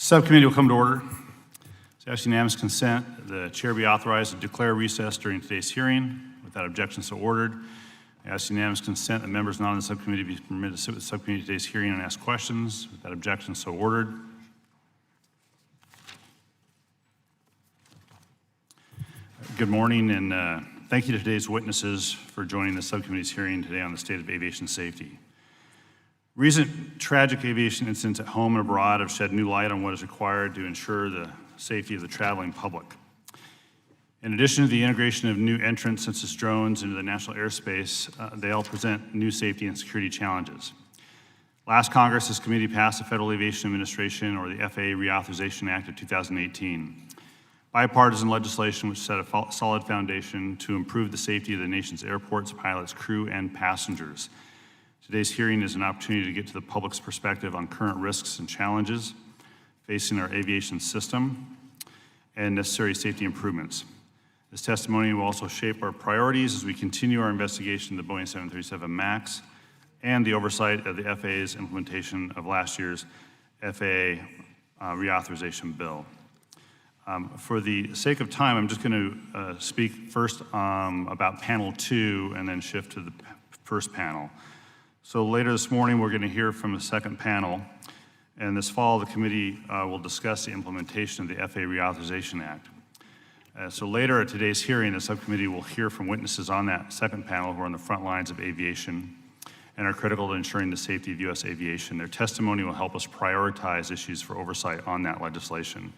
Subcommittee will come to order. So ask unanimous consent, the chair be authorized to declare recess during today's hearing. Without objection, so ordered. I ask unanimous consent that members not on the subcommittee be permitted to sit with the subcommittee at today's hearing and ask questions. Without objection, so ordered. Good morning, and thank you to today's witnesses for joining the subcommittee's hearing today on the state of aviation safety. Recent tragic aviation incidents at home and abroad have shed new light on what is required to ensure the safety of the traveling public. In addition to the integration of new entrants such as drones into the national airspace, they all present new safety and security challenges. Last Congress, this committee passed the Federal Aviation Administration, or the FAA Reauthorization Act of 2018. Bipartisan legislation which set a solid foundation to improve the safety of the nation's airports, pilots, crew, and passengers. Today's hearing is an opportunity to get to the public's perspective on current risks and challenges facing our aviation system and necessary safety improvements. This testimony will also shape our priorities as we continue our investigation of the Boeing 737 MAX and the oversight of the FAA's implementation of last year's FAA reauthorization bill. For the sake of time, I'm just going to speak first about panel 2 and then shift to the first panel. So later this morning, we're going to hear from the second panel, and this fall, the committee will discuss the implementation of the FAA Reauthorization Act. So later at today's hearing, the subcommittee will hear from witnesses on that second panel who are on the front lines of aviation and are critical to ensuring the safety of U.S. aviation. Their testimony will help us prioritize issues for oversight on that legislation.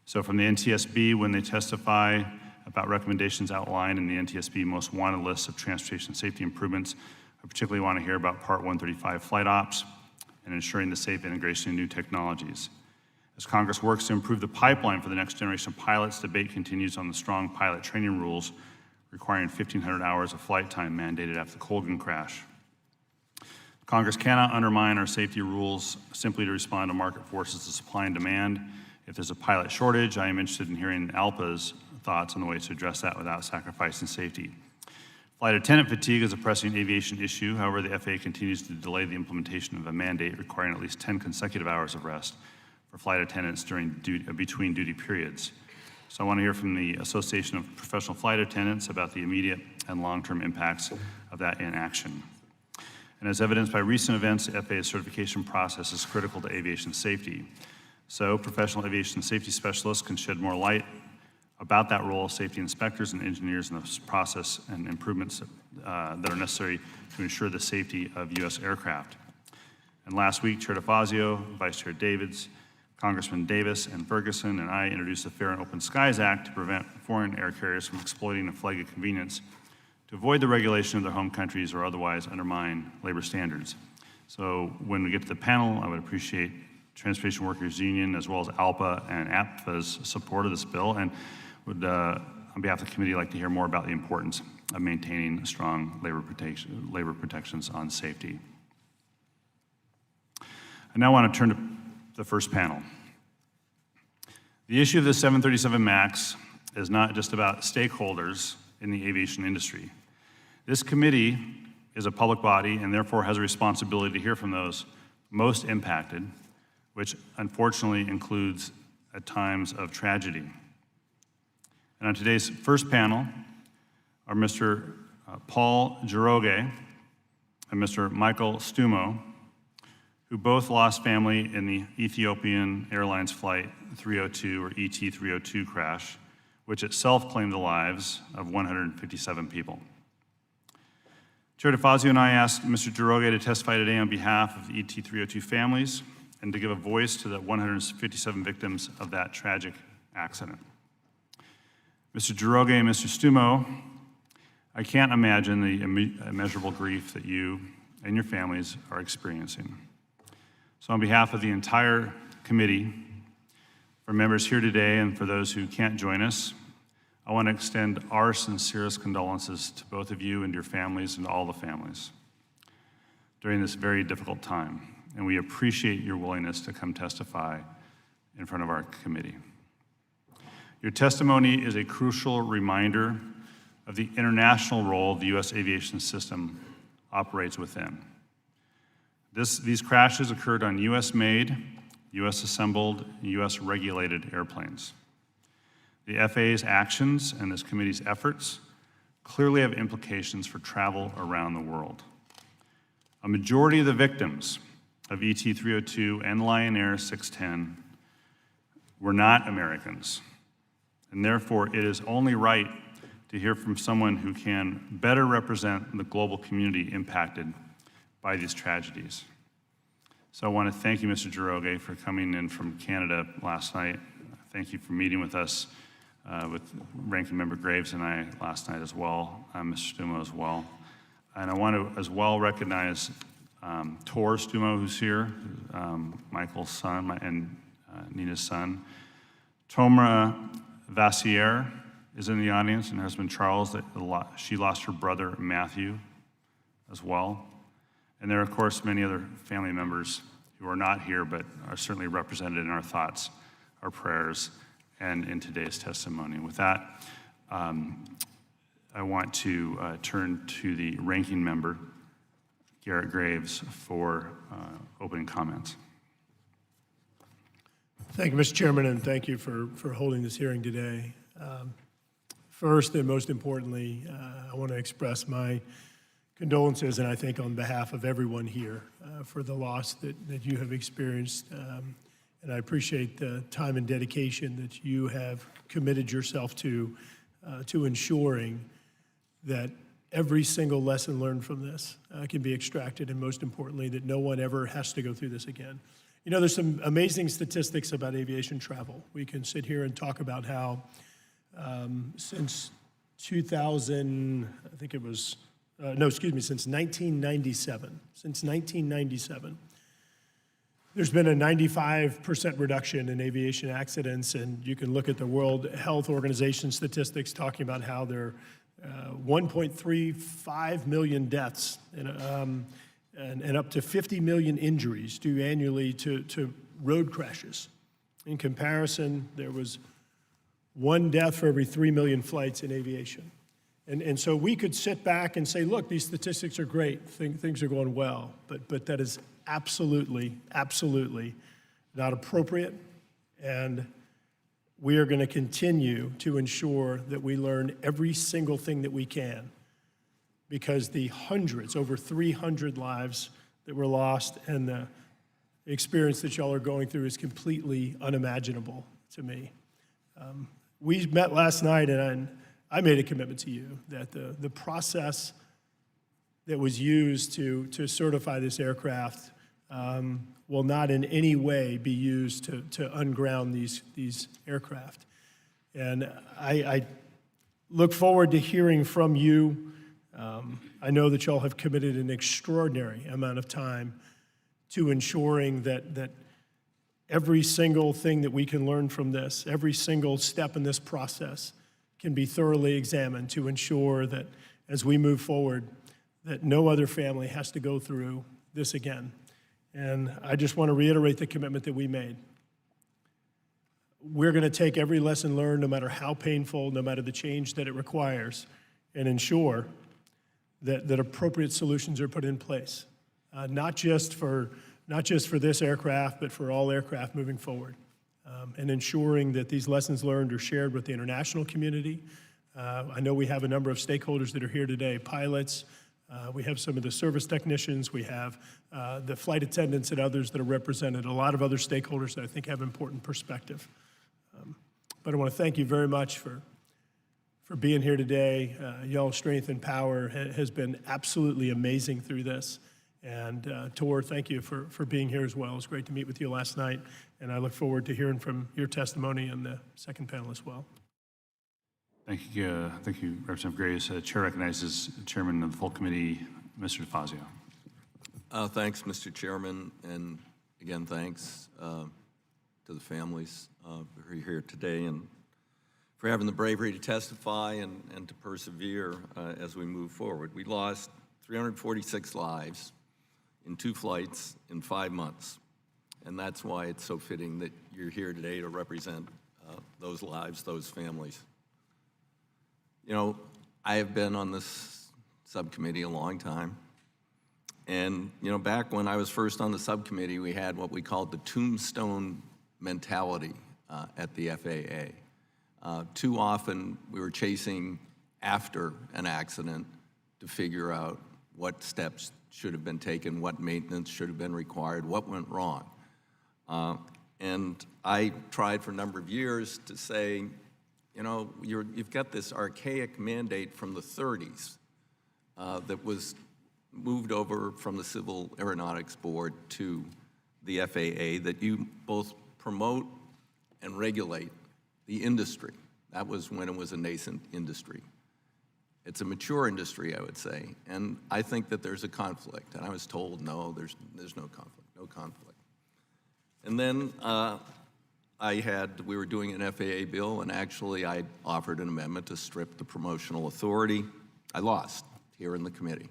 So from the NTSB, when they testify about recommendations outlined in the NTSB most wanted list of transportation safety improvements, I particularly want to hear about Part 135 flight ops and ensuring the safe integration of new technologies. As Congress works to improve the pipeline for the next generation of pilots, debate continues on the strong pilot training rules requiring 1,500 hours of flight time mandated after the Colgan crash. Congress cannot undermine our safety rules simply to respond to market forces of supply and demand. If there's a pilot shortage, I am interested in hearing ALPA's thoughts on the ways to address that without sacrificing safety. Flight attendant fatigue is a pressing aviation issue. However, the FAA continues to delay the implementation of a mandate requiring at least 10 consecutive hours of rest for flight attendants between duty periods. So I want to hear from the Association of Professional Flight Attendants about the immediate and long-term impacts of that inaction. And as evidenced by recent events, the FAA's certification process is critical to aviation safety. So professional aviation safety specialists can shed more light about that role of safety inspectors and engineers in the process and improvements that are necessary to ensure the safety of U.S. aircraft. And last week, Chair DeFazio, Vice Chair Davids, Congressman Davis, and Ferguson and I introduced the Fair and Open Skies Act to prevent foreign air carriers from exploiting a flag of convenience to avoid the regulation of their home countries or otherwise undermine labor standards. So when we get to the panel, I would appreciate Transportation Workers Union as well as ALPA and APFA's support of this bill, and would, on behalf of the committee, like to hear more about the importance of maintaining strong labor protections on safety. I now want to turn to the first panel. The issue of the 737 MAX is not just about stakeholders in the aviation industry. This committee is a public body and therefore has a responsibility to hear from those most impacted, which unfortunately includes at times of tragedy. And on today's first panel are Mr. Paul Giroge and Mr. Michael Stumo, who both lost family in the Ethiopian Airlines Flight 302 or ET-302 crash, which itself claimed the lives of 157 people. Chair DeFazio and I asked Mr. Giroge to testify today on behalf of the ET-302 families and to give a voice to the 157 victims of that tragic accident. Mr. Giroge and Mr. Stumo, I can't imagine the immeasurable grief that you and your families are experiencing. So on behalf of the entire committee, for members here today and for those who can't join us, I want to extend our sincerest condolences to both of you and your families and all the families during this very difficult time. And we appreciate your willingness to come testify in front of our committee. Your testimony is a crucial reminder of the international role the U.S. aviation system operates within. These crashes occurred on U.S.-made U.S. assembled, U.S. regulated airplanes. The FAA's actions and this committee's efforts clearly have implications for travel around the world. A majority of the victims of ET-302 and Lion Air 610 were not Americans, and therefore it is only right to hear from someone who can better represent the global community impacted by these tragedies. So I want to thank you, Mr. Giroge, for coming in from Canada last night. Thank you for meeting with us, with Ranking Member Graves and I last night as well, Mr. Stumo as well. And I want to as well recognize Tor Stumo, who's here, Michael's son and Nina's son. Tomra Vassier is in the audience, and her husband Charles. She lost her brother Matthew as well. And there are, of course, many other family members who are not here but are certainly represented in our thoughts, our prayers, and in today's testimony. With that, I want to turn to the ranking member, Garrett Graves, for opening comments. Thank you, Mr. Chairman, and thank you for holding this hearing today. First and most importantly, I want to express my condolences, and I think on behalf of everyone here, for the loss that you have experienced. And I appreciate the time and dedication that you have committed yourself to ensuring that every single lesson learned from this can be extracted, and most importantly, that no one ever has to go through this again. You know, there's some amazing statistics about aviation travel. We can sit here and talk about how since 2000, I think it was, since 1997, there's been a 95% reduction in aviation accidents, and you can look at the World Health Organization statistics talking about how there are 1.35 million deaths and up to 50 million injuries due annually to road crashes. In comparison, there was one death for every 3 million flights in aviation. And so we could sit back and say, look, these statistics are great, things are going well, but that is absolutely not appropriate, and we are going to continue to ensure that we learn every single thing that we can, because the hundreds, over 300 lives that were lost, and the experience that y'all are going through is completely unimaginable to me. We met last night, and I made a commitment to you that the process that was used to certify this aircraft will not in any way be used to unground these aircraft. And I look forward to hearing from you. I know that y'all have committed an extraordinary amount of time to ensuring that every single thing that we can learn from this, every single step in this process can be thoroughly examined to ensure that as we move forward, that no other family has to go through this again. And I just want to reiterate the commitment that we made. We're going to take every lesson learned, no matter how painful, no matter the change that it requires, and ensure that appropriate solutions are put in place, not just for this aircraft, but for all aircraft moving forward, and ensuring that these lessons learned are shared with the international community. I know we have a number of stakeholders that are here today, pilots, we have some of the service technicians, we have the flight attendants and others that are represented, a lot of other stakeholders that I think have important perspective. But I want to thank you very much for being here today. Y'all's strength and power has been absolutely amazing through this. And Tor, thank you for being here as well. It was great to meet with you last night, and I look forward to hearing from your testimony in the second panel as well. Thank you, Representative Graves. Chair recognizes Chairman of the full committee, Mr. DeFazio. Thanks, Mr. Chairman, and again, thanks to the families who are here today and for having the bravery to testify and to persevere as we move forward. We lost 346 lives in 2 flights in 5 months, and that's why it's so fitting that you're here today to represent those lives, those families. You know, I have been on this subcommittee a long time, And, you know, back when I was first on the subcommittee, we had what we called the tombstone mentality at the FAA. Too often, we were chasing after an accident to figure out what steps should have been taken, what maintenance should have been required, what went wrong. And I tried for a number of years to say, you know, you've got this archaic mandate from the 30s that was moved over from the Civil Aeronautics Board to the FAA that you both promote and regulate the industry. That was when it was a nascent industry. It's a mature industry, I would say, and I think that there's a conflict. And I was told, no, there's no conflict. And then we were doing an FAA bill, and actually I offered an amendment to strip the promotional authority. I lost here in the committee.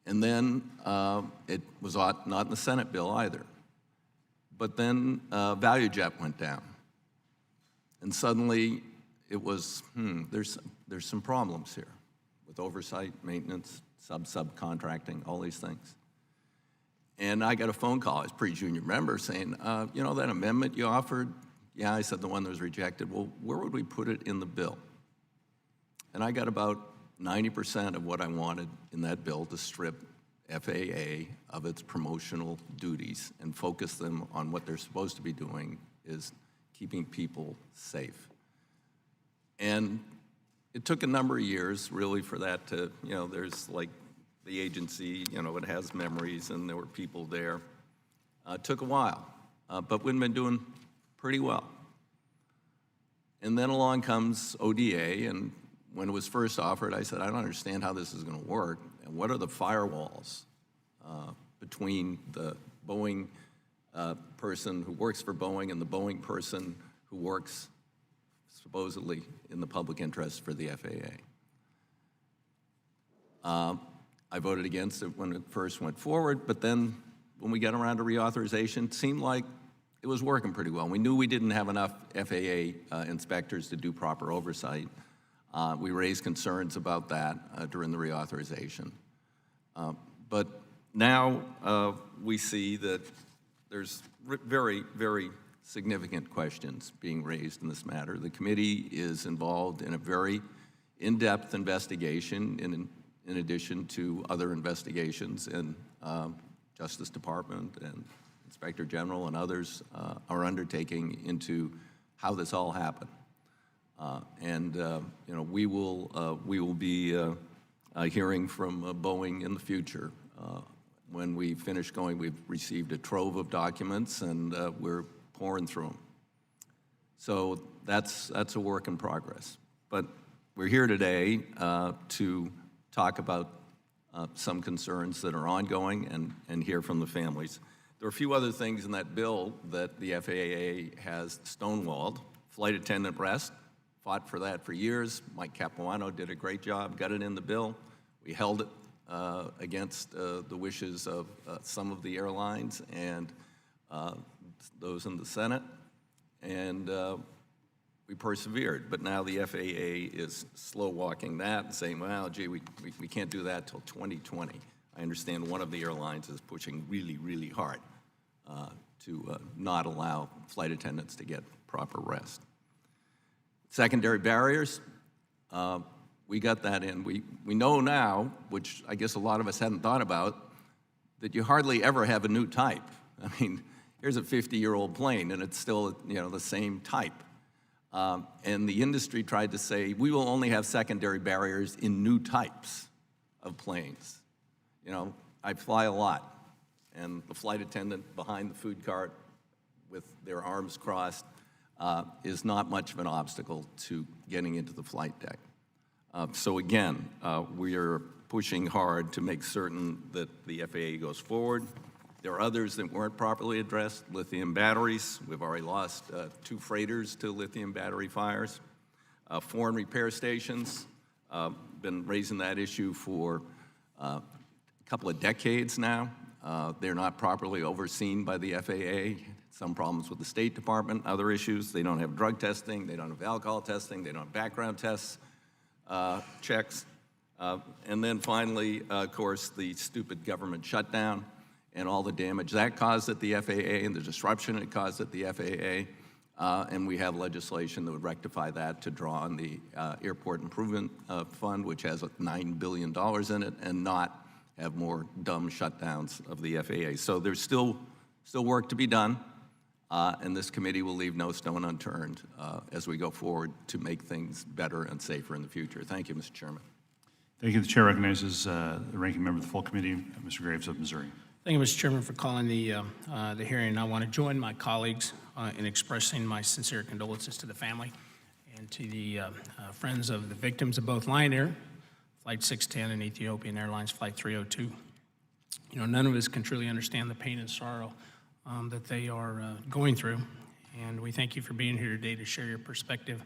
And then it was not in the Senate bill either. But then ValueJet went down. And suddenly it was, there's some problems here with oversight, maintenance, subcontracting, all these things. And I got a phone call, I was a pretty junior member, saying, you know, that amendment you offered? Yeah, I said the one that was rejected. Well, where would we put it in the bill? And I got about 90% of what I wanted in that bill to strip FAA of its promotional duties and focus them on what they're supposed to be doing, is keeping people safe. And it took a number of years, really, for that to, you know, there's like the agency, you know, it has memories and there were people there. It took a while, but we've been doing pretty well. And then along comes ODA, and when it was first offered, I said, I don't understand how this is going to work, and what are the firewalls between the Boeing person who works for Boeing and the Boeing person who works supposedly in the public interest for the FAA. I voted against it when it first went forward, but then when we got around to reauthorization, it seemed like it was working pretty well. We knew we didn't have enough FAA inspectors to do proper oversight. We raised concerns about that during the reauthorization. But now we see that there's very, very significant questions being raised in this matter. The committee is involved in a very in-depth investigation in addition to other investigations, and Justice Department and Inspector General and others are undertaking into how this all happened. You know, we will be hearing from Boeing in the future. When we finish going, we've received a trove of documents, and we're pouring through them. So that's a work in progress. But we're here today to talk about some concerns that are ongoing and hear from the families. There are a few other things in that bill that the FAA has stonewalled. Flight attendant rest, fought for that for years. Mike Capuano did a great job, got it in the bill. We held it against the wishes of some of the airlines and those in the Senate, and we persevered. But now the FAA is slow walking that and saying, well, gee, we can't do that till 2020. I understand one of the airlines is pushing really, really hard to not allow flight attendants to get proper rest. Secondary barriers, we got that in. We know now, which I guess a lot of us hadn't thought about, that you hardly ever have a new type. I mean, here's a 50-year-old plane, and it's still, you know, the same type. And the industry tried to say, we will only have secondary barriers in new types of planes. You know, I fly a lot, and the flight attendant behind the food cart with their arms crossed is not much of an obstacle to getting into the flight deck. So again, we are pushing hard to make certain that the FAA goes forward. There are others that weren't properly addressed. Lithium batteries, we've already lost 2 freighters to lithium battery fires. Foreign repair stations, been raising that issue for a couple of decades now. They're not properly overseen by the FAA. Some problems with the State Department, other issues. They don't have drug testing, they don't have alcohol testing, they don't have background tests, checks. And then finally, of course, the stupid government shutdown and all the damage that caused at the FAA and the disruption it caused at the FAA. And we have legislation that would rectify that to draw on the Airport Improvement Fund, which has $9 billion in it, and not have more dumb shutdowns of the FAA. So there's still work to be done, and this committee will leave no stone unturned as we go forward to make things better and safer in the future. Thank you, Mr. Chairman. Thank you. The chair recognizes the ranking member of the full committee, Mr. Graves of Missouri. Thank you, Mr. Chairman, for calling the hearing. I want to join my colleagues in expressing my sincere condolences to the family and to the friends of the victims of both Lion Air, Flight 610, and Ethiopian Airlines Flight 302. You know, none of us can truly understand the pain and sorrow that they are going through, and we thank you for being here today to share your perspective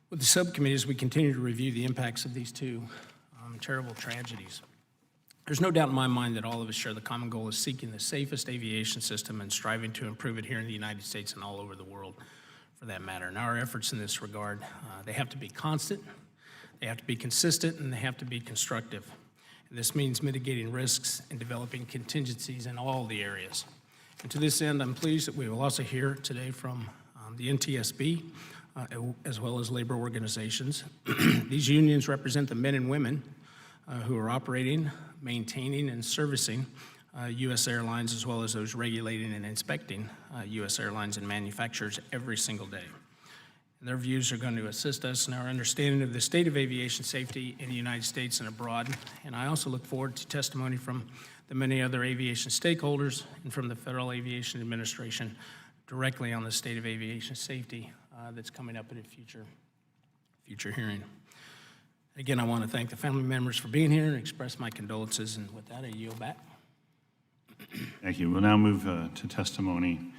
with the subcommittee as we continue to review the impacts of these two terrible tragedies. There's no doubt in my mind that all of us share the common goal of seeking the safest aviation system and striving to improve it here in the United States and all over the world, for that matter. And our efforts in this regard, they have to be constant, they have to be consistent, and they have to be constructive. And this means mitigating risks and developing contingencies in all the areas. And to this end, I'm pleased that we will also hear today from the NTSB, as well as labor organizations. These unions represent the men and women who are operating, maintaining, and servicing U.S. airlines, as well as those regulating and inspecting U.S. airlines and manufacturers every single day. And their views are going to assist us in our understanding of the state of aviation safety in the United States and abroad. And I also look forward to testimony from the many other aviation stakeholders and from the Federal Aviation Administration directly on the state of aviation safety that's coming up at a future hearing. Again, I want to thank the family members for being here and express my condolences, and with that, I yield back. Thank you. We'll now move to testimony.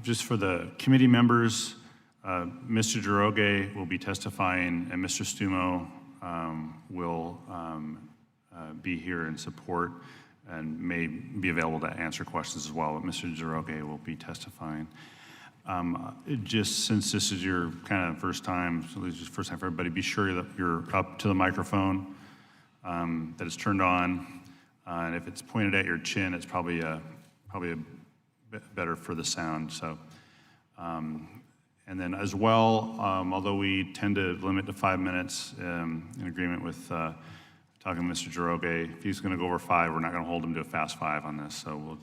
Just for the committee members, Mr. Jiroge will be testifying, and Mr. Stumo will be here in support and may be available to answer questions as well, but Mr. Jiroge will be testifying. Just since this is your kind of first time, so this is first time for everybody, be sure that you're up to the microphone, that it's turned on, and if it's pointed at your chin, it's probably a bit better for the sound. So, and then as well, although we tend to limit to 5 minutes, in agreement with talking to Mr. Jiroge, if he's going to go over 5, we're not going to hold him to a fast 5 on this. So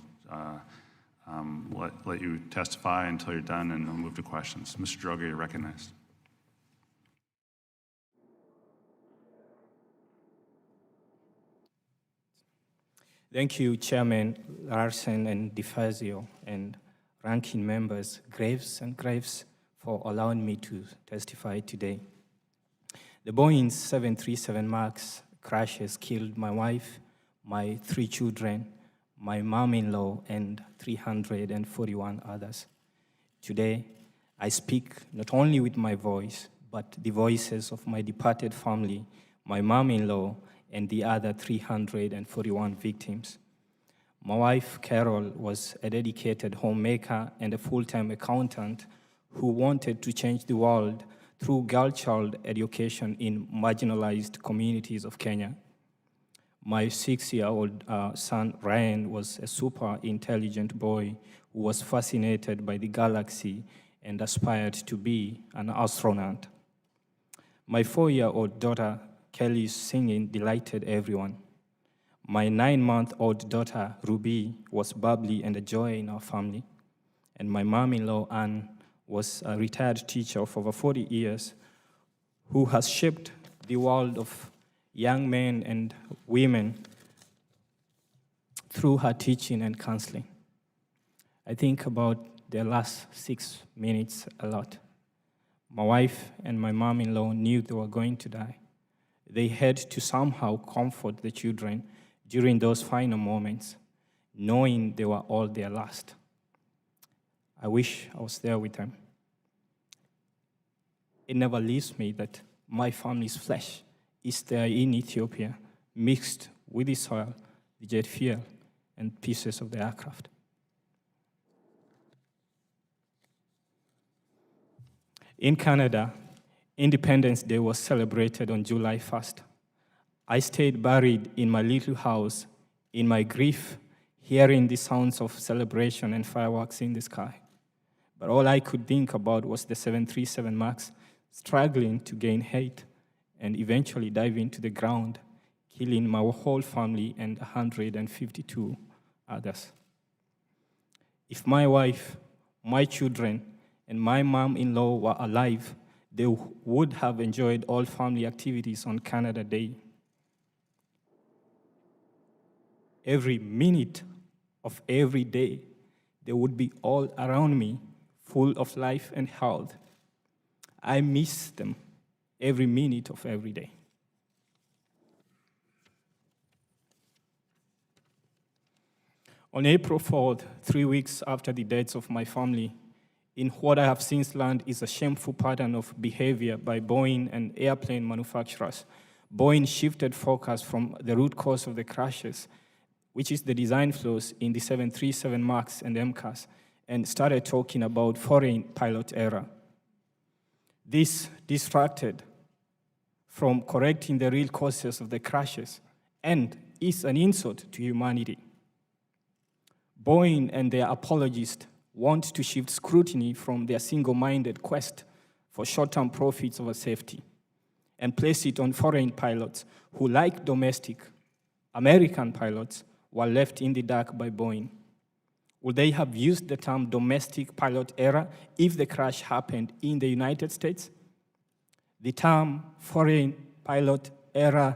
we'll let you testify until you're done, and we'll move to questions. Mr. Jiroge, you're recognized. Thank you, Chairman Larson and DeFazio, and ranking members Graves and Graves, for allowing me to testify today. The Boeing 737 MAX crash has killed my wife, my 3 children, my mom-in-law, and 341 others. Today, I speak not only with my voice, but the voices of my departed family, my mom-in-law, and the other 341 victims. My wife, Carol, was a dedicated homemaker and a full-time accountant who wanted to change the world through girl-child education in marginalized communities of Kenya. My 6-year-old son, Ryan, was a super intelligent boy who was fascinated by the galaxy and aspired to be an astronaut. My 4-year-old daughter, Kelly's singing delighted everyone. My 9-month-old daughter, Ruby, was bubbly and a joy in our family. And my mom-in-law, Anne, was a retired teacher of over 40 years who has shaped the world of young men and women through her teaching and counseling. I think about the last 6 minutes a lot. My wife and my mom-in-law knew they were going to die. They had to somehow comfort the children during those final moments, knowing they were all their last. I wish I was there with them. It never leaves me that my family's flesh is there in Ethiopia, mixed with the soil, the jet fuel, and pieces of the aircraft. In Canada, Independence Day was celebrated on July 1st. I stayed buried in my little house, in my grief, hearing the sounds of celebration and fireworks in the sky. But all I could think about was the 737 MAX struggling to gain height and eventually diving to the ground, killing my whole family and 152 others. If my wife, my children, and my mom-in-law were alive, they would have enjoyed all family activities on Canada Day. Every minute of every day, they would be all around me, full of life and health. I miss them every minute of every day. On April 4th, 3 weeks after the deaths of my family, in what I have since learned is a shameful pattern of behavior by Boeing and airplane manufacturers, Boeing shifted focus from the root cause of the crashes, which is the design flaws in the 737 MAX and MCAS, and started talking about foreign pilot error. This distracted from correcting the real causes of the crashes and is an insult to humanity. Boeing and their apologists want to shift scrutiny from their single-minded quest for short-term profits over safety and place it on foreign pilots who, like domestic American pilots, were left in the dark by Boeing. Would they have used the term domestic pilot error if the crash happened in the United States? The term foreign pilot error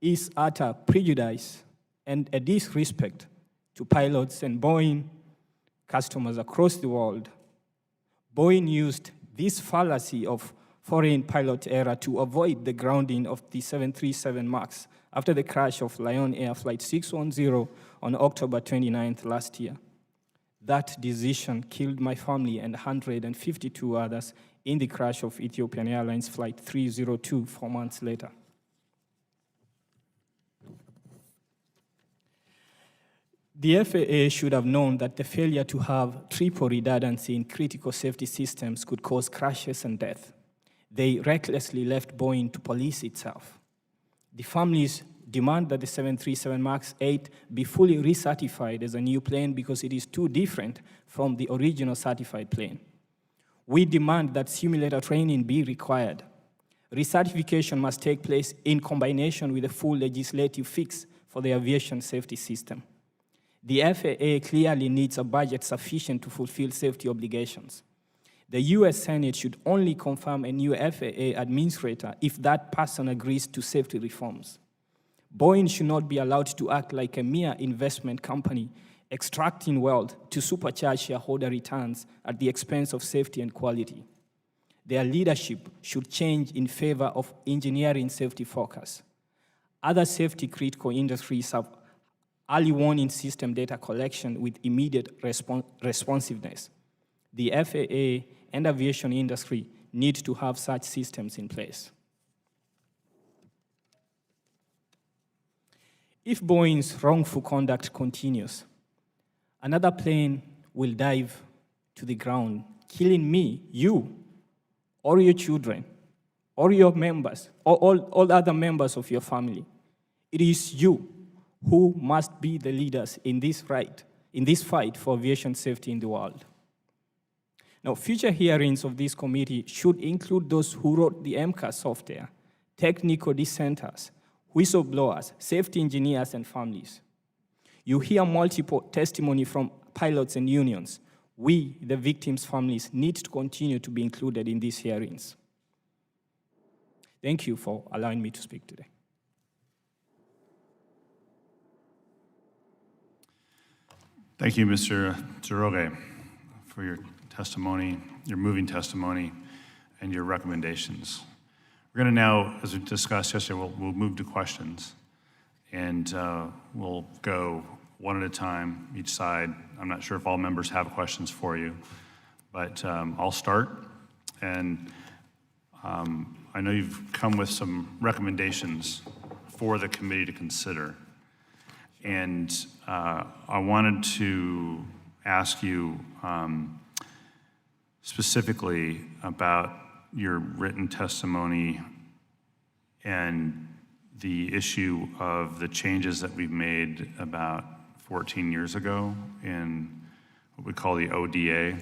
is utter prejudice and a disrespect to pilots and Boeing customers across the world. Boeing used this fallacy of foreign pilot error to avoid the grounding of the 737 MAX after the crash of Lion Air Flight 610 on October 29th last year. That decision killed my family and 152 others in the crash of Ethiopian Airlines Flight 302 4 months later. The FAA should have known that the failure to have triple redundancy in critical safety systems could cause crashes and death. They recklessly left Boeing to police itself. The families demand that the 737 MAX 8 be fully recertified as a new plane because it is too different from the original certified plane. We demand that simulator training be required. Recertification must take place in combination with a full legislative fix for the aviation safety system. The FAA clearly needs a budget sufficient to fulfill safety obligations. The US Senate should only confirm a new FAA administrator if that person agrees to safety reforms. Boeing should not be allowed to act like a mere investment company, extracting wealth to supercharge shareholder returns at the expense of safety and quality. Their leadership should change in favor of engineering safety focus. Other safety critical industries have early warning system data collection with immediate responsiveness. The FAA and aviation industry need to have such systems in place. If Boeing's wrongful conduct continues, another plane will dive to the ground, killing me, you, or your children, or your members, or all other members of your family. It is you who must be the leaders in this fight for aviation safety in the world. Now, future hearings of this committee should include those who wrote the MCAS software, technical dissenters, whistleblowers, safety engineers, and families. You hear multiple testimony from pilots and unions. We, the victims' families, need to continue to be included in these hearings. Thank you for allowing me to speak today. Thank you, Mr. Ziroge, for your testimony, your moving testimony, and your recommendations. We're going to now, as we discussed yesterday, we'll move to questions, and we'll go one at a time, each side. I'm not sure if all members have questions for you, but I'll start. And I know you've come with some recommendations for the committee to consider. And I wanted to ask you specifically about your written testimony and the issue of the changes that we've made about 14 years ago in what we call the ODA,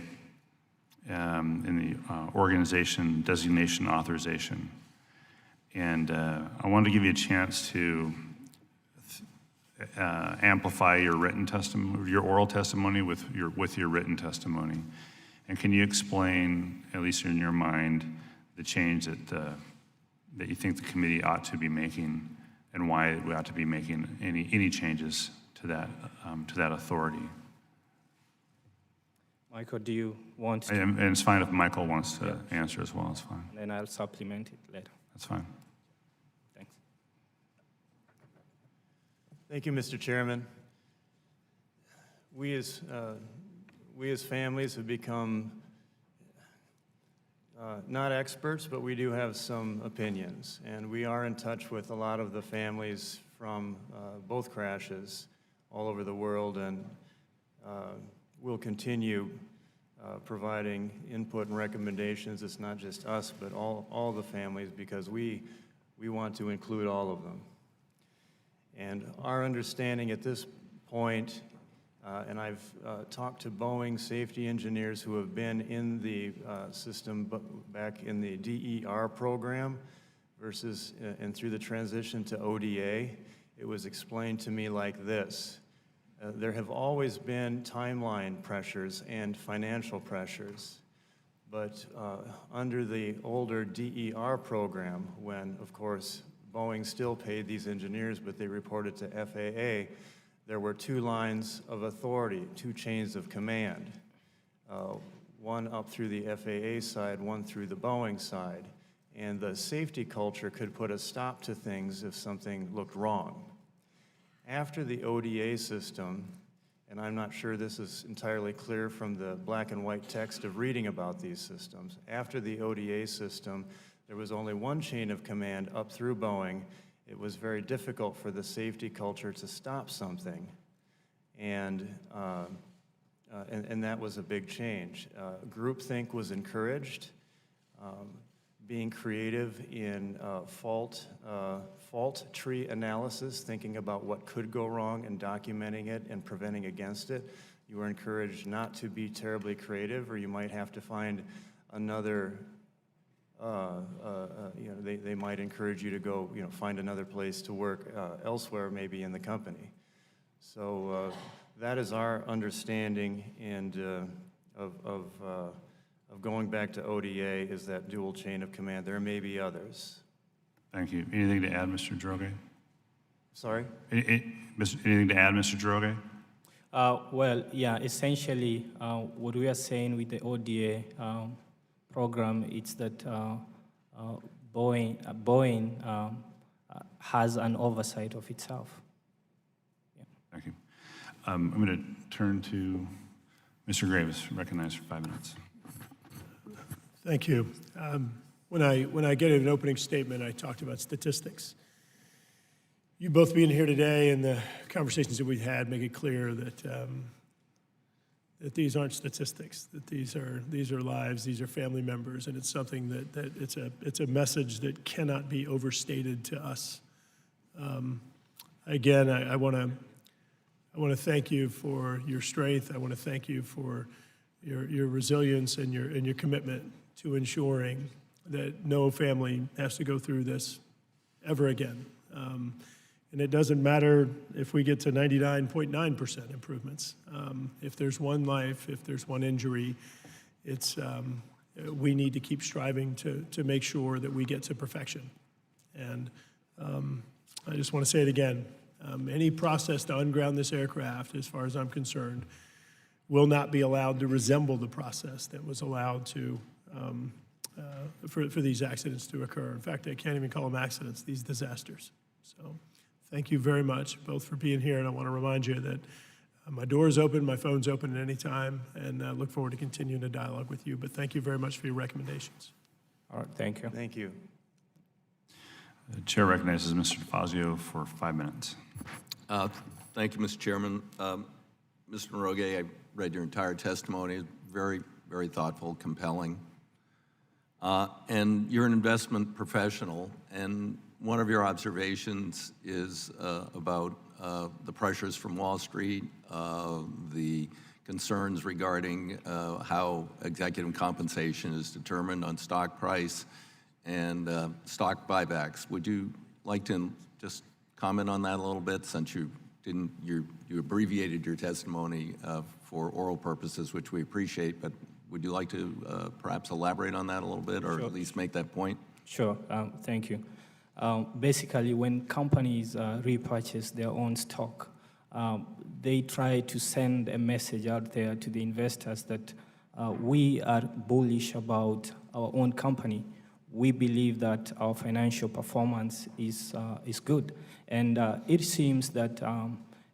in the Organization Designation Authorization. And I wanted to give you a chance to amplify your written testimony, your oral testimony with your written testimony. And can you explain, at least in your mind, the change that you think the committee ought to be making, and why we ought to be making any changes to that authority? Michael, do you want to? And it's fine if Michael wants to answer as well. It's fine. And then I'll supplement it later. That's fine. Thanks. Thank you, Mr. Chairman. We as families have become not experts, but we do have some opinions. And we are in touch with a lot of the families from both crashes all over the world, and we'll continue providing input and recommendations. It's not just us, but all the families, because we want to include all of them. And our understanding at this point, and I've talked to Boeing safety engineers who have been in the system back in the DER program versus and through the transition to ODA, it was explained to me like this. There have always been timeline pressures and financial pressures, but under the older DER program, when, of course, Boeing still paid these engineers, but they reported to FAA, there were two lines of authority, two chains of command, one up through the FAA side, one through the Boeing side, and the safety culture could put a stop to things if something looked wrong. After the ODA system, and I'm not sure this is entirely clear from the black and white text of reading about these systems, after the ODA system, there was only one chain of command up through Boeing. It was very difficult for the safety culture to stop something, and that was a big change. Groupthink was encouraged. Being creative in fault tree analysis, thinking about what could go wrong and documenting it and preventing against it. You were encouraged not to be terribly creative, or you might have to find another, they might encourage you to go, find another place to work elsewhere, maybe in the company. So that is our understanding and of going back to ODA, is that dual chain of command. There may be others. Thank you. Anything to add, Mr. Droge? Sorry? Anything to add, Mr. Droge? Well, yeah, essentially, what we are saying with the ODA program is that Boeing has an oversight of itself. Yeah. Thank you. I'm going to turn to Mr. Graves, recognized for 5 minutes. Thank you. When I get an opening statement, I talked about statistics. You both being here today and the conversations that we've had make it clear that that these aren't statistics, that these are lives, these are family members, and it's something that it's a message that cannot be overstated to us. Again, I want to thank you for your strength. I want to thank you for your resilience and your commitment to ensuring that no family has to go through this ever again. And it doesn't matter if we get to 99.9% improvements. If there's one life, if there's one injury, we need to keep striving to make sure that we get to perfection. And I just want to say it again. Any process to unground this aircraft, as far as I'm concerned, will not be allowed to resemble the process that was allowed to for these accidents to occur. In fact, I can't even call them accidents, these disasters. So thank you very much, both for being here, and I want to remind you that my door is open, my phone's open at any time, and I look forward to continuing the dialogue with you. But thank you very much for your recommendations. All right, thank you. Thank you. The chair recognizes Mr. DeFazio for 5 minutes. Thank you, Mr. Chairman. Mr. Droge, I read your entire testimony. Very, very thoughtful, compelling. And you're an investment professional, and one of your observations is about the pressures from Wall Street, the concerns regarding how executive compensation is determined on stock price and stock buybacks. Would you like to just comment on that a little bit, since you didn't, you abbreviated your testimony for oral purposes, which we appreciate, but would you like to perhaps elaborate on that a little bit, or at least make that point? Sure, thank you. Basically, when companies repurchase their own stock, they try to send a message out there to the investors that we are bullish about our own company. We believe that our financial performance is good. And it seems that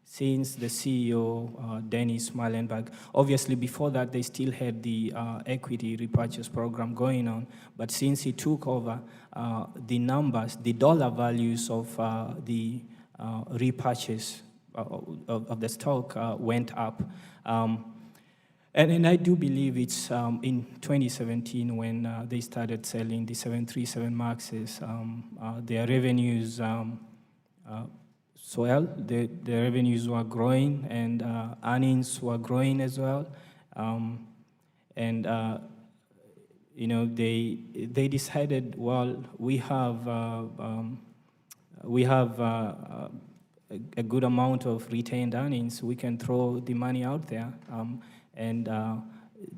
since the CEO, Dennis Muilenburg, obviously before that they still had the equity repurchase program going on, but since he took over, the numbers, the dollar values of the repurchase of the stock went up. And I do believe it's in 2017 when they started selling the 737 MAXs, their revenues swell, the revenues were growing, and earnings were growing as well. You know, they decided, well, we have a good amount of retained earnings. We can throw the money out there.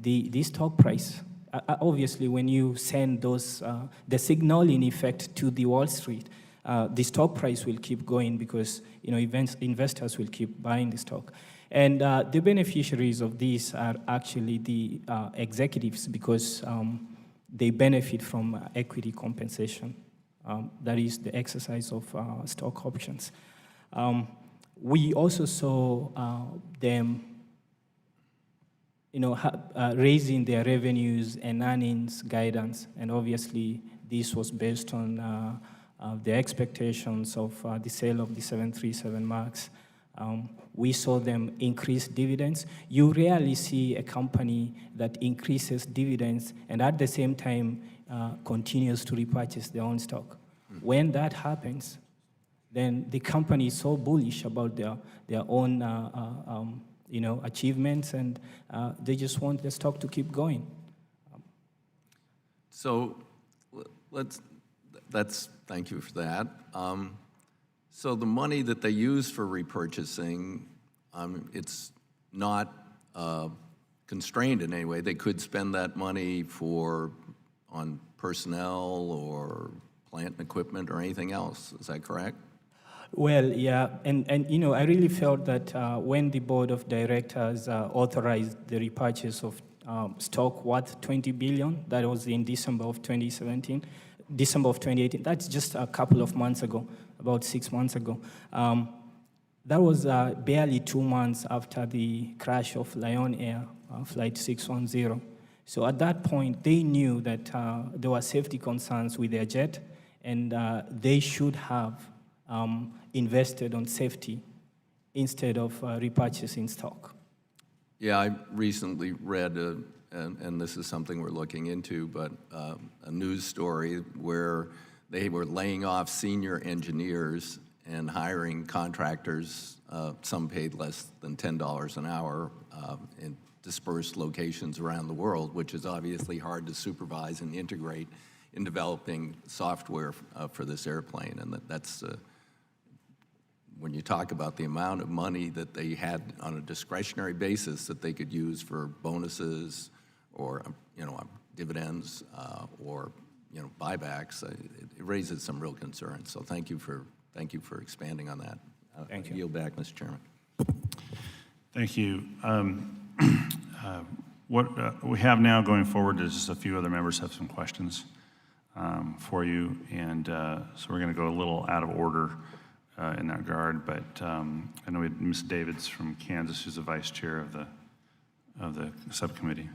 The stock price, obviously, when you send those, the signaling effect to the Wall Street, the stock price will keep going because, you know, investors will keep buying the stock. And the beneficiaries of this are actually the executives, because they benefit from equity compensation. That is the exercise of stock options. We also saw them, you know, raising their revenues and earnings guidance, and obviously this was based on the expectations of the sale of the 737 MAX. We saw them increase dividends. You rarely see a company that increases dividends and at the same time continues to repurchase their own stock. When that happens, then the company is so bullish about their own you know, achievements, and they just want the stock to keep going. So thank you for that. So the money that they use for repurchasing, it's not constrained in any way. They could spend that money on personnel or plant and equipment or anything else. Is that correct? Well, yeah, and you know, I really felt that when the board of directors authorized the repurchase of stock worth $20 billion, that was in December of 2017, December of 2018, that's just a couple of months ago, about 6 months ago. That was barely 2 months after the crash of Lion Air Flight 610. So at that point, they knew that there were safety concerns with their jet, and they should have invested on safety instead of repurchasing stock. Yeah, I recently read, and this is something we're looking into, but a news story where they were laying off senior engineers and hiring contractors, some paid less than $10 an hour, in dispersed locations around the world, which is obviously hard to supervise and integrate in developing software for this airplane. And that's when you talk about the amount of money that they had on a discretionary basis that they could use for bonuses or, you know, dividends or, you know, buybacks, it raises some real concerns. So thank you for expanding on that. Thank you. Yield back, Mr. Chairman. Thank you. What we have now going forward is just a few other members have some questions for you, and so we're going to go a little out of order in that regard. But I know we had Ms. Davids from Kansas, who's the vice chair of the subcommittee.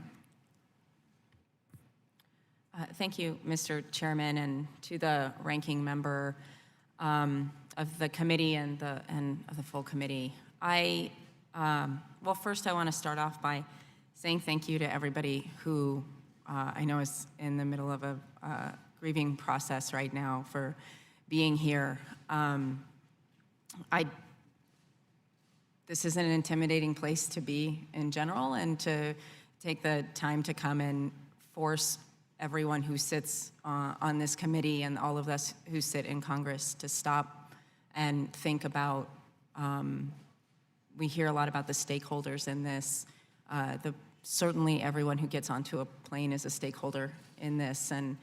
Thank you, Mr. Chairman, and to the ranking member of the committee and of the full committee. Well, first I want to start off by saying thank you to everybody who I know is in the middle of a grieving process right now, for being here. This is an intimidating place to be in general, and to take the time to come and force everyone who sits on this committee and all of us who sit in Congress to stop and think about, we hear a lot about the stakeholders in this. Certainly everyone who gets onto a plane is a stakeholder in this, and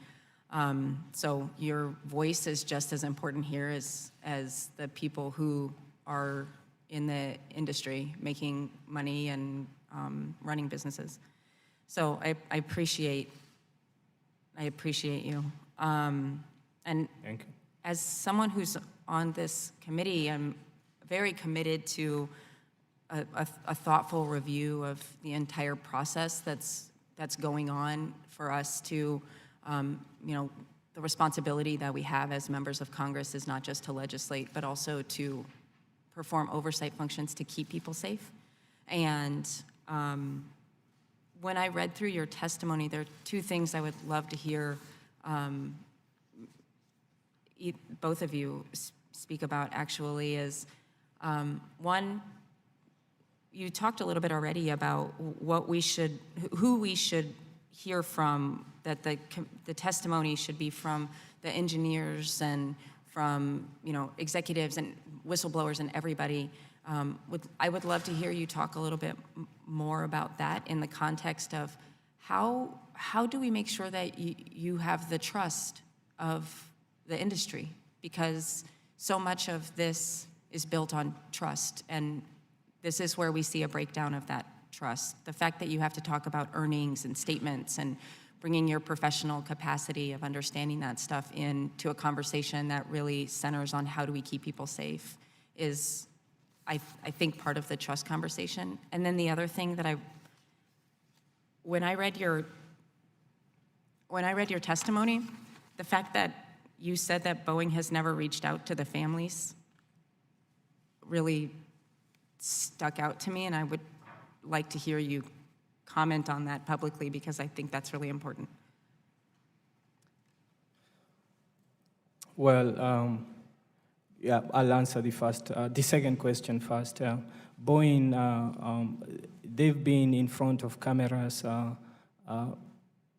so your voice is just as important here as the people who are in the industry making money and running businesses. So I appreciate you. And Thank you. as someone who's on this committee, I'm very committed to a thoughtful review of the entire process that's going on for us to, the responsibility that we have as members of Congress is not just to legislate, but also to perform oversight functions to keep people safe. And when I read through your testimony, there are two things I would love to hear both of you speak about, actually, is one, you talked a little bit already about who we should hear from, that the testimony should be from the engineers and from executives and whistleblowers and everybody. I would love to hear you talk a little bit more about that in the context of how do we make sure that you have the trust of the industry, because so much of this is built on trust, and this is where we see a breakdown of that trust. The fact that you have to talk about earnings and statements and bringing your professional capacity of understanding that stuff into a conversation that really centers on how do we keep people safe is, I think, part of the trust conversation. And then the other thing that when I read your testimony, the fact that you said that Boeing has never reached out to the families really stuck out to me, and I would like to hear you comment on that publicly, because I think that's really important. Well, yeah, I'll answer the second question first. Boeing, they've been in front of cameras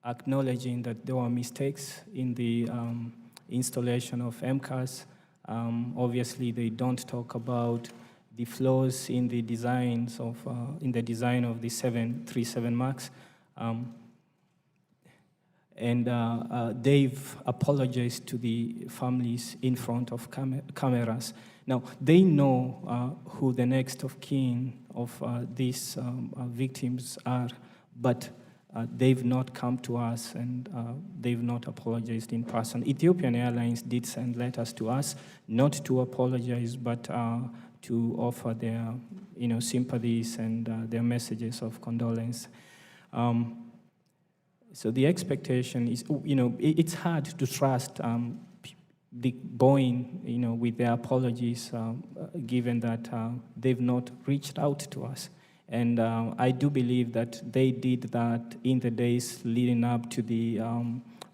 acknowledging that there were mistakes in the installation of MCAS. Obviously, they don't talk about the flaws in the design of the 737 MAX. And they've apologized to the families in front of cameras. Now, they know who the next of kin of these victims are, but they've not come to us, and they've not apologized in person. Ethiopian Airlines did send letters to us, not to apologize, but to offer their sympathies and their messages of condolence. So the expectation is, it's hard to trust the Boeing, with their apologies, given that they've not reached out to us. And I do believe that they did that in the days leading up to the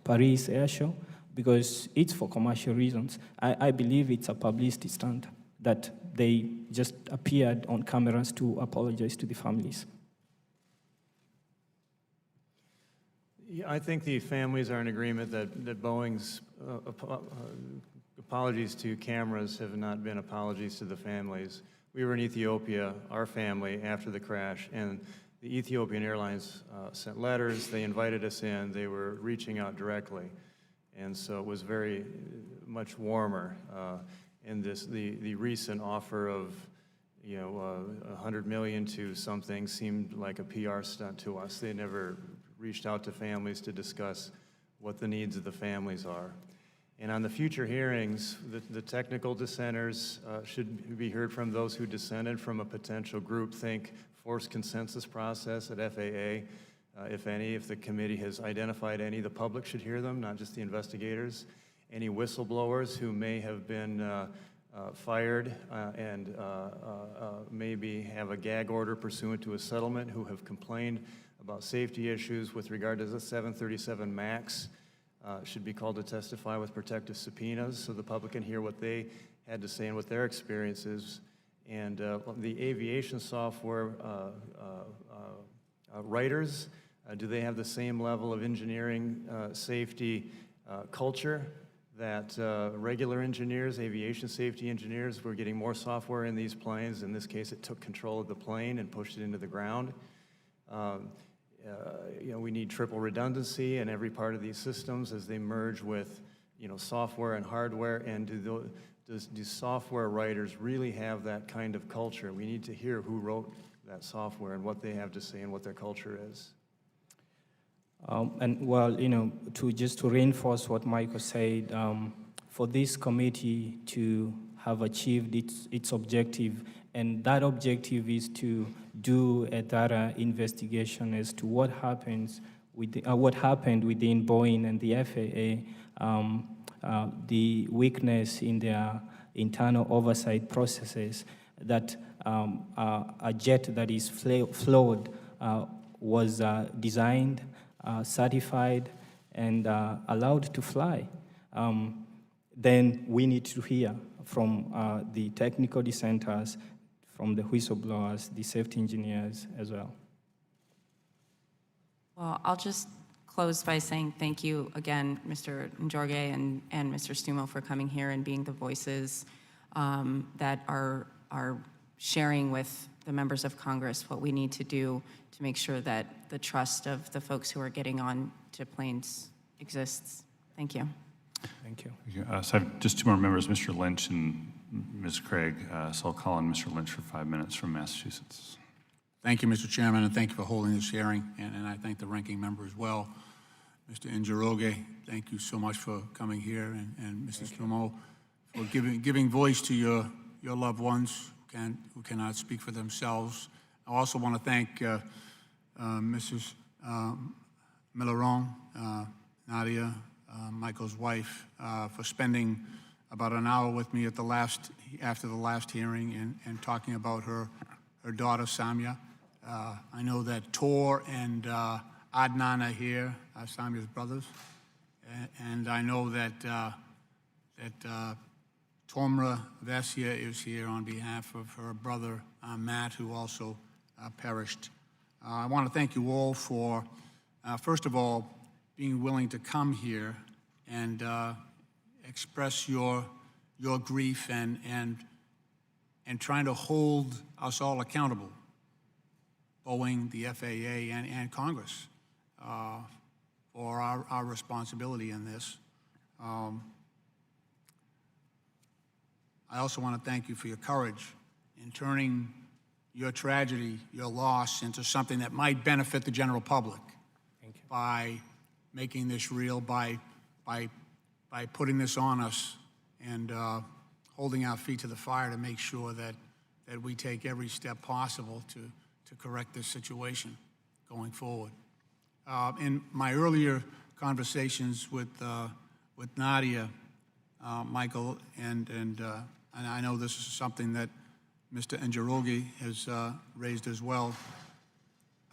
Paris Air Show, because it's for commercial reasons. I believe it's a publicity stunt that they just appeared on cameras to apologize to the families. Yeah, I think the families are in agreement that Boeing's apologies to cameras have not been apologies to the families. We were in Ethiopia, our family, after the crash, and the Ethiopian Airlines sent letters, they invited us in, they were reaching out directly. And so it was very much warmer. And the recent offer of $100 million to something seemed like a PR stunt to us. They never reached out to families to discuss what the needs of the families are. And on the future hearings, the technical dissenters should be heard from, those who dissented from a potential groupthink forced consensus process at FAA. If any, if the committee has identified any, the public should hear them, not just the investigators. Any whistleblowers who may have been fired and maybe have a gag order pursuant to a settlement, who have complained about safety issues with regard to the 737 MAX should be called to testify with protective subpoenas so the public can hear what they had to say and what their experience is. And the aviation software writers, do they have the same level of engineering safety culture that regular engineers, aviation safety engineers, were getting more software in these planes? In this case, it took control of the plane and pushed it into the ground. You know, we need triple redundancy in every part of these systems as they merge with, you know, software and hardware. And do software writers really have that kind of culture? We need to hear who wrote that software and what they have to say and what their culture is. And well, you know, to reinforce what Michael said, for this committee to have achieved its objective, and that objective is to do a thorough investigation as to what happened within Boeing and the FAA, the weakness in their internal oversight processes, that a jet that is flawed was designed, certified, and allowed to fly. Then we need to hear from the technical dissenters, from the whistleblowers, the safety engineers as well. Well, I'll just close by saying thank you again, Mr. Njorge and Mr. Stumo, for coming here and being the voices that are sharing with the members of Congress what we need to do to make sure that the trust of the folks who are getting on to planes exists. Thank you. Thank you. So I have just two more members, Mr. Lynch and Ms. Craig. So I'll call on Mr. Lynch for 5 minutes from Massachusetts. Thank you, Mr. Chairman, and thank you for holding this hearing, and I thank the ranking member as well. Mr. Njoroge, thank you so much for coming here, and Mrs. Stumo, for giving voice to your loved ones who cannot speak for themselves. I also want to thank Mrs. Milleron, Nadia, Michael's wife, for spending about an hour with me after the last hearing and talking about her daughter, Samia. I know that Tor and Adnan are here, Samia's brothers, and I know that Tomra Vesia is here on behalf of her brother, Matt, who also perished. I want to thank you all for, first of all, being willing to come here and express your grief and trying to hold us all accountable, Boeing, the FAA, and Congress, for our responsibility in this. I also want to thank you for your courage in turning your tragedy, your loss, into something that might benefit the general public. Thank you. By making this real, by putting this on us and holding our feet to the fire to make sure that we take every step possible to correct this situation going forward. In my earlier conversations with Nadia, Michael, and I know this is something that Mr. Njoroge has raised as well.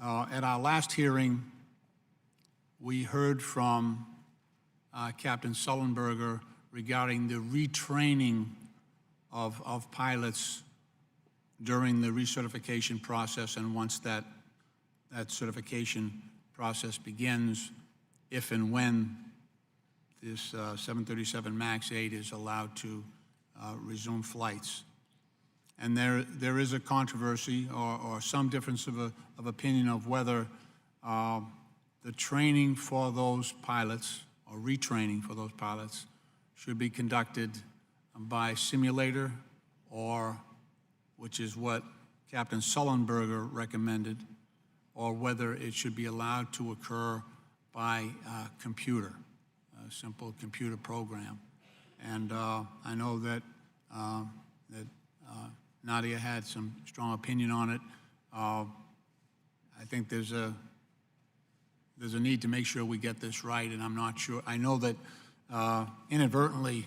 At our last hearing, we heard from Captain Sullenberger regarding the retraining of pilots during the recertification process, and once that certification process begins, if and when this 737 MAX 8 is allowed to resume flights. And there is a controversy or some difference of opinion of whether the training for those pilots or retraining for those pilots should be conducted by simulator, or, which is what Captain Sullenberger recommended, or whether it should be allowed to occur by computer, a simple computer program. And I know that Nadia had some strong opinion on it. I think there's a need to make sure we get this right, and I'm not sure. I know that inadvertently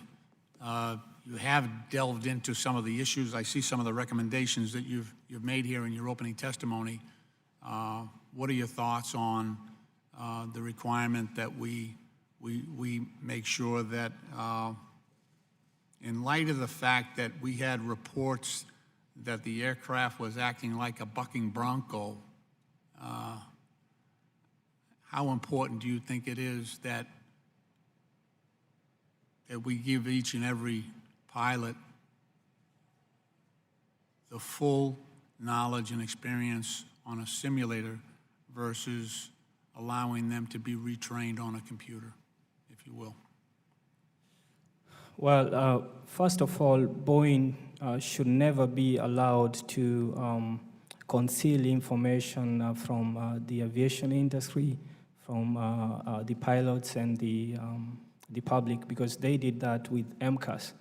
you have delved into some of the issues. I see some of the recommendations that you've made here in your opening testimony what are your thoughts on the requirement that we make sure that, in light of the fact that we had reports that the aircraft was acting like a bucking bronco, how important do you think it is that we give each and every pilot the full knowledge and experience on a simulator versus allowing them to be retrained on a computer, if you will? Well, first of all, Boeing should never be allowed to conceal information from the aviation industry, from the pilots and the public, because they did that with MCAS.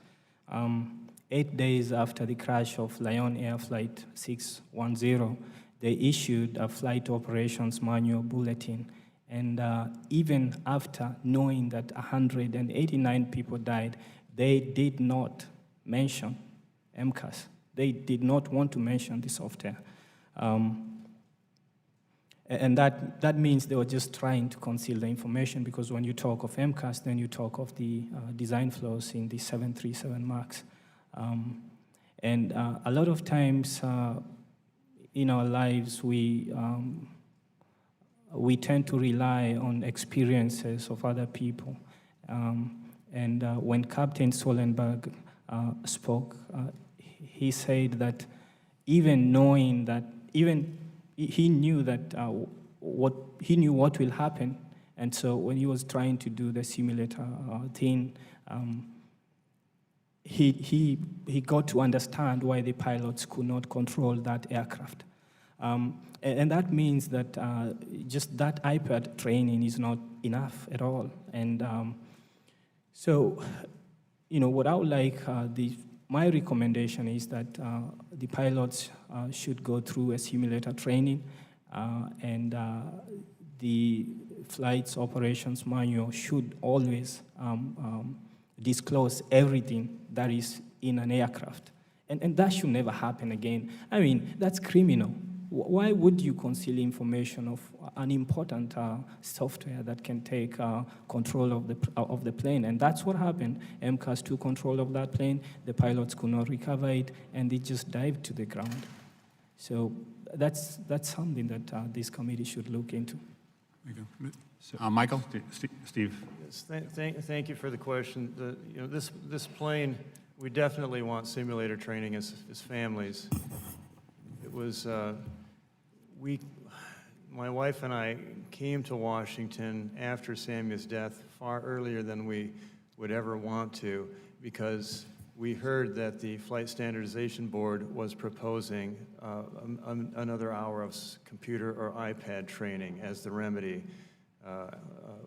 8 days after the crash of Lion Air Flight 610, they issued a flight operations manual bulletin. And even after knowing that 189 people died, they did not mention MCAS. They did not want to mention the software. And that means they were just trying to conceal the information, because when you talk of MCAS, then you talk of the design flaws in the 737 MAX. And a lot of times in our lives, we tend to rely on experiences of other people. And when Captain Solenberg spoke, he said that even knowing that, he knew that he knew what will happen, and so when he was trying to do the simulator thing, he got to understand why the pilots could not control that aircraft. And that means that just that iPad training is not enough at all. And so, what I would like, my recommendation is that the pilots should go through a simulator training, and the flight's operations manual should always disclose everything that is in an aircraft. And that should never happen again. I mean, that's criminal. Why would you conceal information of an important software that can take control of the plane? And that's what happened. MCAS took control of that plane. The pilots could not recover it, and they just dived to the ground. So that's something that this committee should look into. Thank you. Michael? Steve? Yes, thank you for the question. This plane, we definitely want simulator training as families. It was, my wife and I came to Washington after Samuel's death far earlier than we would ever want to, because we heard that the Flight Standardization Board was proposing another hour of computer or iPad training as the remedy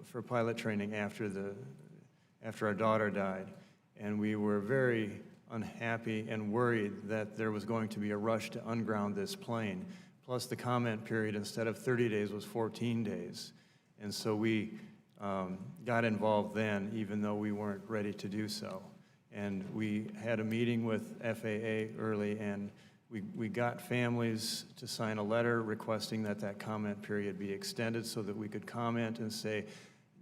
for pilot training after our daughter died. And we were very unhappy and worried that there was going to be a rush to unground this plane. Plus the comment period, instead of 30 days, was 14 days. And so we got involved then, even though we weren't ready to do so. And we had a meeting with FAA early, and we got families to sign a letter requesting that comment period be extended so that we could comment and say,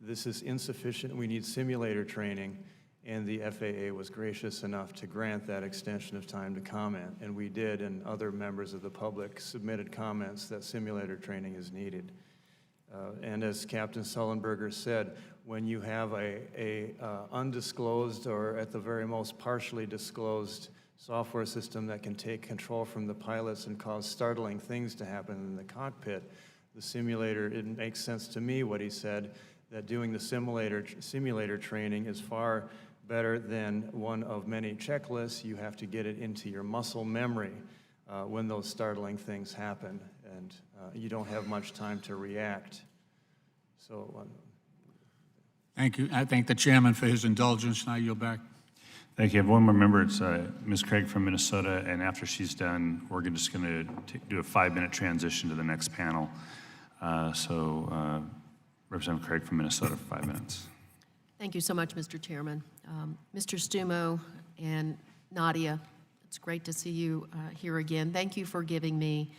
this is insufficient, we need simulator training. And the FAA was gracious enough to grant that extension of time to comment. And we did, and other members of the public submitted comments that simulator training is needed. And as Captain Sullenberger said, when you have a undisclosed, or at the very most partially disclosed, software system that can take control from the pilots and cause startling things to happen in the cockpit, the simulator, it makes sense to me what he said, that doing the simulator training is far better than one of many checklists. You have to get it into your muscle memory when those startling things happen, and you don't have much time to react. So, Thank you. I thank the chairman for his indulgence. Now yield back. Thank you. I have one more member. It's Ms. Craig from Minnesota, and after she's done, we're just going to do a 5-minute transition to the next panel. Representative Craig from Minnesota, 5 minutes. Thank you so much, Mr. Chairman. Mr. Stumo and Nadia, it's great to see you here again. Thank you for giving me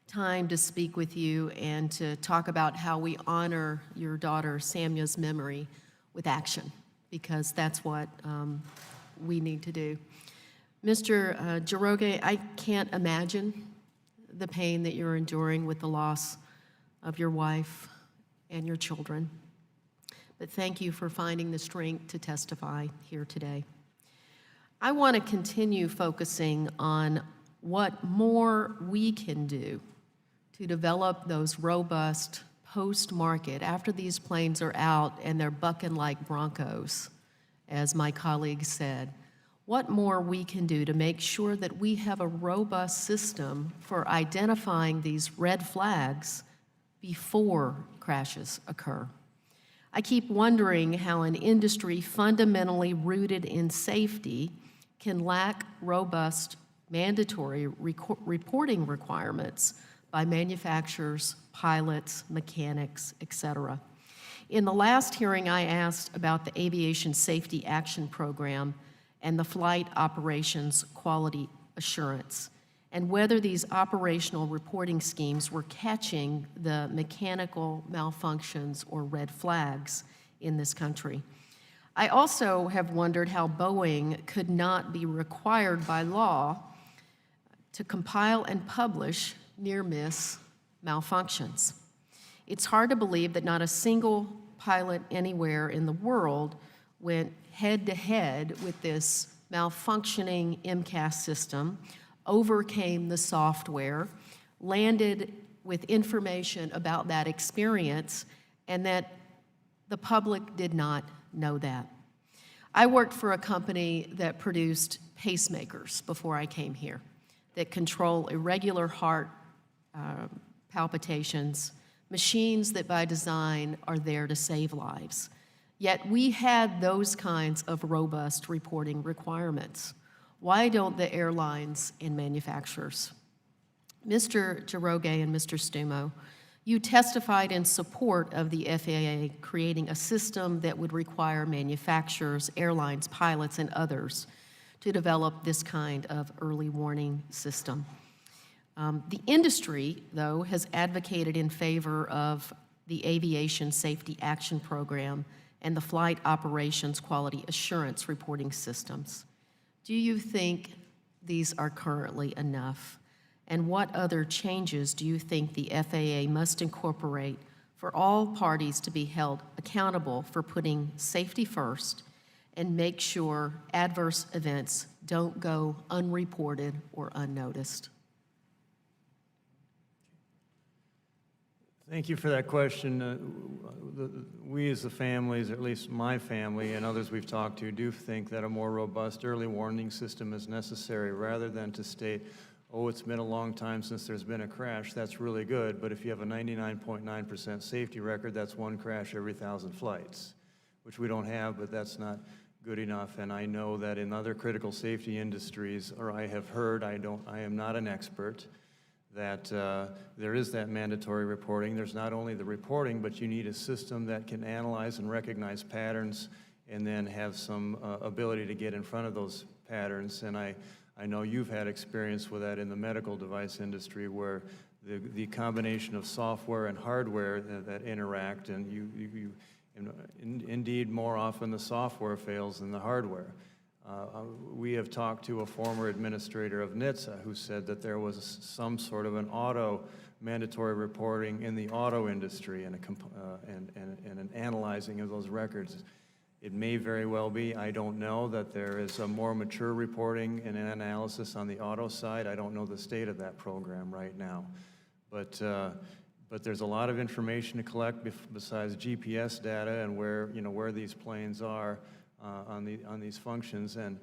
time to speak with you and to talk about how we honor your daughter Samya's memory with action, because that's what we need to do. Mr. Jaroge, I can't imagine the pain that you're enduring with the loss of your wife and your children, but thank you for finding the strength to testify here today. I want to continue focusing on what more we can do to develop those robust post-market, after these planes are out and they're bucking like broncos, as my colleague said, what more we can do to make sure that we have a robust system for identifying these red flags before crashes occur. I keep wondering how an industry fundamentally rooted in safety can lack robust mandatory reporting requirements by manufacturers, pilots, mechanics, et cetera. In the last hearing, I asked about the Aviation Safety Action Program and the Flight Operations Quality Assurance, and whether these operational reporting schemes were catching the mechanical malfunctions or red flags in this country. I also have wondered how Boeing could not be required by law to compile and publish near-miss malfunctions. It's hard to believe that not a single pilot anywhere in the world went head-to-head with this malfunctioning MCAS system, overcame the software, landed with information about that experience, and that the public did not know that. I worked for a company that produced pacemakers before I came here, that control irregular heart palpitations, machines that by design are there to save lives. Yet we had those kinds of robust reporting requirements. Why don't the airlines and manufacturers? Mr. Jaroge and Mr. Stumo, you testified in support of the FAA creating a system that would require manufacturers, airlines, pilots, and others to develop this kind of early warning system. The industry, though, has advocated in favor of the Aviation Safety Action Program and the Flight Operations Quality Assurance reporting systems. Do you think these are currently enough? And what other changes do you think the FAA must incorporate for all parties to be held accountable for putting safety first and make sure adverse events don't go unreported or unnoticed? Thank you for that question. We as the families, or at least my family and others we've talked to, do think that a more robust early warning system is necessary rather than to state, oh, it's been a long time since there's been a crash. That's really good, but if you have a 99.9% safety record, that's one crash every 1,000 flights, which we don't have, but that's not good enough. And I know that in other critical safety industries, or I have heard, I am not an expert, that there is that mandatory reporting. There's not only the reporting, but you need a system that can analyze and recognize patterns and then have some ability to get in front of those patterns. And I know you've had experience with that in the medical device industry, where the combination of software and hardware that interact, and indeed more often the software fails than the hardware. We have talked to a former administrator of NHTSA who said that there was some sort of an auto mandatory reporting in the auto industry and an analyzing of those records. It may very well be, I don't know, that there is a more mature reporting and an analysis on the auto side. I don't know the state of that program right now. But there's a lot of information to collect besides GPS data and where these planes are on these functions. And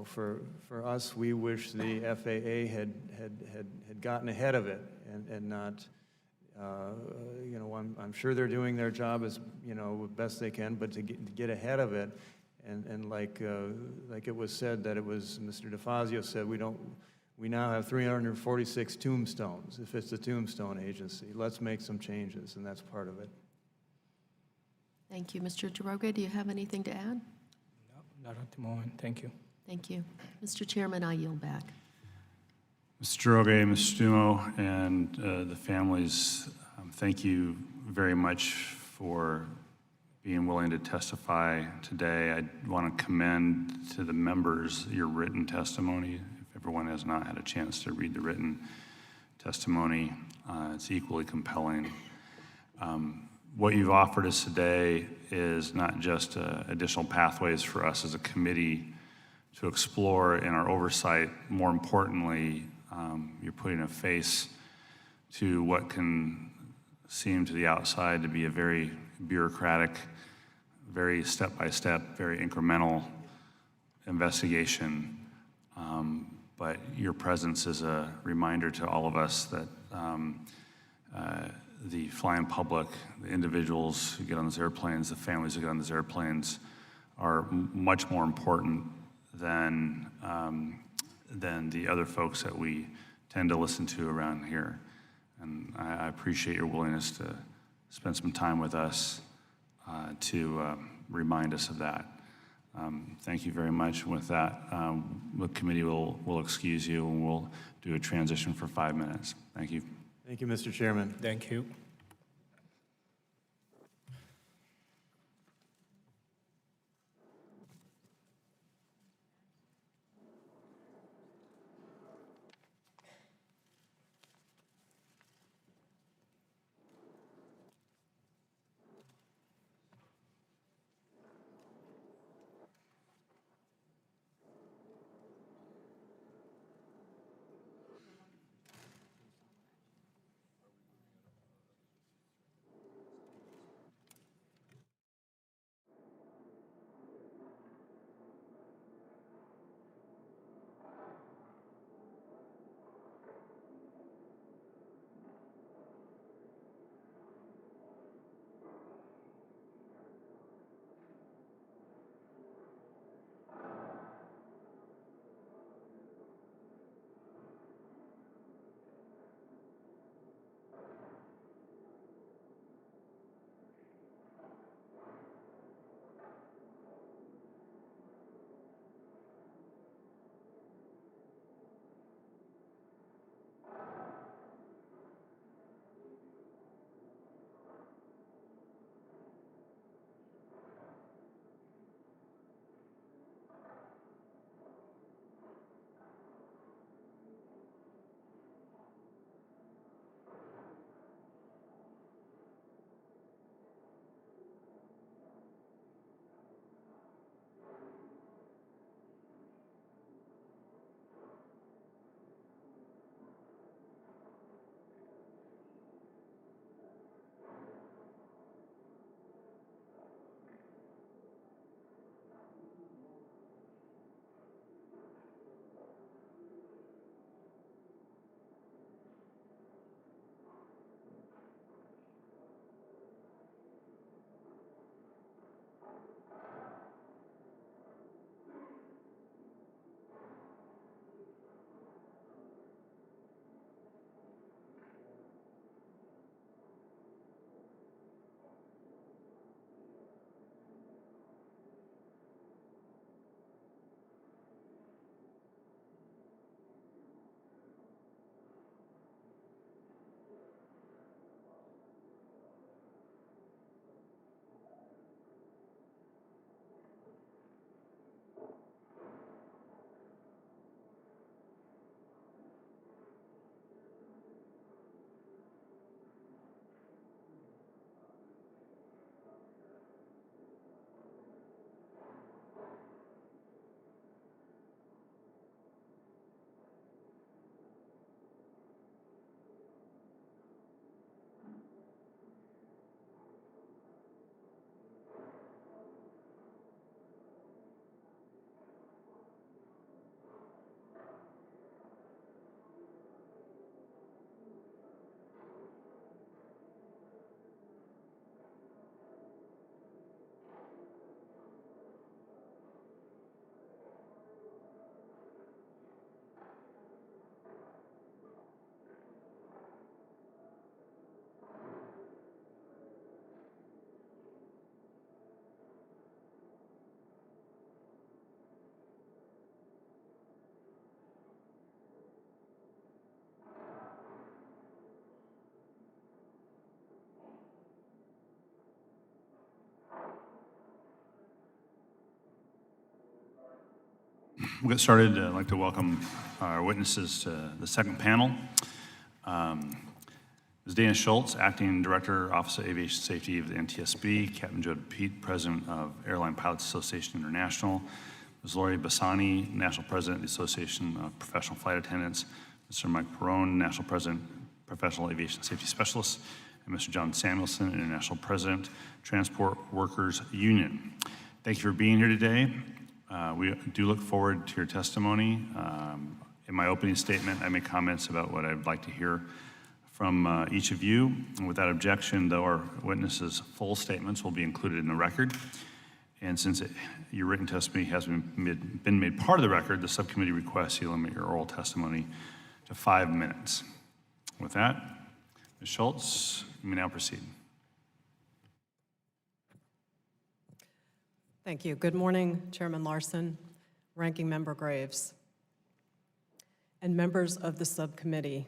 for us, we wish the FAA had gotten ahead of it and not. I'm sure they're doing their job as best they can, but to get ahead of it, and like it was said, that it was Mr. DeFazio said, we now have 346 tombstones. If it's the tombstone agency, let's make some changes, and that's part of it. Thank you. Mr. Jaroge, do you have anything to add? No, not at the moment. Thank you. Thank you. Mr. Chairman, I yield back. Mr. Droge, Ms. Stumo, and the families, thank you very much for being willing to testify today. I want to commend to the members your written testimony. If everyone has not had a chance to read the written testimony, it's equally compelling. What you've offered us today is not just additional pathways for us as a committee to explore in our oversight. More importantly, you're putting a face to what can seem to the outside to be a very bureaucratic, very step-by-step, very incremental investigation. But your presence is a reminder to all of us that the flying public, the individuals who get on those airplanes, the families who get on those airplanes are much more important than the other folks that we tend to listen to around here. And I appreciate your willingness to spend some time with us to remind us of that. Thank you very much. With that, the committee will excuse you and we'll do a transition for 5 minutes. Thank you. Thank you, Mr. Chairman. Thank you. We'll get started. I'd like to welcome our witnesses to the second panel. Ms. Dana Schultz, Acting Director, Office of Aviation Safety of the NTSB, Captain Joe Pete, President of Airline Pilots Association International, Ms. Lori Bassani, National President of the Association of Professional Flight Attendants, Mr. Mike Perrone, National President, Professional Aviation Safety Specialists, and Mr. John Samuelson, International President, Transport Workers Union. Thank you for being here today. We do look forward to your testimony. In my opening statement, I make comments about what I'd like to hear from each of you. And without objection, though, our witnesses' full statements will be included in the record. And since your written testimony has been made part of the record, the subcommittee requests you limit your oral testimony to 5 minutes. With that, Ms. Schultz, you may now proceed. Thank you. Good morning, Chairman Larson, Ranking Member Graves, and members of the subcommittee.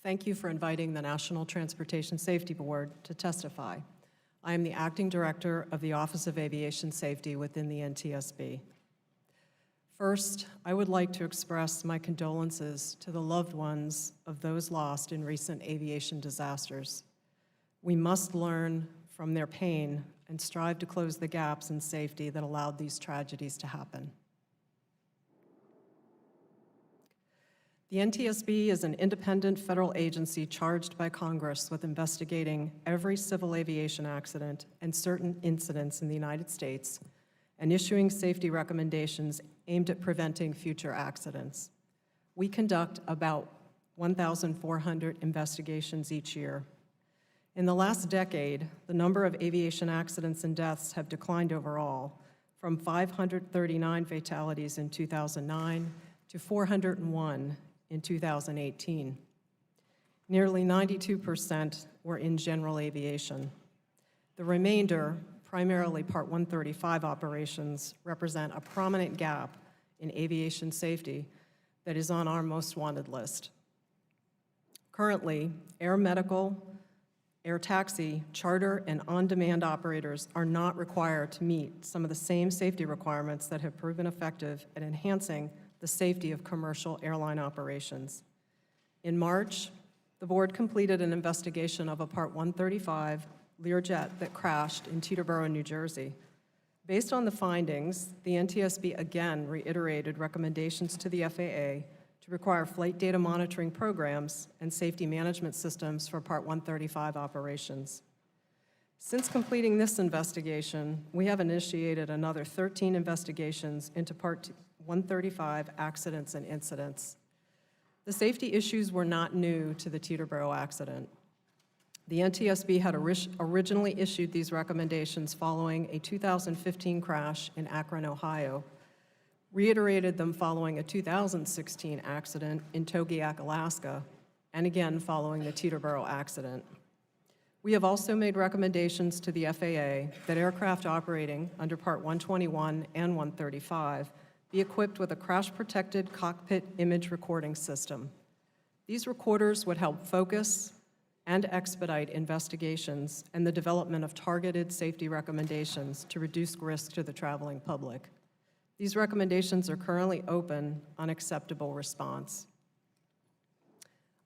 Thank you for inviting the National Transportation Safety Board to testify. I am the Acting Director of the Office of Aviation Safety within the NTSB. First, I would like to express my condolences to the loved ones of those lost in recent aviation disasters. We must learn from their pain and strive to close the gaps in safety that allowed these tragedies to happen. The NTSB is an independent federal agency charged by Congress with investigating every civil aviation accident and certain incidents in the United States and issuing safety recommendations aimed at preventing future accidents. We conduct about 1,400 investigations each year. In the last decade, the number of aviation accidents and deaths have declined overall, from 539 fatalities in 2009 to 401 in 2018. Nearly 92% were in general aviation. The remainder, primarily Part 135 operations, represent a prominent gap in aviation safety that is on our most wanted list. Currently, air medical, air taxi, charter, and on-demand operators are not required to meet some of the same safety requirements that have proven effective at enhancing the safety of commercial airline operations. In March, the board completed an investigation of a Part 135 Learjet that crashed in Teterboro, New Jersey. Based on the findings, the NTSB again reiterated recommendations to the FAA to require flight data monitoring programs and safety management systems for Part 135 operations. Since completing this investigation, we have initiated another 13 investigations into Part 135 accidents and incidents. The safety issues were not new to the Teterboro accident. The NTSB had originally issued these recommendations following a 2015 crash in Akron, Ohio, reiterated them following a 2016 accident in Togiak, Alaska, and again following the Teterboro accident. We have also made recommendations to the FAA that aircraft operating under Part 121 and 135 be equipped with a crash-protected cockpit image recording system. These recorders would help focus and expedite investigations and the development of targeted safety recommendations to reduce risk to the traveling public. These recommendations are currently open on acceptable response.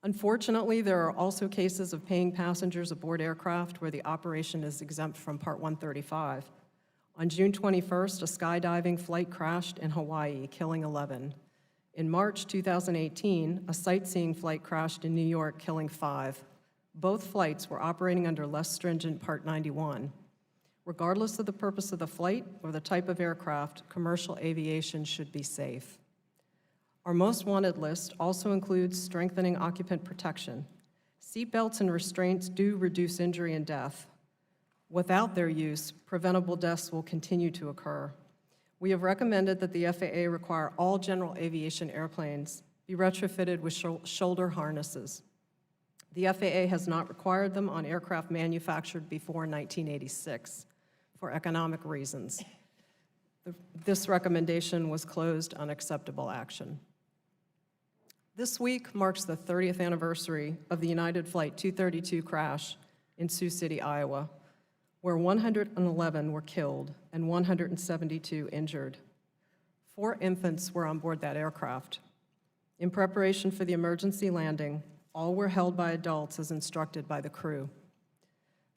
Unfortunately, there are also cases of paying passengers aboard aircraft where the operation is exempt from Part 135. On June 21st, a skydiving flight crashed in Hawaii, killing 11. In March 2018, a sightseeing flight crashed in New York, killing 5. Both flights were operating under less stringent Part 91. Regardless of the purpose of the flight or the type of aircraft, commercial aviation should be safe. Our most wanted list also includes strengthening occupant protection. Seatbelts and restraints do reduce injury and death. Without their use, preventable deaths will continue to occur. We have recommended that the FAA require all general aviation airplanes be retrofitted with shoulder harnesses. The FAA has not required them on aircraft manufactured before 1986 for economic reasons. This recommendation was closed on acceptable action. This week marks the 30th anniversary of the United Flight 232 crash in Sioux City, Iowa, where 111 were killed and 172 injured. 4 infants were on board that aircraft. In preparation for the emergency landing, all were held by adults as instructed by the crew.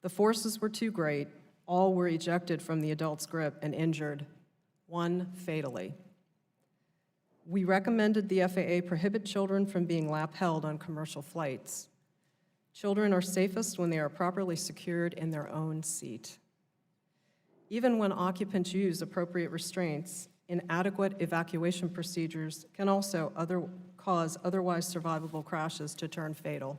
The forces were too great. All were ejected from the adult's grip and injured, one fatally. We recommended the FAA prohibit children from being lap-held on commercial flights. Children are safest when they are properly secured in their own seat. Even when occupants use appropriate restraints, inadequate evacuation procedures can also cause otherwise survivable crashes to turn fatal.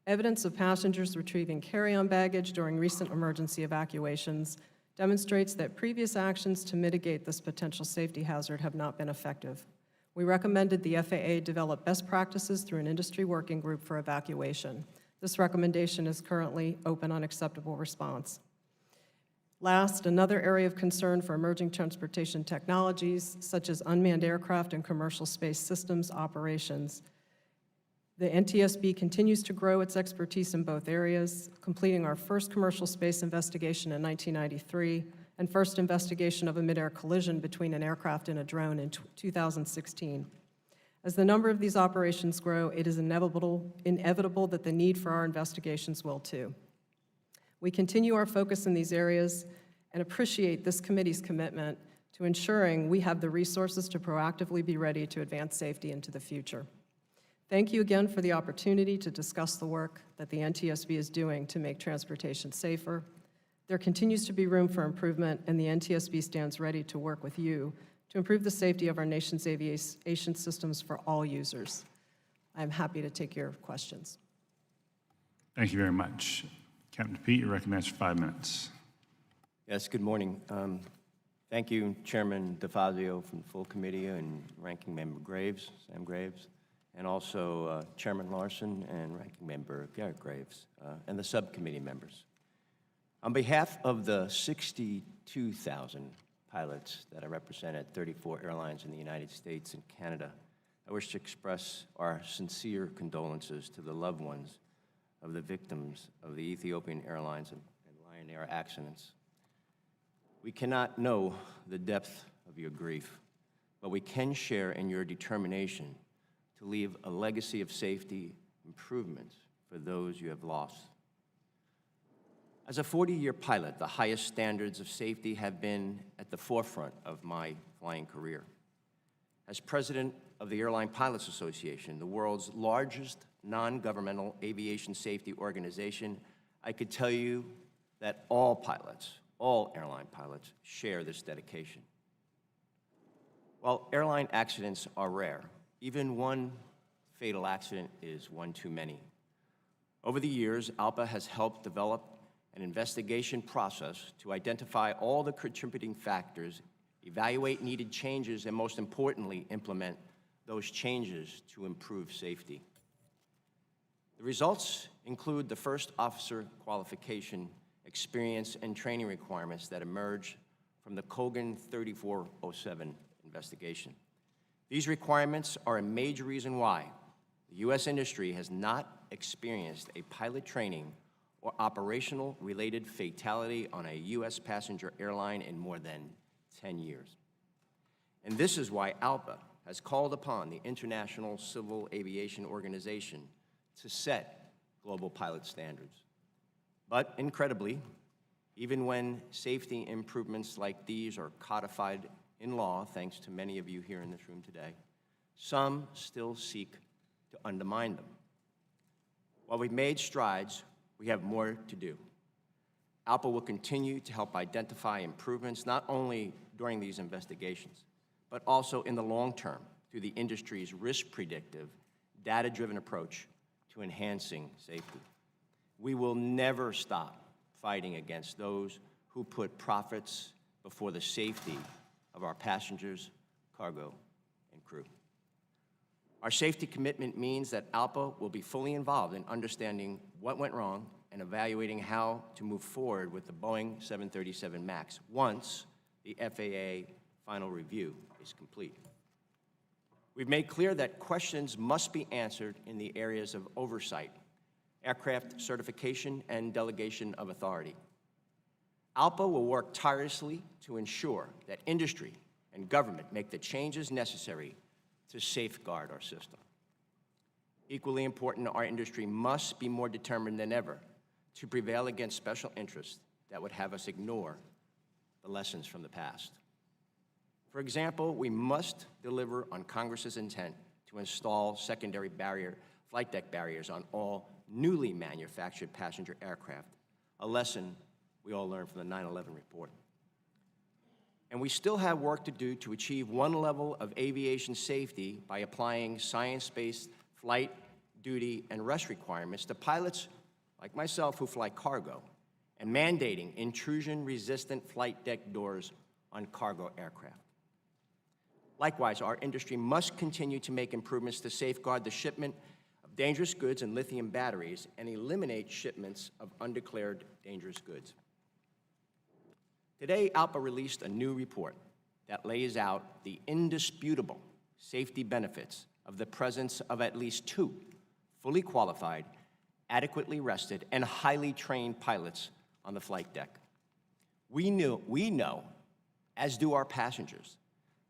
Evidence of passengers retrieving carry-on baggage during recent emergency evacuations demonstrates that previous actions to mitigate this potential safety hazard have not been effective. We recommended the FAA develop best practices through an industry working group for evacuation. This recommendation is currently open on acceptable response. Last, another area of concern for emerging transportation technologies, such as unmanned aircraft and commercial space systems operations. The NTSB continues to grow its expertise in both areas, completing our first commercial space investigation in 1993 and first investigation of a mid-air collision between an aircraft and a drone in 2016. As the number of these operations grow, it is inevitable that the need for our investigations will too. We continue our focus in these areas and appreciate this committee's commitment to ensuring we have the resources to proactively be ready to advance safety into the future. Thank you again for the opportunity to discuss the work that the NTSB is doing to make transportation safer. There continues to be room for improvement, and the NTSB stands ready to work with you to improve the safety of our nation's aviation systems for all users. I'm happy to take your questions. Thank you very much. Captain Pete, you're recognized for 5 minutes. Yes, good morning. Thank you, Chairman DeFazio from the full committee and Ranking Member Graves, Sam Graves, and also Chairman Larson and Ranking Member Garrett Graves, and the subcommittee members. On behalf of the 62,000 pilots that I represent at 34 airlines in the United States and Canada, I wish to express our sincere condolences to the loved ones of the victims of the Ethiopian Airlines and Lion Air accidents. We cannot know the depth of your grief, but we can share in your determination to leave a legacy of safety improvements for those you have lost. As a 40-year pilot, the highest standards of safety have been at the forefront of my flying career. As president of the Airline Pilots Association, the world's largest non-governmental aviation safety organization, I could tell you that all pilots, all airline pilots, share this dedication. While airline accidents are rare, even one fatal accident is one too many. Over the years, ALPA has helped develop an investigation process to identify all the contributing factors, evaluate needed changes, and most importantly, implement those changes to improve safety. The results include the first officer qualification, experience, and training requirements that emerged from the Kogan 3407 investigation. These requirements are a major reason why the U.S. industry has not experienced a pilot training or operational related fatality on a U.S. passenger airline in more than 10 years. And this is why ALPA has called upon the International Civil Aviation Organization to set global pilot standards. But incredibly, even when safety improvements like these are codified in law, thanks to many of you here in this room today, some still seek to undermine them. While we've made strides, we have more to do. ALPA will continue to help identify improvements not only during these investigations, but also in the long term through the industry's risk-predictive, data-driven approach to enhancing safety. We will never stop fighting against those who put profits before the safety of our passengers, cargo, and crew. Our safety commitment means that ALPA will be fully involved in understanding what went wrong and evaluating how to move forward with the Boeing 737 MAX once the FAA final review is complete. We've made clear that questions must be answered in the areas of oversight, aircraft certification, and delegation of authority. ALPA will work tirelessly to ensure that industry and government make the changes necessary to safeguard our system. Equally important, our industry must be more determined than ever to prevail against special interests that would have us ignore the lessons from the past. For example, we must deliver on Congress's intent to install secondary flight deck barriers on all newly manufactured passenger aircraft, a lesson we all learned from the 9/11 report. And we still have work to do to achieve one level of aviation safety by applying science-based flight, duty, and rest requirements to pilots like myself who fly cargo, and mandating intrusion-resistant flight deck doors on cargo aircraft. Likewise, our industry must continue to make improvements to safeguard the shipment of dangerous goods and lithium batteries and eliminate shipments of undeclared dangerous goods. Today, ALPA released a new report that lays out the indisputable safety benefits of the presence of at least 2 fully qualified, adequately rested, and highly trained pilots on the flight deck. We know, as do our passengers,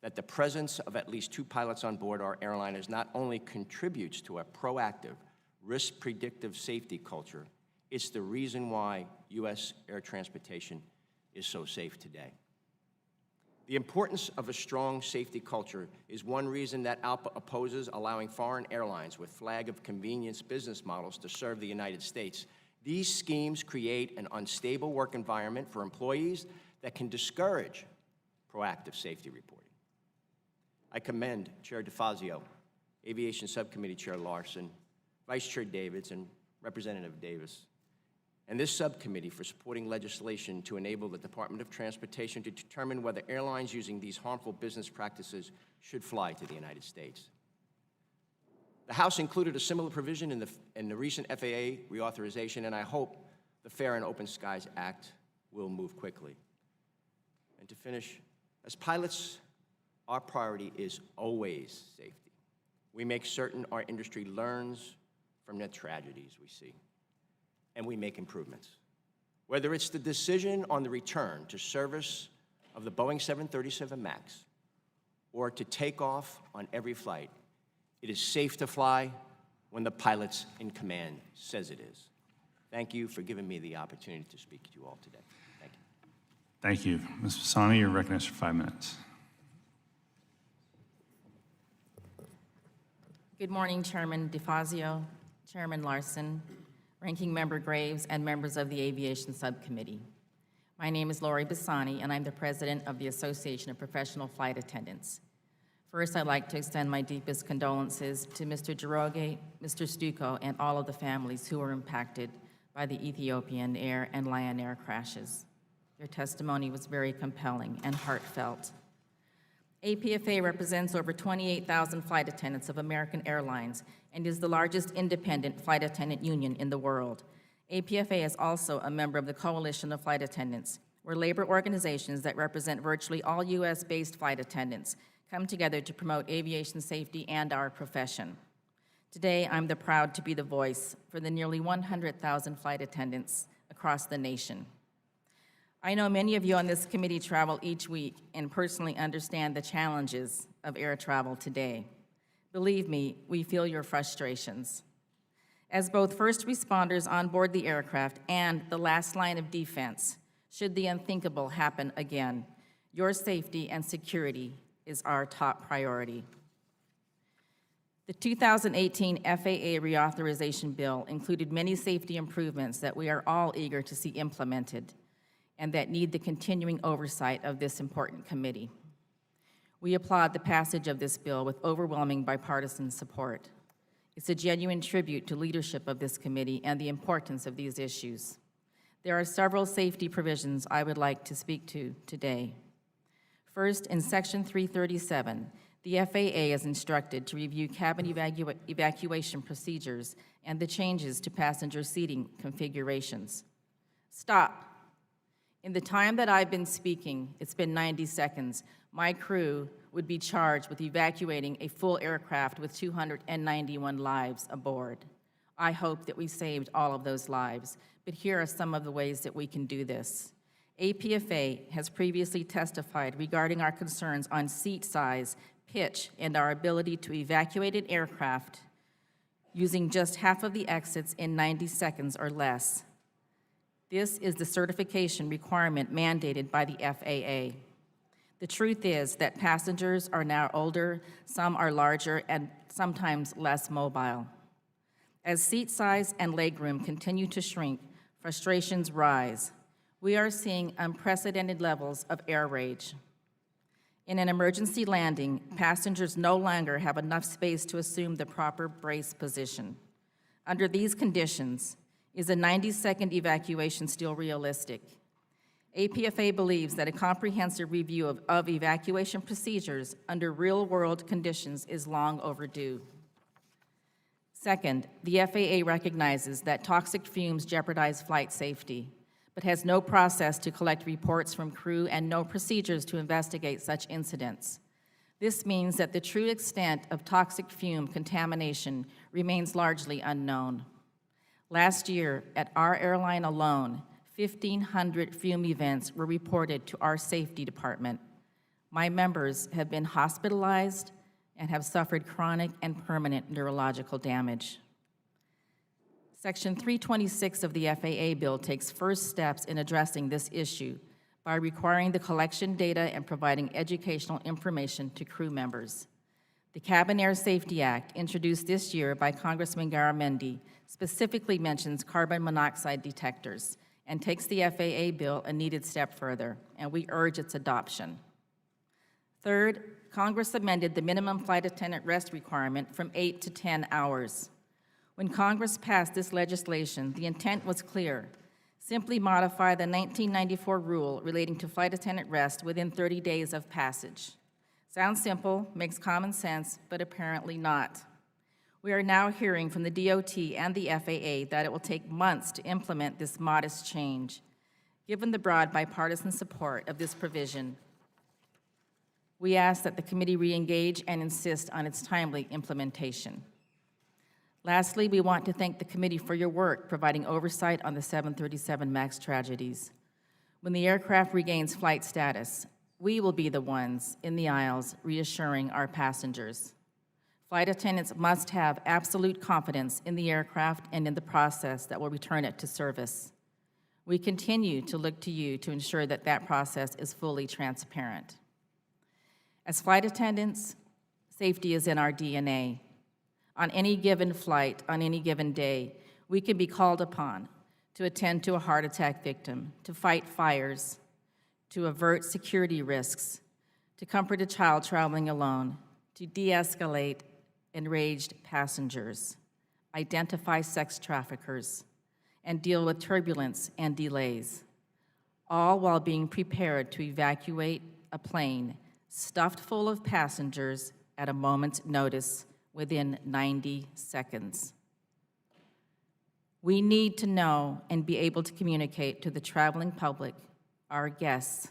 that the presence of at least 2 pilots on board our airliners not only contributes to a proactive, risk-predictive safety culture, it's the reason why U.S. air transportation is so safe today. The importance of a strong safety culture is one reason that ALPA opposes allowing foreign airlines with flag of convenience business models to serve the United States. These schemes create an unstable work environment for employees that can discourage proactive safety reporting. I commend Chair DeFazio, Aviation Subcommittee Chair Larson, Vice Chair Davids, and Representative Davis, and this subcommittee for supporting legislation to enable the Department of Transportation to determine whether airlines using these harmful business practices should fly to the United States. The House included a similar provision in the recent FAA reauthorization, and I hope the Fair and Open Skies Act will move quickly. And to finish, as pilots, our priority is always safety. We make certain our industry learns from the tragedies we see, and we make improvements. Whether it's the decision on the return to service of the Boeing 737 MAX or to take off on every flight, it is safe to fly when the pilot in command says it is. Thank you for giving me the opportunity to speak to you all today. Thank you. Thank you. Ms. Pisani, you're recognized for 5 minutes. Good morning, Chairman DeFazio, Chairman Larson, Ranking Member Graves, and members of the Aviation Subcommittee. My name is Lori Pisani, and I'm the president of the Association of Professional Flight Attendants. First, I'd like to extend my deepest condolences to Mr. Jiroge, Mr. Stuko, and all of the families who were impacted by the Ethiopian Air and Lion Air crashes. Their testimony was very compelling and heartfelt. APFA represents over 28,000 flight attendants of American Airlines and is the largest independent flight attendant union in the world. APFA is also a member of the Coalition of Flight Attendants, where labor organizations that represent virtually all U.S.-based flight attendants come together to promote aviation safety and our profession. Today, I'm proud to be the voice for the nearly 100,000 flight attendants across the nation. I know many of you on this committee travel each week and personally understand the challenges of air travel today. Believe me, we feel your frustrations. As both first responders on board the aircraft and the last line of defense, should the unthinkable happen again, your safety and security is our top priority. The 2018 FAA reauthorization bill included many safety improvements that we are all eager to see implemented and that need the continuing oversight of this important committee. We applaud the passage of this bill with overwhelming bipartisan support. It's a genuine tribute to leadership of this committee and the importance of these issues. There are several safety provisions I would like to speak to today. First, in Section 337, the FAA is instructed to review cabin evacuation procedures and the changes to passenger seating configurations. Stop. In the time that I've been speaking, it's been 90 seconds, my crew would be charged with evacuating a full aircraft with 291 lives aboard. I hope that we saved all of those lives, but here are some of the ways that we can do this. APFA has previously testified regarding our concerns on seat size, pitch, and our ability to evacuate an aircraft using just half of the exits in 90 seconds or less. This is the certification requirement mandated by the FAA. The truth is that passengers are now older, some are larger, and sometimes less mobile. As seat size and legroom continue to shrink, frustrations rise. We are seeing unprecedented levels of air rage. In an emergency landing, passengers no longer have enough space to assume the proper brace position. Under these conditions, is a 90-second evacuation still realistic? APFA believes that a comprehensive review of evacuation procedures under real-world conditions is long overdue. Second, the FAA recognizes that toxic fumes jeopardize flight safety, but has no process to collect reports from crew and no procedures to investigate such incidents. This means that the true extent of toxic fume contamination remains largely unknown. Last year, at our airline alone, 1,500 fume events were reported to our safety department. My members have been hospitalized and have suffered chronic and permanent neurological damage. Section 326 of the FAA bill takes first steps in addressing this issue by requiring the collection data and providing educational information to crew members. The Cabin Air Safety Act, introduced this year by Congressman Garamendi, specifically mentions carbon monoxide detectors and takes the FAA bill a needed step further, and we urge its adoption. Third, Congress amended the minimum flight attendant rest requirement from 8 to 10 hours. When Congress passed this legislation, the intent was clear. Simply modify the 1994 rule relating to flight attendant rest within 30 days of passage. Sounds simple, makes common sense, but apparently not. We are now hearing from the DOT and the FAA that it will take months to implement this modest change. Given the broad bipartisan support of this provision, we ask that the committee re-engage and insist on its timely implementation. Lastly, we want to thank the committee for your work providing oversight on the 737 MAX tragedies. When the aircraft regains flight status, we will be the ones in the aisles reassuring our passengers. Flight attendants must have absolute confidence in the aircraft and in the process that will return it to service. We continue to look to you to ensure that that process is fully transparent. As flight attendants, safety is in our DNA. On any given flight, on any given day, we can be called upon to attend to a heart attack victim, to fight fires, to avert security risks, to comfort a child traveling alone, to de-escalate enraged passengers, identify sex traffickers, and deal with turbulence and delays, all while being prepared to evacuate a plane stuffed full of passengers at a moment's notice within 90 seconds. We need to know and be able to communicate to the traveling public, our guests,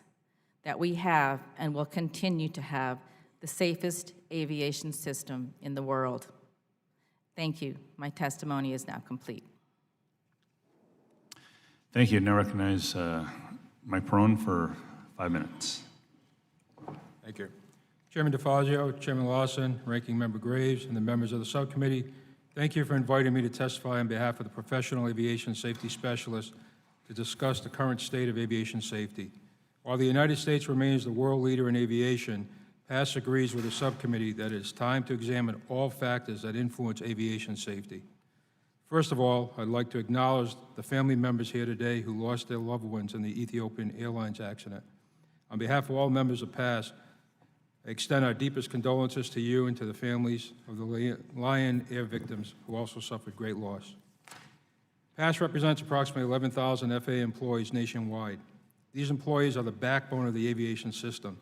that we have and will continue to have the safest aviation system in the world. Thank you. My testimony is now complete. Thank you. Now recognize Mike Perone for 5 minutes. Thank you. Chairman DeFazio, Chairman Lawson, Ranking Member Graves, and the members of the subcommittee, thank you for inviting me to testify on behalf of the Professional Aviation Safety Specialist to discuss the current state of aviation safety. While the United States remains the world leader in aviation, PASS agrees with the subcommittee that it is time to examine all factors that influence aviation safety. First of all, I'd like to acknowledge the family members here today who lost their loved ones in the Ethiopian Airlines accident. On behalf of all members of PASS, I extend our deepest condolences to you and to the families of the Lion Air victims who also suffered great loss. PASS represents approximately 11,000 FAA employees nationwide. These employees are the backbone of the aviation system.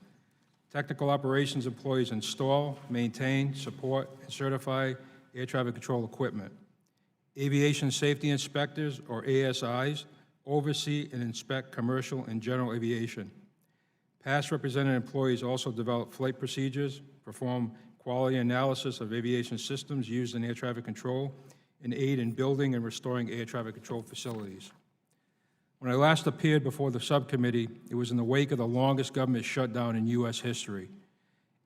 Technical operations employees install, maintain, support, and certify air traffic control equipment. Aviation safety inspectors, or ASIs, oversee and inspect commercial and general aviation. PASS represented employees also develop flight procedures, perform quality analysis of aviation systems used in air traffic control, and aid in building and restoring air traffic control facilities. When I last appeared before the subcommittee, it was in the wake of the longest government shutdown in U.S. history.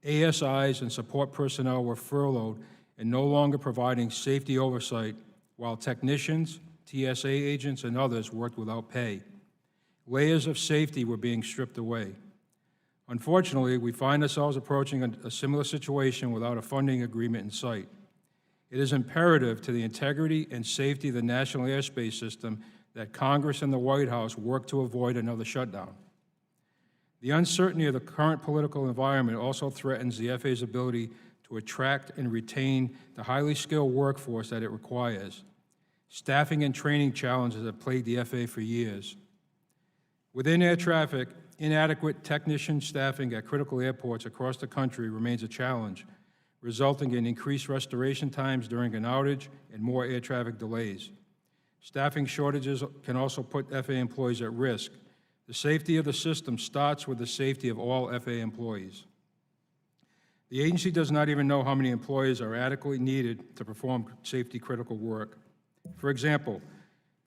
ASIs and support personnel were furloughed and no longer providing safety oversight, while technicians, TSA agents, and others worked without pay. Layers of safety were being stripped away. Unfortunately, we find ourselves approaching a similar situation without a funding agreement in sight. It is imperative to the integrity and safety of the national airspace system that Congress and the White House work to avoid another shutdown. The uncertainty of the current political environment also threatens the FAA's ability to attract and retain the highly skilled workforce that it requires. Staffing and training challenges have plagued the FAA for years. Within air traffic, inadequate technician staffing at critical airports across the country remains a challenge, resulting in increased restoration times during an outage and more air traffic delays. Staffing shortages can also put FAA employees at risk. The safety of the system starts with the safety of all FAA employees. The agency does not even know how many employees are adequately needed to perform safety-critical work. For example,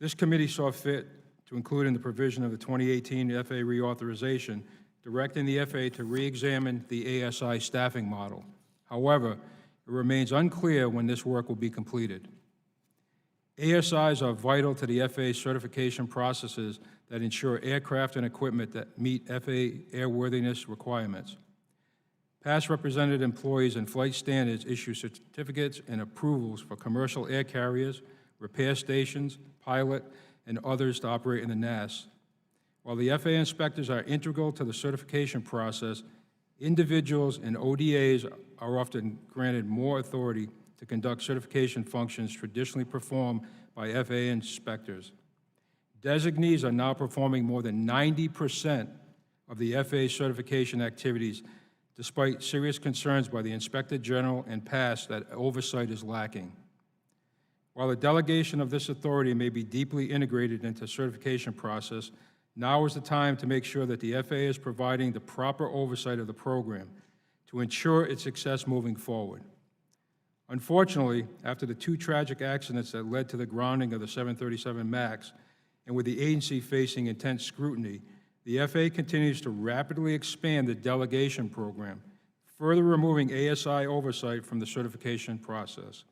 this committee saw fit to include in the provision of the 2018 FAA reauthorization, directing the FAA to re-examine the ASI staffing model. However, it remains unclear when this work will be completed. ASIs are vital to the FAA certification processes that ensure aircraft and equipment that meet FAA airworthiness requirements. Past represented employees and flight standards issue certificates and approvals for commercial air carriers, repair stations, pilot, and others to operate in the NAS. While the FAA inspectors are integral to the certification process, individuals and ODAs are often granted more authority to conduct certification functions traditionally performed by FAA inspectors. Designees are now performing more than 90% of the FAA certification activities, despite serious concerns by the Inspector General and past that oversight is lacking. While the delegation of this authority may be deeply integrated into the certification process, now is the time to make sure that the FAA is providing the proper oversight of the program to ensure its success moving forward. Unfortunately, after the two tragic accidents that led to the grounding of the 737 MAX, and with the agency facing intense scrutiny, the FAA continues to rapidly expand the delegation program, further removing ASI oversight from the certification process.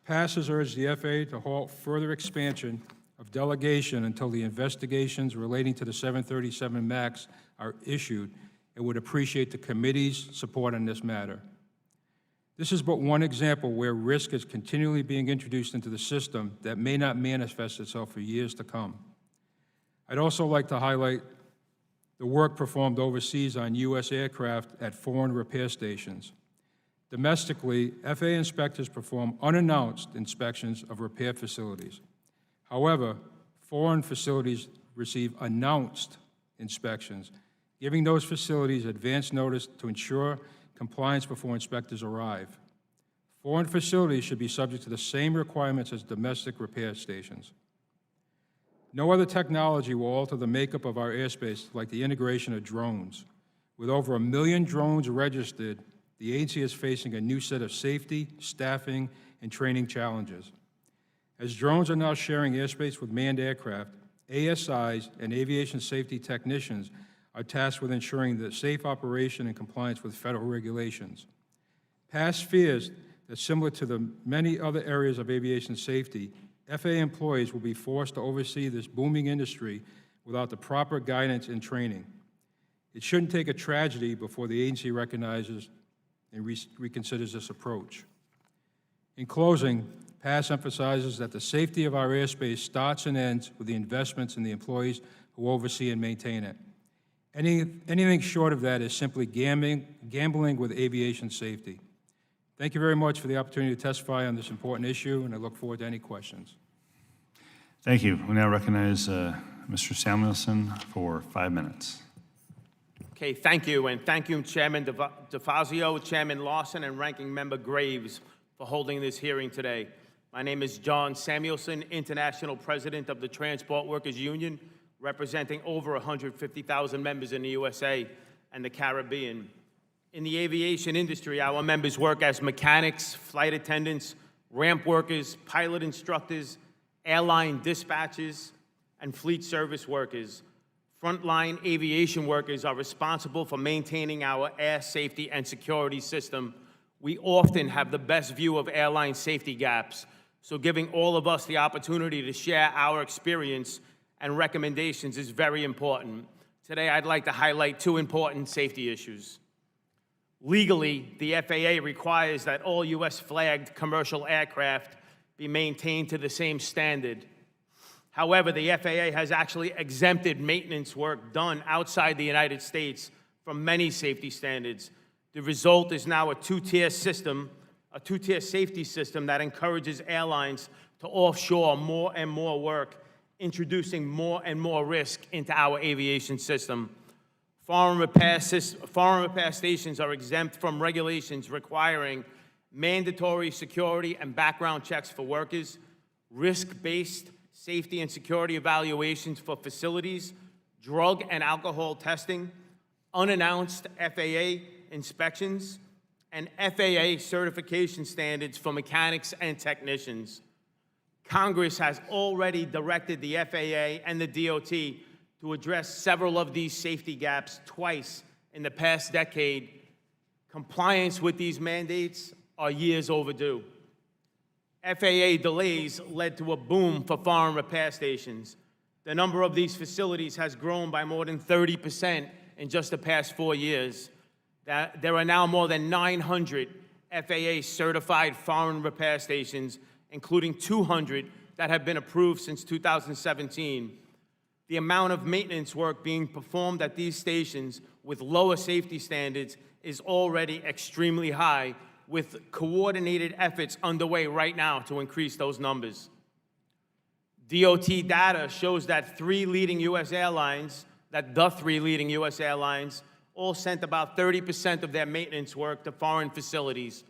PASS has urged the FAA to halt further expansion of delegation until the investigations relating to the 737 MAX are issued, and would appreciate the committee's support on this matter. This is but one example where risk is continually being introduced into the system that may not manifest itself for years to come. I'd also like to highlight the work performed overseas on U.S. aircraft at foreign repair stations. Domestically, FAA inspectors perform unannounced inspections of repair facilities. However, foreign facilities receive announced inspections, giving those facilities advance notice to ensure compliance before inspectors arrive. Foreign facilities should be subject to the same requirements as domestic repair stations. No other technology will alter the makeup of our airspace like the integration of drones. With over 1 million drones registered, the agency is facing a new set of safety, staffing, and training challenges. As drones are now sharing airspace with manned aircraft, ASIs and aviation safety technicians are tasked with ensuring the safe operation and compliance with federal regulations. Past fears that, similar to the many other areas of aviation safety, FAA employees will be forced to oversee this booming industry without the proper guidance and training. It shouldn't take a tragedy before the agency recognizes and reconsiders this approach. In closing, PASS emphasizes that the safety of our airspace starts and ends with the investments in the employees who oversee and maintain it. Anything short of that is simply gambling with aviation safety. Thank you very much for the opportunity to testify on this important issue, and I look forward to any questions. Thank you. We now recognize Mr. Samuelson for 5 minutes. Okay, thank you, and thank you, Chairman DeFazio, Chairman Lawson, and Ranking Member Graves for holding this hearing today. My name is John Samuelson, International President of the Transport Workers Union, representing over 150,000 members in the USA and the Caribbean. In the aviation industry, our members work as mechanics, flight attendants, ramp workers, pilot instructors, airline dispatchers, and fleet service workers. Frontline aviation workers are responsible for maintaining our air safety and security system. We often have the best view of airline safety gaps, so giving all of us the opportunity to share our experience and recommendations is very important. Today, I'd like to highlight two important safety issues. Legally, the FAA requires that all U.S. flagged commercial aircraft be maintained to the same standard. However, the FAA has actually exempted maintenance work done outside the United States from many safety standards. The result is now a two-tier safety system that encourages airlines to offshore more and more work, introducing more and more risk into our aviation system. Foreign repair stations are exempt from regulations requiring mandatory security and background checks for workers, risk-based safety and security evaluations for facilities, drug and alcohol testing, unannounced FAA inspections, and FAA certification standards for mechanics and technicians. Congress has already directed the FAA and the DOT to address several of these safety gaps twice in the past decade. Compliance with these mandates are years overdue. FAA delays led to a boom for foreign repair stations. The number of these facilities has grown by more than 30% in just the past 4 years. There are now more than 900 FAA-certified foreign repair stations, including 200 that have been approved since 2017. The amount of maintenance work being performed at these stations with lower safety standards is already extremely high, with coordinated efforts underway right now to increase those numbers. DOT data shows that the three leading U.S. airlines all sent about 30% of their maintenance work to foreign facilities.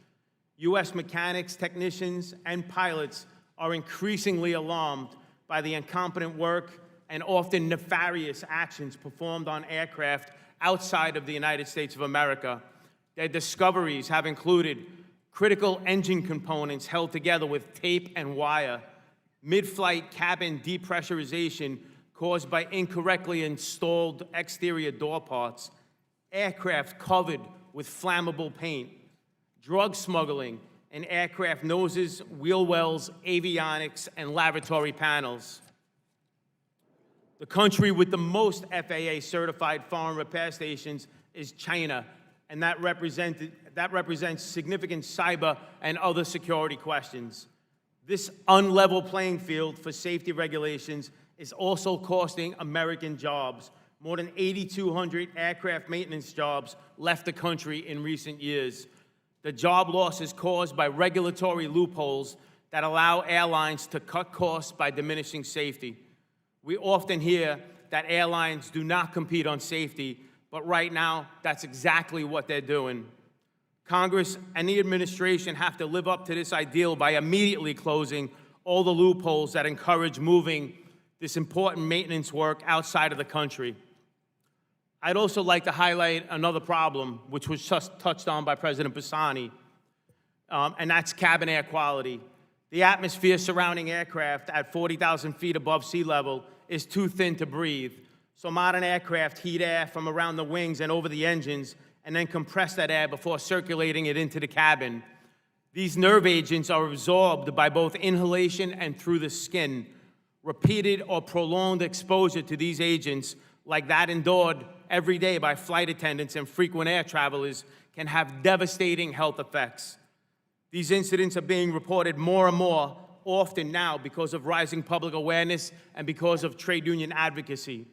U.S. mechanics, technicians, and pilots are increasingly alarmed by the incompetent work and often nefarious actions performed on aircraft outside of the United States of America. Their discoveries have included critical engine components held together with tape and wire, mid-flight cabin depressurization caused by incorrectly installed exterior door parts, aircraft covered with flammable paint, drug smuggling, and aircraft noses, wheel wells, avionics, and lavatory panels. The country with the most FAA-certified foreign repair stations is China, and that represents significant cyber and other security questions. This unlevel playing field for safety regulations is also costing American jobs. More than 8,200 aircraft maintenance jobs left the country in recent years. The job loss is caused by regulatory loopholes that allow airlines to cut costs by diminishing safety. We often hear that airlines do not compete on safety, but right now, that's exactly what they're doing. Congress and the administration have to live up to this ideal by immediately closing all the loopholes that encourage moving this important maintenance work outside of the country. I'd also like to highlight another problem, which was just touched on by President Pisani, and that's cabin air quality. The atmosphere surrounding aircraft at 40,000 feet above sea level is too thin to breathe. So modern aircraft heat air from around the wings and over the engines and then compress that air before circulating it into the cabin. These nerve agents are absorbed by both inhalation and through the skin. Repeated or prolonged exposure to these agents, like that endured every day by flight attendants and frequent air travelers, can have devastating health effects. These incidents are being reported more and more often now because of rising public awareness and because of trade union advocacy.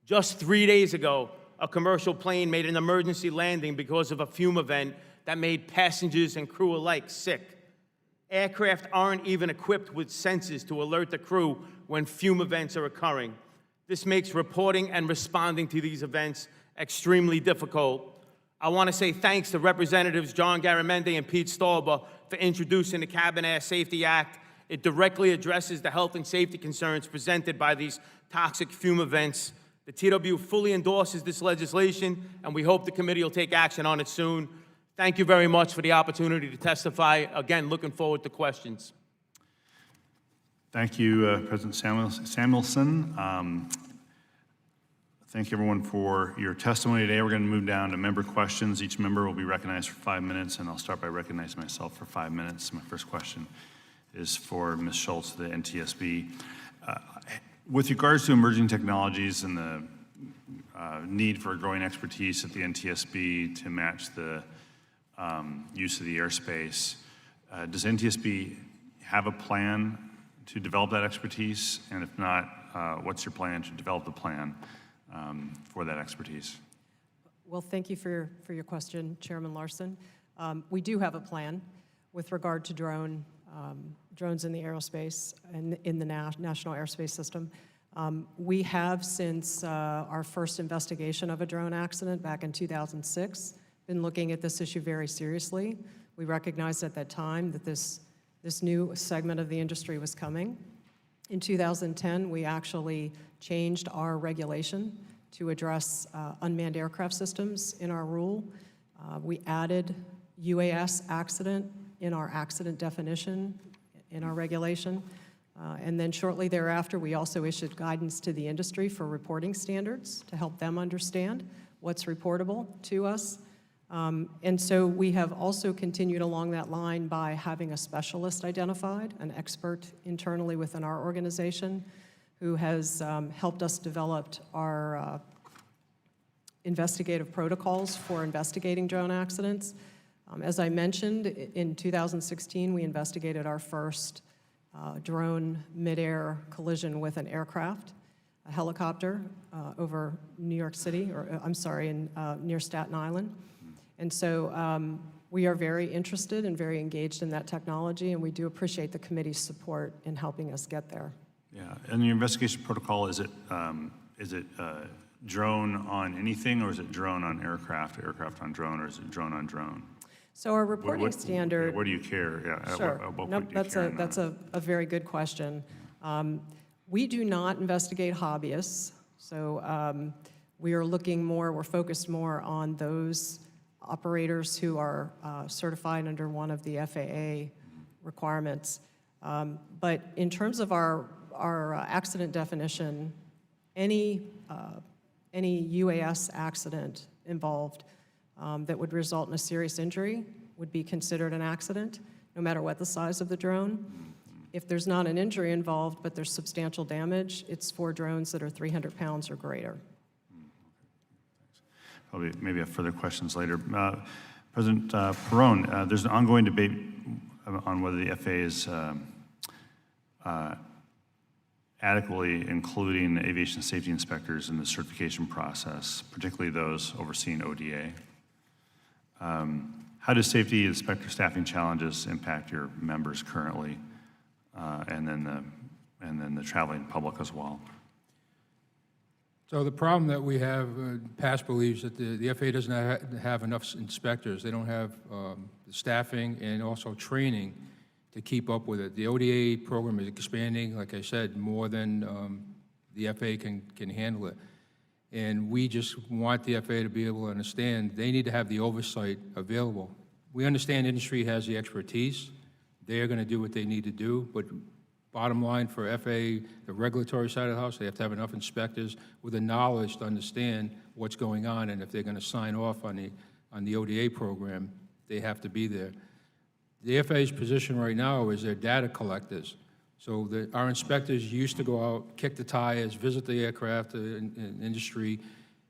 Just 3 days ago, a commercial plane made an emergency landing because of a fume event that made passengers and crew alike sick. Aircraft aren't even equipped with sensors to alert the crew when fume events are occurring. This makes reporting and responding to these events extremely difficult. I want to say thanks to Representatives John Garamendi and Pete Stauber for introducing the Cabin Air Safety Act. It directly addresses the health and safety concerns presented by these toxic fume events. The TW fully endorses this legislation, and we hope the committee will take action on it soon. Thank you very much for the opportunity to testify. Again, looking forward to questions. Thank you, President Samuelson. Thank you, everyone, for your testimony today. We're going to move down to member questions. Each member will be recognized for 5 minutes, and I'll start by recognizing myself for 5 minutes. My first question is for Ms. Schultz of the NTSB. With regards to emerging technologies and the need for growing expertise at the NTSB to match the use of the airspace, does NTSB have a plan to develop that expertise? And if not, what's your plan to develop the plan for that expertise? Well, thank you for your question, Chairman Larson. We do have a plan with regard to drones in the aerospace and in the National Airspace System. We have, since our first investigation of a drone accident back in 2006, been looking at this issue very seriously. We recognized at that time that this new segment of the industry was coming. In 2010, we actually changed our regulation to address unmanned aircraft systems in our rule. We added UAS accident in our accident definition in our regulation. And then shortly thereafter, we also issued guidance to the industry for reporting standards to help them understand what's reportable to us. And so we have also continued along that line by having a specialist identified, an expert internally within our organization, who has helped us develop our investigative protocols for investigating drone accidents. As I mentioned, in 2016, we investigated our first drone midair collision with an aircraft, a helicopter over New York City, or I'm sorry, near Staten Island. And so we are very interested and very engaged in that technology, and we do appreciate the committee's support in helping us get there. Yeah, and your investigation protocol, is it drone on anything, or is it drone on aircraft, aircraft on drone, or is it drone on drone? So our reporting standard. What do you care? Yeah, Sure. At what Nope, point do you care on that's that? a very good question. We do not investigate hobbyists, so we're focused more on those operators who are certified under one of the FAA requirements. But in terms of our accident definition, any UAS accident involved that would result in a serious injury would be considered an accident, no matter what the size of the drone. If there's not an injury involved, but there's substantial damage, it's for drones that are 300 pounds or greater. Probably maybe have further questions later. President Perrone, there's an ongoing debate on whether the FAA is adequately including aviation safety inspectors in the certification process, particularly those overseeing ODA. How does safety inspector staffing challenges impact your members currently, and then the traveling public as well? So the problem that we have, past believes that the FAA doesn't have enough inspectors. They don't have the staffing and also training to keep up with it. The ODA program is expanding, like I said, more than the FAA can handle it. And we just want the FAA to be able to understand they need to have the oversight available. We understand industry has the expertise. They're going to do what they need to do, but bottom line for FAA, the regulatory side of the house, they have to have enough inspectors with the knowledge to understand what's going on, and if they're going to sign off on the ODA program, they have to be there. The FAA's position right now is they're data collectors. So our inspectors used to go out, kick the tires, visit the aircraft industry,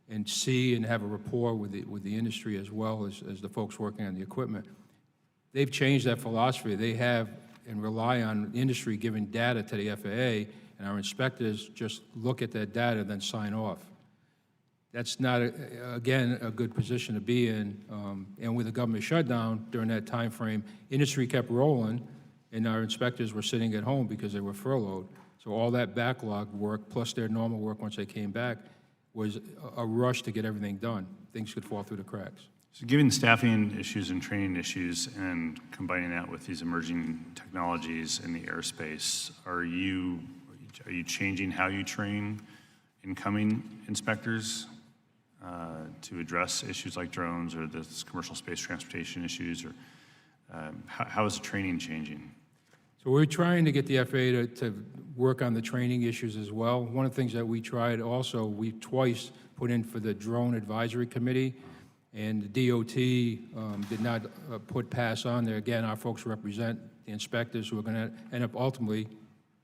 and see and have a rapport with the industry as well as the folks working on the equipment. They've changed that philosophy. They have and rely on industry giving data to the FAA, and our inspectors just look at that data, then sign off. That's not, again, a good position to be in. And with the government shutdown during that time frame, industry kept rolling, and our inspectors were sitting at home because they were furloughed. So all that backlog work, plus their normal work once they came back, was a rush to get everything done. Things could fall through the cracks. So given staffing issues and training issues and combining that with these emerging technologies in the airspace, are you changing how you train incoming inspectors to address issues like drones or this commercial space transportation issues, or how is the training changing? So we're trying to get the FAA to work on the training issues as well. One of the things that we tried also, we twice put in for the Drone Advisory Committee, and the DOT did not pass on there. Again, our folks represent the inspectors who are going to end up ultimately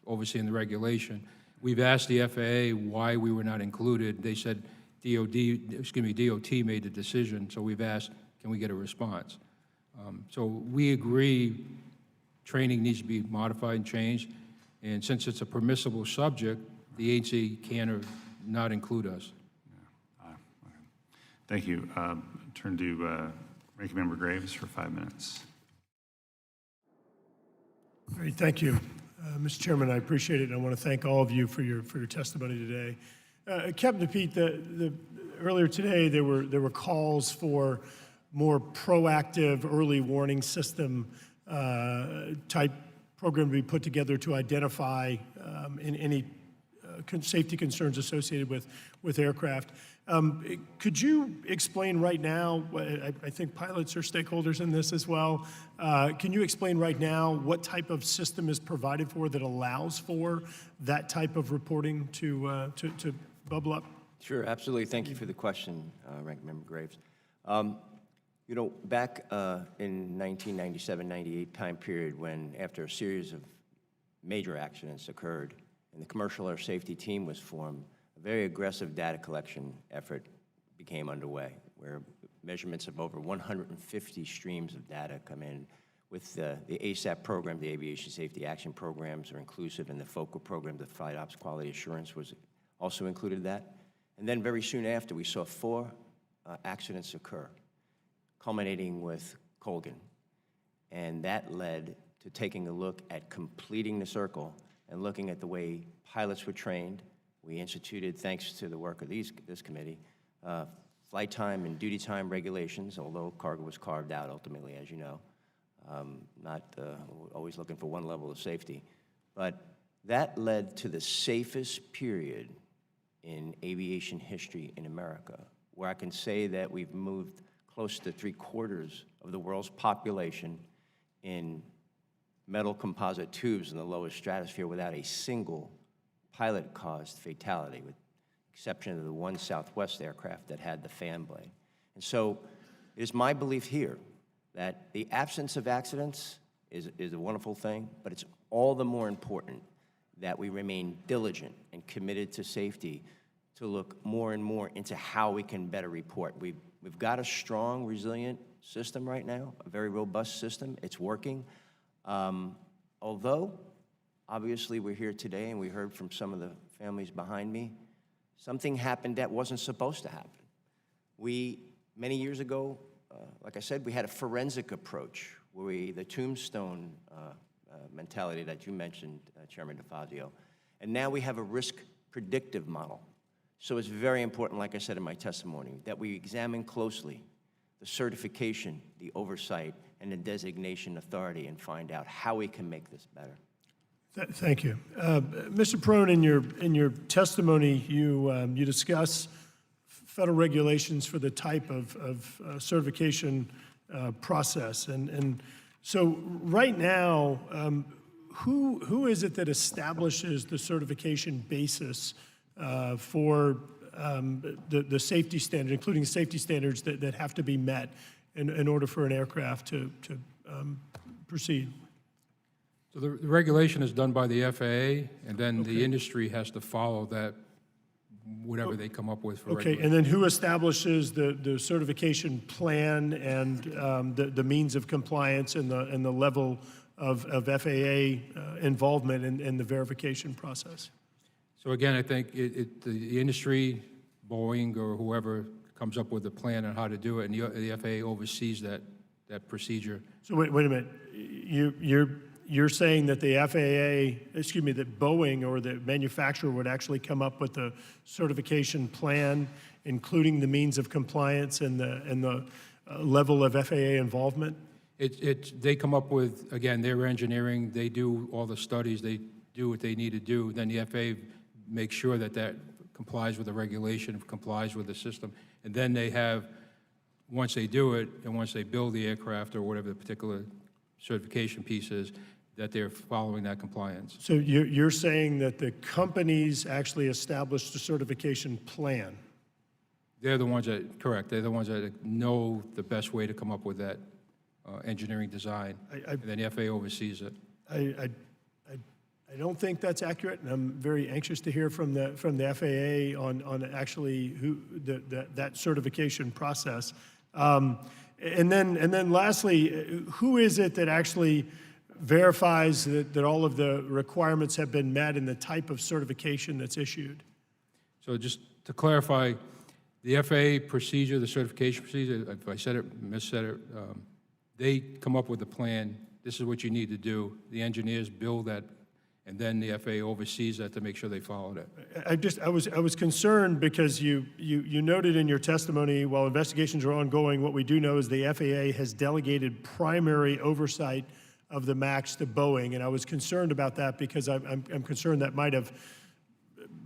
overseeing the regulation. We've asked the FAA why we were not included. They said DOT made the decision, so we've asked, can we get a response? So we agree training needs to be modified and changed, and since it's a permissible subject, the agency can or not include us. Thank you. Turn to Ranking Member Graves for 5 minutes. Great, thank you. Mr. Chairman, I appreciate it, and I want to thank all of you for your testimony today. Captain DePete, earlier today there were calls for more proactive early warning system type program to be put together to identify any safety concerns associated with aircraft. Could you explain right now, I think pilots are stakeholders in this as well, can you explain right now what type of system is provided for that allows for that type of reporting to bubble up? Sure, absolutely. Thank you for the question, Ranking Member Graves. You know, back in 1997-98 time period when, after a series of major accidents occurred and the commercial air safety team was formed, a very aggressive data collection effort became underway, where measurements of over 150 streams of data come in. With the ASAP program, the Aviation Safety Action Programs are inclusive, and the FOCA program, the Flight Ops Quality Assurance, was also included that. And then very soon after, we saw 4 accidents occur, culminating with Colgan. And that led to taking a look at completing the circle and looking at the way pilots were trained. We instituted, thanks to the work of this committee, flight time and duty time regulations, although cargo was carved out ultimately, as you know. Not always looking for one level of safety. But that led to the safest period in aviation history in America, where I can say that we've moved close to 3/4 of the world's population in metal composite tubes in the lowest stratosphere without a single pilot-caused fatality, with the exception of the one Southwest aircraft that had the fan blade. And so it is my belief here that the absence of accidents is a wonderful thing, but it's all the more important that we remain diligent and committed to safety, to look more and more into how we can better report. We've got a strong, resilient system right now, a very robust system. It's working. Although, obviously, we're here today and we heard from some of the families behind me, something happened that wasn't supposed to happen. Many years ago, like I said, we had a forensic approach, where the tombstone mentality that you mentioned, Chairman DeFazio, and now we have a risk predictive model. So it's very important, like I said in my testimony, that we examine closely the certification, the oversight, and the designation authority and find out how we can make this better. Thank you. Mr. Perone, in your testimony, you discuss federal regulations for the type of certification process. And so right now, who is it that establishes the certification basis for the safety standard, including safety standards that have to be met in order for an aircraft to proceed? So the regulation is done by the FAA, and then the industry has to follow that, whatever they come up with for regulation. And then who establishes the certification plan and the means of compliance and the level of FAA involvement in the verification process? So again, I think the industry, Boeing or whoever, comes up with a plan on how to do it, and the FAA oversees that procedure. So wait a minute. You're saying that the FAA, that Boeing or the manufacturer would actually come up with the certification plan, including the means of compliance and the level of FAA involvement? They come up with, again, their engineering, they do all the studies, they do what they need to do, then the FAA makes sure that complies with the regulation, complies with the system, and then they have, once they do it, and once they build the aircraft or whatever the particular certification piece is, that they're following that compliance. So you're saying that the companies actually established a certification plan? They're the ones that, correct, they're the ones that know the best way to come up with that engineering design, and then the FAA oversees it. I don't think that's accurate, and I'm very anxious to hear from the FAA on actually that certification process. And then lastly, who is it that actually verifies that all of the requirements have been met in the type of certification that's issued? So just to clarify, the FAA procedure, the certification procedure, if I said it, missaid it, they come up with a plan. This is what you need to do. The engineers build that, and then the FAA oversees that to make sure they followed it. I was concerned because you noted in your testimony, while investigations are ongoing, what we do know is the FAA has delegated primary oversight of the MAX to Boeing, and I was concerned about that because I'm concerned that might have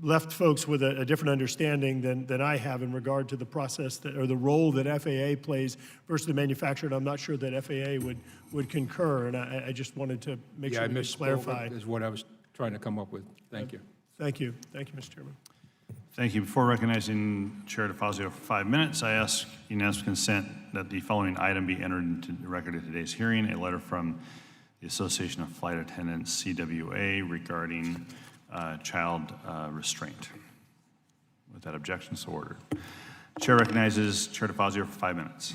left folks with a different understanding than I have in regard to the process or the role that FAA plays versus the manufacturer, and I'm not sure that FAA would concur, and I just wanted to make sure I we misspoke, clarify. is what I was trying to come up with. Thank you. Thank you, Mr. Chairman. Thank you. Before recognizing Chair DeFazio for 5 minutes, I ask unanimous consent that the following item be entered into the record of today's hearing: a letter from the Association of Flight Attendants, CWA, regarding child restraint. With that objection, so ordered. Chair recognizes Chair DeFazio for 5 minutes.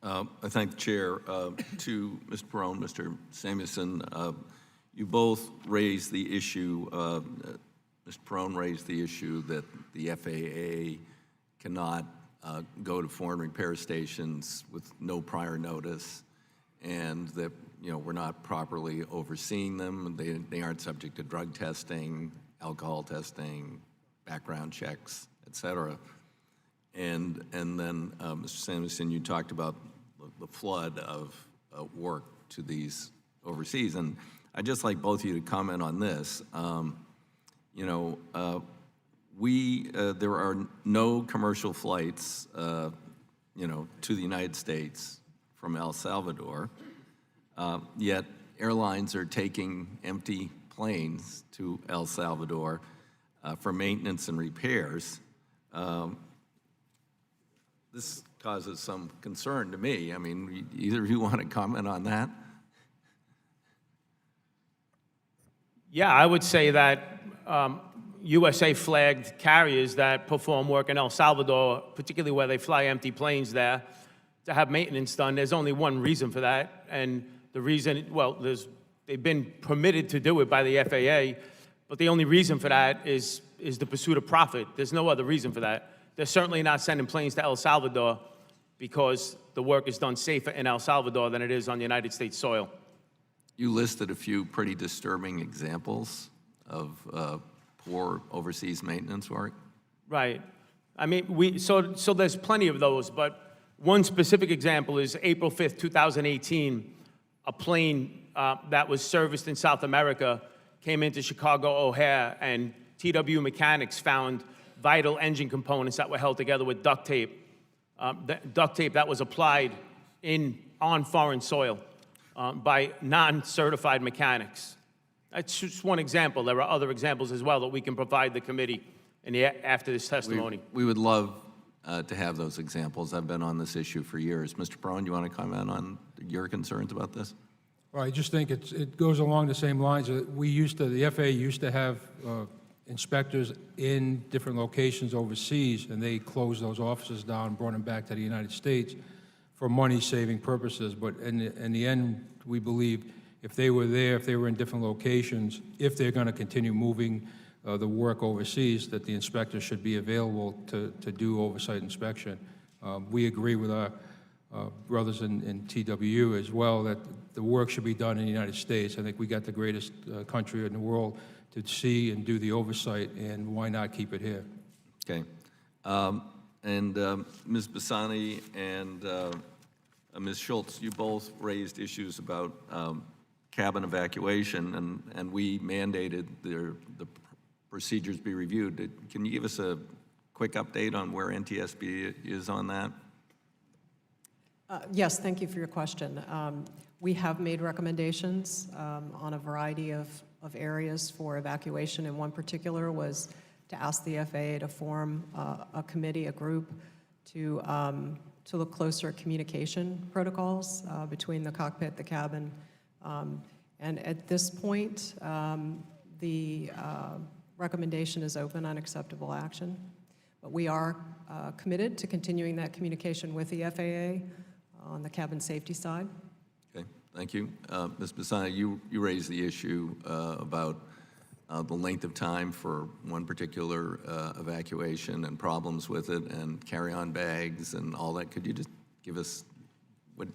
I thank the chair. To Mr. Perone, Mr. Samuelson, you both raised the issue, Mr. Perone raised the issue that the FAA cannot go to foreign repair stations with no prior notice, and that we're not properly overseeing them. They aren't subject to drug testing, alcohol testing, background checks, et cetera. And then, Mr. Samuelson, you talked about the flood of work to these overseas, and I'd just like both of you to comment on this. There are no commercial flights, to the United States from El Salvador, yet airlines are taking empty planes to El Salvador for maintenance and repairs. This causes some concern to me. I mean, either of you want to comment on that? Yeah, I would say that USA flagged carriers that perform work in El Salvador, particularly where they fly empty planes there, to have maintenance done. There's only one reason for that, and the reason, well, they've been permitted to do it by the FAA, but the only reason for that is the pursuit of profit. There's no other reason for that. They're certainly not sending planes to El Salvador because the work is done safer in El Salvador than it is on United States soil. You listed a few pretty disturbing examples of poor overseas maintenance work. Right. I mean, so there's plenty of those, but one specific example is April 5th, 2018, a plane that was serviced in South America came into Chicago O'Hare, and TW mechanics found vital engine components that were held together with duct tape. Duct tape that was applied on foreign soil by non-certified mechanics. That's just one example. There are other examples as well that we can provide the committee after this testimony. We would love to have those examples. I've been on this issue for years. Mr. Perone, you want to comment on your concerns about this? Well, I just think it goes along the same lines. The FAA used to have inspectors in different locations overseas, and they closed those offices down and brought them back to the United States for money-saving purposes. But in the end, we believe if they were there, if they were in different locations, if they're going to continue moving the work overseas, that the inspectors should be available to do oversight inspection. We agree with our brothers in TWU as well that the work should be done in the United States. I think we got the greatest country in the world to see and do the oversight, and why not keep it here? Okay. Ms. Bassani and Ms. Schultz, you both raised issues about cabin evacuation, and we mandated the procedures be reviewed. Can you give us a quick update on where NTSB is on that? Yes, thank you for your question. We have made recommendations on a variety of areas for evacuation, and one particular was to ask the FAA to form a committee, a group, to look closer at communication protocols between the cockpit, the cabin. And at this point, the recommendation is open on acceptable action. But we are committed to continuing that communication with the FAA on the cabin safety side. Okay, thank you. Ms. Bassani, you raised the issue about the length of time for one particular evacuation and problems with it and carry-on bags and all that. Could you just give us what,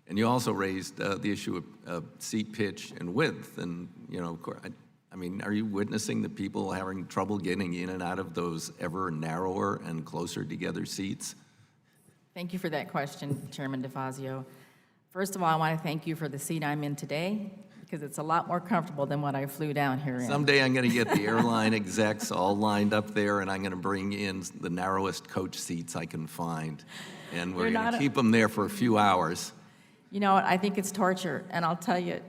and you also raised the issue of seat pitch and width, and, you know, of course, I mean, are you witnessing the people having trouble getting in and out of those ever narrower and closer together seats? Thank you for that question, Chairman DeFazio. First of all, I want to thank you for the seat I'm in today, because it's a lot more comfortable than what I flew down here in. Someday I'm going to get the airline execs all lined up there, and I'm going to bring in the narrowest coach seats I can find, and we're going to keep them there for a few hours. You know what, I think it's torture, and I'll tell you,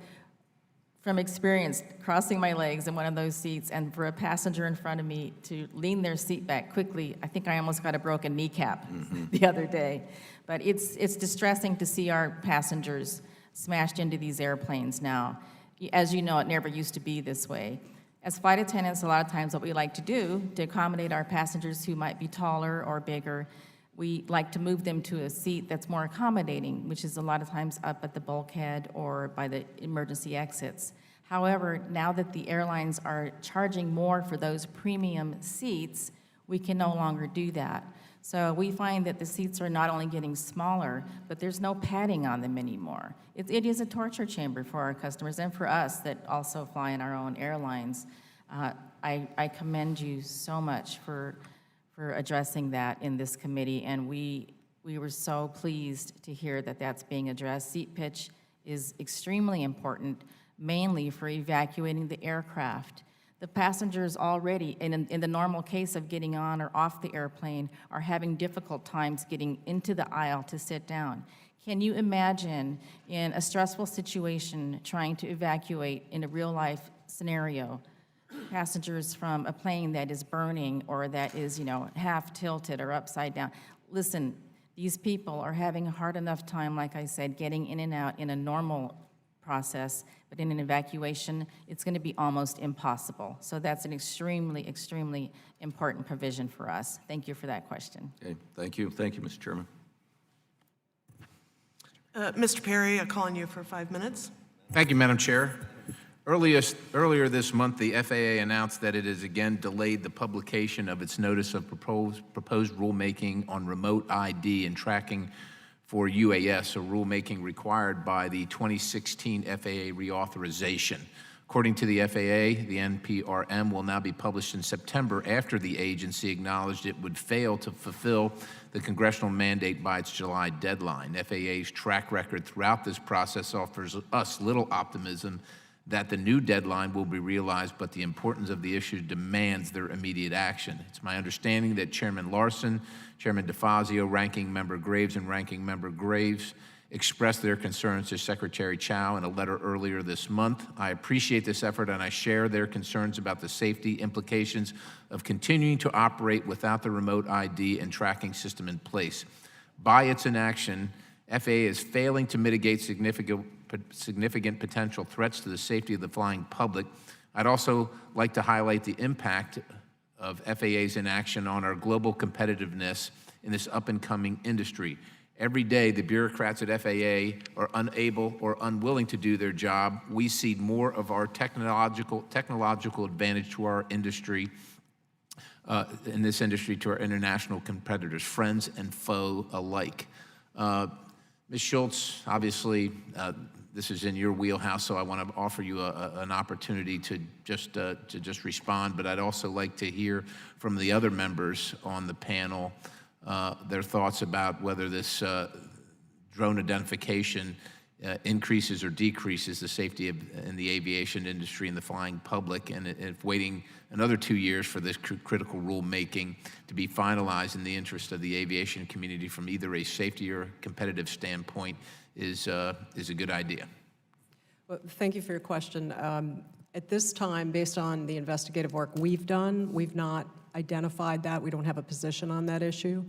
from experience, crossing my legs in one of those seats, and for a passenger in front of me to lean their seat back quickly, I think I almost got a broken kneecap the other day. But it's distressing to see our passengers smashed into these airplanes now. As you know, it never used to be this way. As flight attendants, a lot of times what we like to do to accommodate our passengers who might be taller or bigger, we like to move them to a seat that's more accommodating, which is a lot of times up at the bulkhead or by the emergency exits. However, now that the airlines are charging more for those premium seats, we can no longer do that. So we find that the seats are not only getting smaller, but there's no padding on them anymore. It is a torture chamber for our customers and for us that also fly in our own airlines. I commend you so much for addressing that in this committee, and we were so pleased to hear that that's being addressed. Seat pitch is extremely important, mainly for evacuating the aircraft. The passengers already, in the normal case of getting on or off the airplane, are having difficult times getting into the aisle to sit down. Can you imagine in a stressful situation trying to evacuate in a real-life scenario passengers from a plane that is burning or that is, you know, half tilted or upside down? Listen, these people are having a hard enough time, like I said, getting in and out in a normal process, but in an evacuation, it's going to be almost impossible. So that's an extremely, extremely important provision for us. Thank you for that question. Okay, thank you. Thank you, Mr. Chairman. Mr. Perry, I call on you for 5 minutes. Thank you, Madam Chair. Earlier this month, the FAA announced that it has again delayed the publication of its notice of proposed rulemaking on remote ID and tracking for UAS, a rulemaking required by the 2016 FAA reauthorization. According to the FAA, the NPRM will now be published in September after the agency acknowledged it would fail to fulfill the congressional mandate by its July deadline. FAA's track record throughout this process offers us little optimism that the new deadline will be realized, but the importance of the issue demands their immediate action. It's my understanding that Chairman Larson, Chairman DeFazio, Ranking Member Graves, and Ranking Member Graves expressed their concerns to Secretary Chao in a letter earlier this month. I appreciate this effort, and I share their concerns about the safety implications of continuing to operate without the remote ID and tracking system in place. By its inaction, FAA is failing to mitigate significant potential threats to the safety of the flying public. I'd also like to highlight the impact of FAA's inaction on our global competitiveness in this up-and-coming industry. Every day, the bureaucrats at FAA are unable or unwilling to do their job. We cede more of our technological advantage to our industry, in this industry, to our international competitors, friends and foe alike. Ms. Schultz, obviously, this is in your wheelhouse, so I want to offer you an opportunity to just respond, but I'd also like to hear from the other members on the panel their thoughts about whether this drone identification increases or decreases the safety in the aviation industry and the flying public, and if waiting another 2 years for this critical rulemaking to be finalized in the interest of the aviation community from either a safety or competitive standpoint is a good idea. Well, thank you for your question. At this time, based on the investigative work we've done, we've not identified that. We don't have a position on that issue.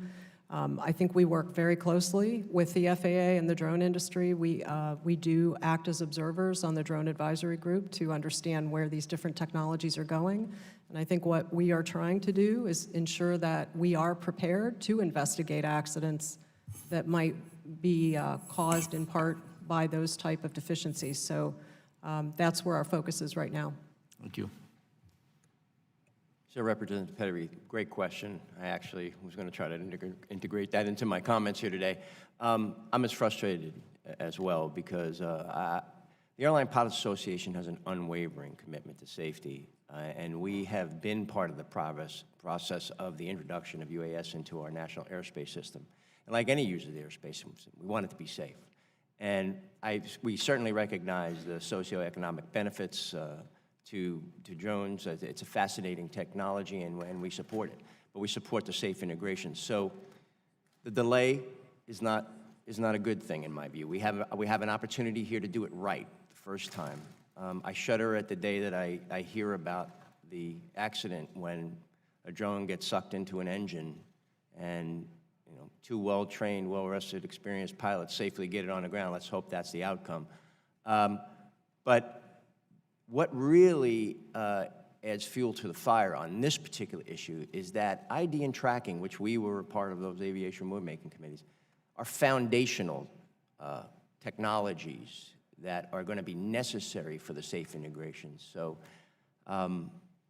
I think we work very closely with the FAA and the drone industry. We do act as observers on the drone advisory group to understand where these different technologies are going. And I think what we are trying to do is ensure that we are prepared to investigate accidents that might be caused in part by those type of deficiencies. So that's where our focus is right now. Thank you. So Representative Petrie, great question. I actually was going to try to integrate that into my comments here today. I'm as frustrated as well because the Airline Pilots Association has an unwavering commitment to safety, and we have been part of the process of the introduction of UAS into our national airspace system. And like any user of the airspace, we want it to be safe. And we certainly recognize the socioeconomic benefits to drones. It's a fascinating technology, and we support it. But we support the safe integration. So the delay is not a good thing in my view. We have an opportunity here to do it right the first time. I shudder at the day that I hear about the accident when a drone gets sucked into an engine and two well-trained, well-rested, experienced pilots safely get it on the ground. Let's hope that's the outcome. But what really adds fuel to the fire on this particular issue is that ID and tracking, which we were a part of those aviation rulemaking committees, are foundational technologies that are going to be necessary for the safe integration. So,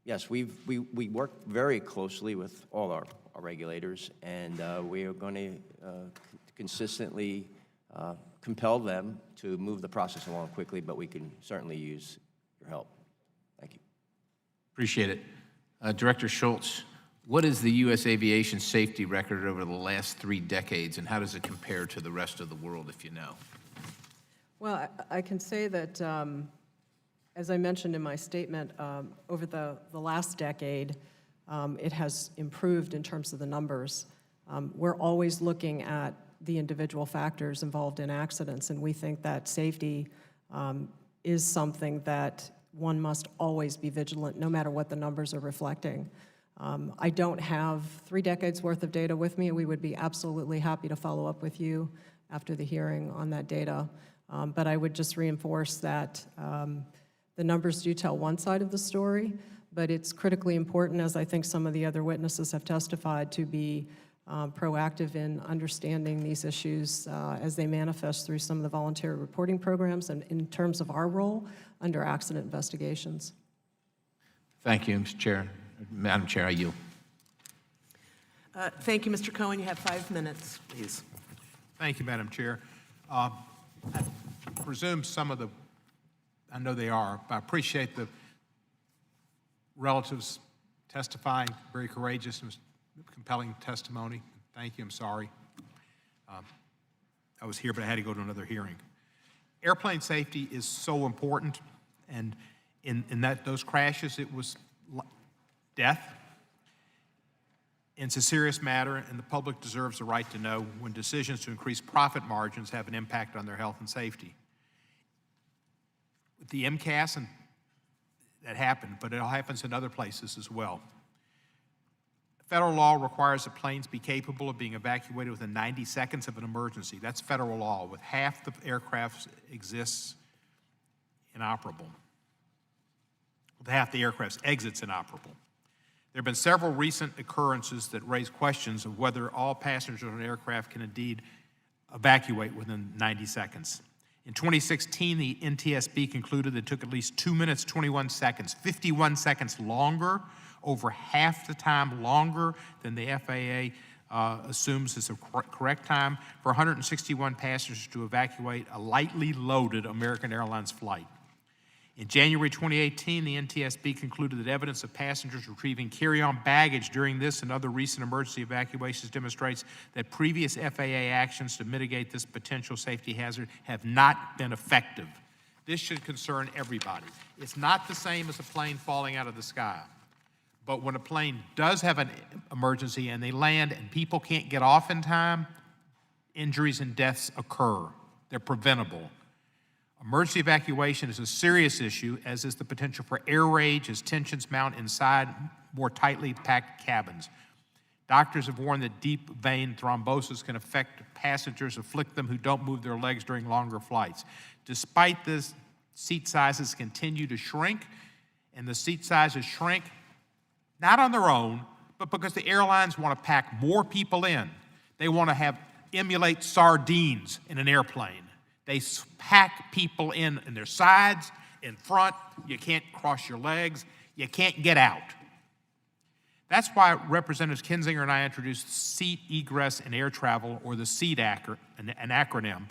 yes, we work very closely with all our regulators, and we are going to consistently compel them to move the process along quickly, but we can certainly use your help. Thank you. Appreciate it. Director Schultz, what is the U.S. aviation safety record over the last 3 decades, and how does it compare to the rest of the world, if you know? Well, I can say that, as I mentioned in my statement, over the last decade, it has improved in terms of the numbers. We're always looking at the individual factors involved in accidents, and we think that safety is something that one must always be vigilant, no matter what the numbers are reflecting. I don't have 3 decades worth of data with me. We would be absolutely happy to follow up with you after the hearing on that data. But I would just reinforce that the numbers do tell one side of the story, but it's critically important, as I think some of the other witnesses have testified, to be proactive in understanding these issues as they manifest through some of the voluntary reporting programs and in terms of our role under accident investigations. Thank you, Mr. Chair. Madam Chair, I yield. Thank you, Mr. Cohen. You have 5 minutes, please. Thank you, Madam Chair. I presume some of the, I know they are, but I appreciate the relatives testifying, very courageous and compelling testimony. Thank you, I'm sorry. I was here, but I had to go to another hearing. Airplane safety is so important, and in those crashes, it was death. It's a serious matter, and the public deserves the right to know when decisions to increase profit margins have an impact on their health and safety. With the MCAS, and that happened, but it happens in other places as well. Federal law requires that planes be capable of being evacuated within 90 seconds of an emergency. That's federal law. With half the aircraft exists inoperable. With half the aircraft's exits inoperable. There have been several recent occurrences that raise questions of whether all passengers on an aircraft can indeed evacuate within 90 seconds. In 2016, the NTSB concluded that it took at least 2 minutes, 21 seconds, 51 seconds longer, over half the time longer than the FAA assumes is the correct time, for 161 passengers to evacuate a lightly loaded American Airlines flight. In January 2018, the NTSB concluded that evidence of passengers retrieving carry-on baggage during this and other recent emergency evacuations demonstrates that previous FAA actions to mitigate this potential safety hazard have not been effective. This should concern everybody. It's not the same as a plane falling out of the sky. But when a plane does have an emergency and they land and people can't get off in time, injuries and deaths occur. They're preventable. Emergency evacuation is a serious issue, as is the potential for air rage as tensions mount inside more tightly packed cabins. Doctors have warned that deep vein thrombosis can affect passengers, afflict them who don't move their legs during longer flights. Despite this, seat sizes continue to shrink, and the seat sizes shrink not on their own, but because the airlines want to pack more people in. They want to emulate sardines in an airplane. They pack people in their sides, in front. You can't cross your legs. You can't get out. That's why Representatives Kinzinger and I introduced Seat Egress and Air Travel, or the SEAT an acronym,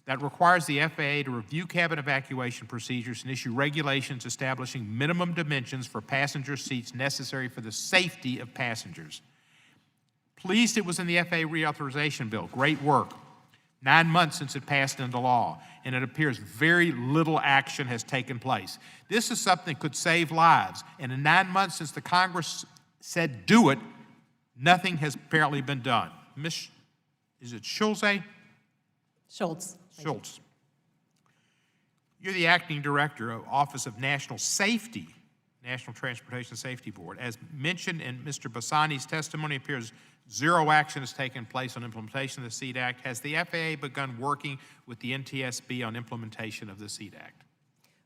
that requires the FAA to review cabin evacuation procedures and issue regulations establishing minimum dimensions for passenger seats necessary for the safety of passengers. Pleased it was in the FAA reauthorization bill. Great work. 9 months since it passed into law, and it appears very little action has taken place. This is something that could save lives, and in 9 months since the Congress said do it, nothing has apparently been done. Is it Schultz? Schultz. Schultz. You're the acting director of Office of National Safety, National Transportation Safety Board. As mentioned in Mr. Bassani's testimony, it appears zero action has taken place on implementation of the SEAT Act. Has the FAA begun working with the NTSB on implementation of the SEAT Act?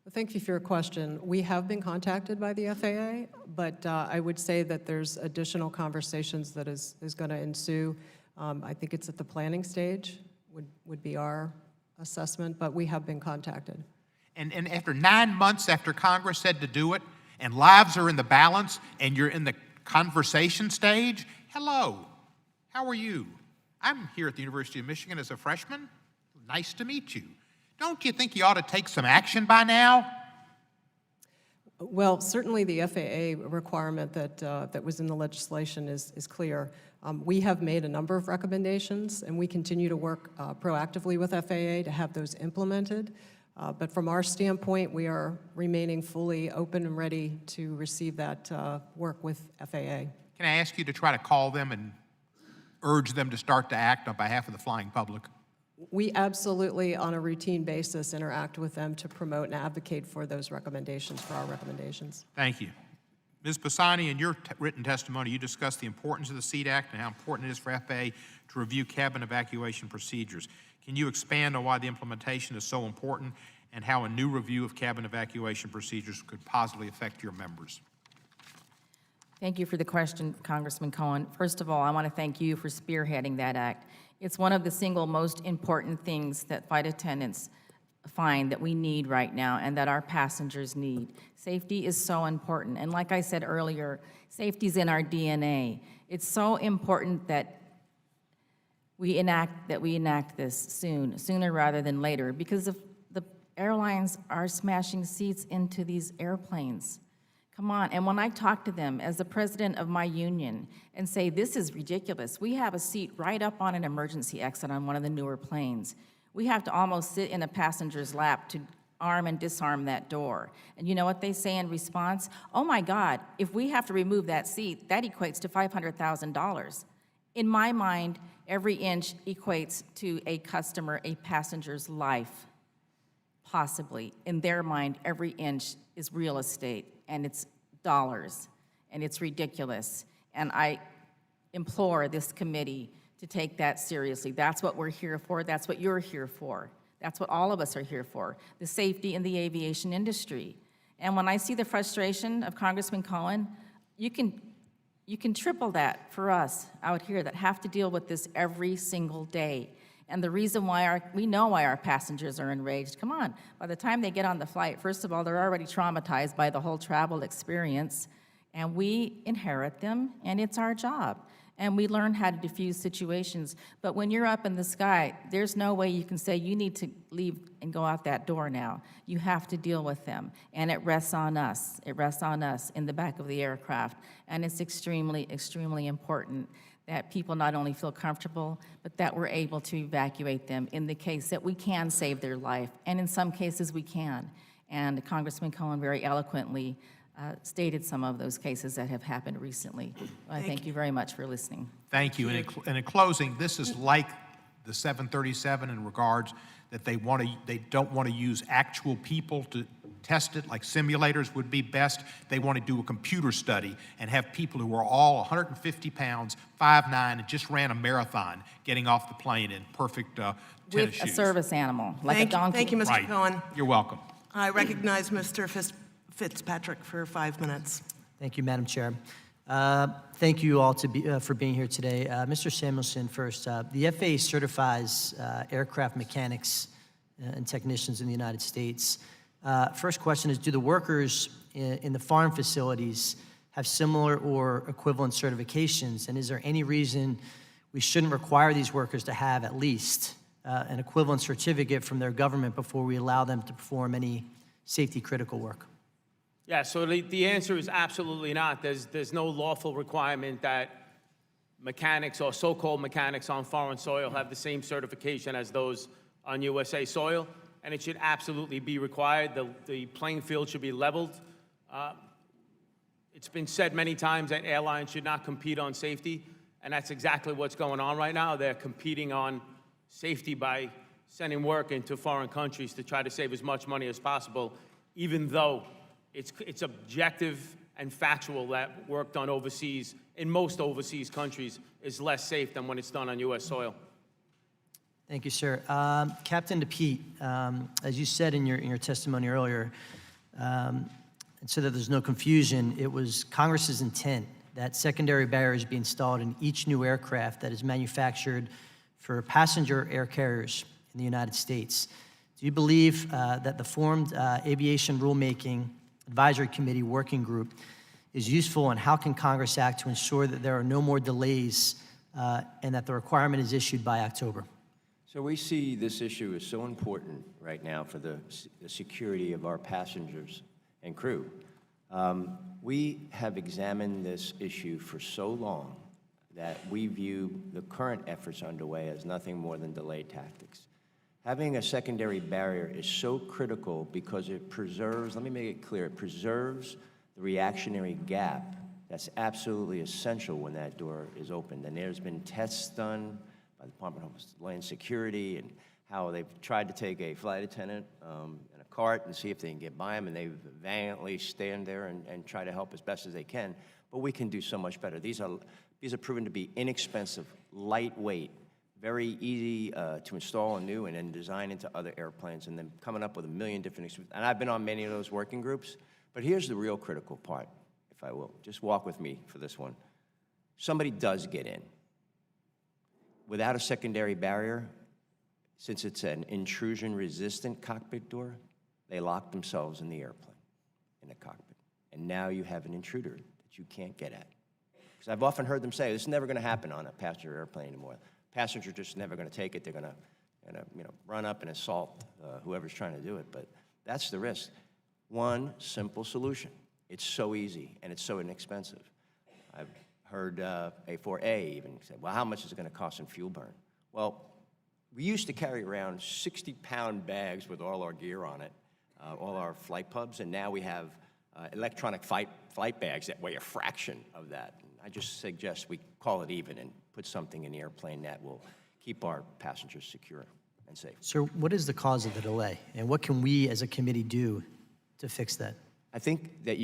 Well, thank you for your question. We have been contacted by the FAA, but I would say that there's additional conversations that is going to ensue. I think it's at the planning stage, would be our assessment, but we have been contacted. And after 9 months after Congress said to do it, and lives are in the balance, and you're in the conversation stage, hello, how are you? I'm here at the University of Michigan as a freshman. Nice to meet you. Don't you think you ought to take some action by now? Well, certainly the FAA requirement that was in the legislation is clear. We have made a number of recommendations, and we continue to work proactively with FAA to have those implemented. But from our standpoint, we are remaining fully open and ready to receive that work with FAA. Can I ask you to try to call them and urge them to start to act on behalf of the flying public? We absolutely, on a routine basis, interact with them to promote and advocate for those recommendations, for our recommendations. Thank you. Ms. Bassani, in your written testimony, you discussed the importance of the SEAT Act and how important it is for FAA to review cabin evacuation procedures. Can you expand on why the implementation is so important and how a new review of cabin evacuation procedures could positively affect your members? Thank you for the question, Congressman Cohen. First of all, I want to thank you for spearheading that act. It's one of the single most important things that flight attendants find that we need right now and that our passengers need. Safety is so important. And like I said earlier, safety is in our DNA. It's so important that we enact this sooner rather than later, because if the airlines are smashing seats into these airplanes. Come on. And when I talk to them as the president of my union and say, this is ridiculous, we have a seat right up on an emergency exit on one of the newer planes. We have to almost sit in a passenger's lap to arm and disarm that door. And you know what they say in response? Oh my God, if we have to remove that seat, that equates to $500,000. In my mind, every inch equates to a customer, a passenger's life, possibly. In their mind, every inch is real estate, and it's dollars, and it's ridiculous. And I implore this committee to take that seriously. That's what we're here for. That's what you're here for. That's what all of us are here for, the safety in the aviation industry. And when I see the frustration of Congressman Cohen, you can triple that for us out here that have to deal with this every single day. And the reason why we know why our passengers are enraged. Come on, by the time they get on the flight, first of all, they're already traumatized by the whole travel experience, and we inherit them, and it's our job. and we learn how to diffuse situations. But when you're up in the sky, there's no way you can say you need to leave and go out that door now. You have to deal with them, and it rests on us. It rests on us in the back of the aircraft, and it's extremely, extremely important that people not only feel comfortable, but that we're able to evacuate them in the case that we can save their life, and in some cases we can. And Congressman Cohen very eloquently stated some of those cases that have happened recently. I thank you very much for listening. Thank you. And in closing, this is like the 737 in regards that they don't want to use actual people to test it, like simulators would be best. They want to do a computer study and have people who are all 150 pounds, 5'9", and just ran a marathon getting off the plane in perfect tennis With shoes. a service animal, like a donkey. Thank you, Mr. Right. Cohen. You're welcome. I recognize Mr. Fitzpatrick for 5 minutes. Thank you, Madam Chair. Thank you all for being here today. Mr. Samuelson, first, the FAA certifies aircraft mechanics and technicians in the United States. First question is, do the workers in the foreign facilities have similar or equivalent certifications? And is there any reason we shouldn't require these workers to have at least an equivalent certificate from their government before we allow them to perform any safety critical work? Yeah, so the answer is absolutely not. There's no lawful requirement that mechanics or so-called mechanics on foreign soil have the same certification as those on USA soil, and it should absolutely be required. The playing field should be leveled. It's been said many times that airlines should not compete on safety, and that's exactly what's going on right now. They're competing on safety by sending work into foreign countries to try to save as much money as possible, even though it's objective and factual that work done overseas, in most overseas countries, is less safe than when it's done on U.S. soil. Thank you, sir. Captain DePete, as you said in your testimony earlier, and so that there's no confusion, it was Congress's intent that secondary barriers be installed in each new aircraft that is manufactured for passenger air carriers in the United States. Do you believe that the formed Aviation Rulemaking Advisory Committee Working Group is useful, and how can Congress act to ensure that there are no more delays and that the requirement is issued by October? So we see this issue is so important right now for the security of our passengers and crew. We have examined this issue for so long that we view the current efforts underway as nothing more than delay tactics. Having a secondary barrier is so critical because it preserves, let me make it clear, it preserves the reactionary gap that's absolutely essential when that door is opened. And there's been tests done by the Department of Homeland Security and how they've tried to take a flight attendant in a cart and see if they can get by him, and they valiantly stand there and try to help as best as they can. But we can do so much better. These are proven to be inexpensive, lightweight, very easy to install anew and then design into other airplanes, and then coming up with a million different, and I've been on many of those working groups, but here's the real critical part, if I will. Just walk with me for this one. Somebody does get in. Without a secondary barrier, since it's an intrusion-resistant cockpit door, they lock themselves in the airplane, in the cockpit. And now you have an intruder that you can't get at. Because I've often heard them say, this is never going to happen on a passenger airplane anymore. Passengers are just never going to take it. They're going to run up and assault whoever's trying to do it. But that's the risk. One simple solution. It's so easy and it's so inexpensive. I've heard A4A even say, well, how much is it going to cost in fuel burn? Well, we used to carry around 60-pound bags with all our gear on it, all our flight pubs, and now we have electronic flight bags that weigh a fraction of that. And I just suggest we call it even and put something in the airplane that will keep our passengers secure and safe. Sir, what is the cause of the delay, and what can we as a committee do to fix that? I think that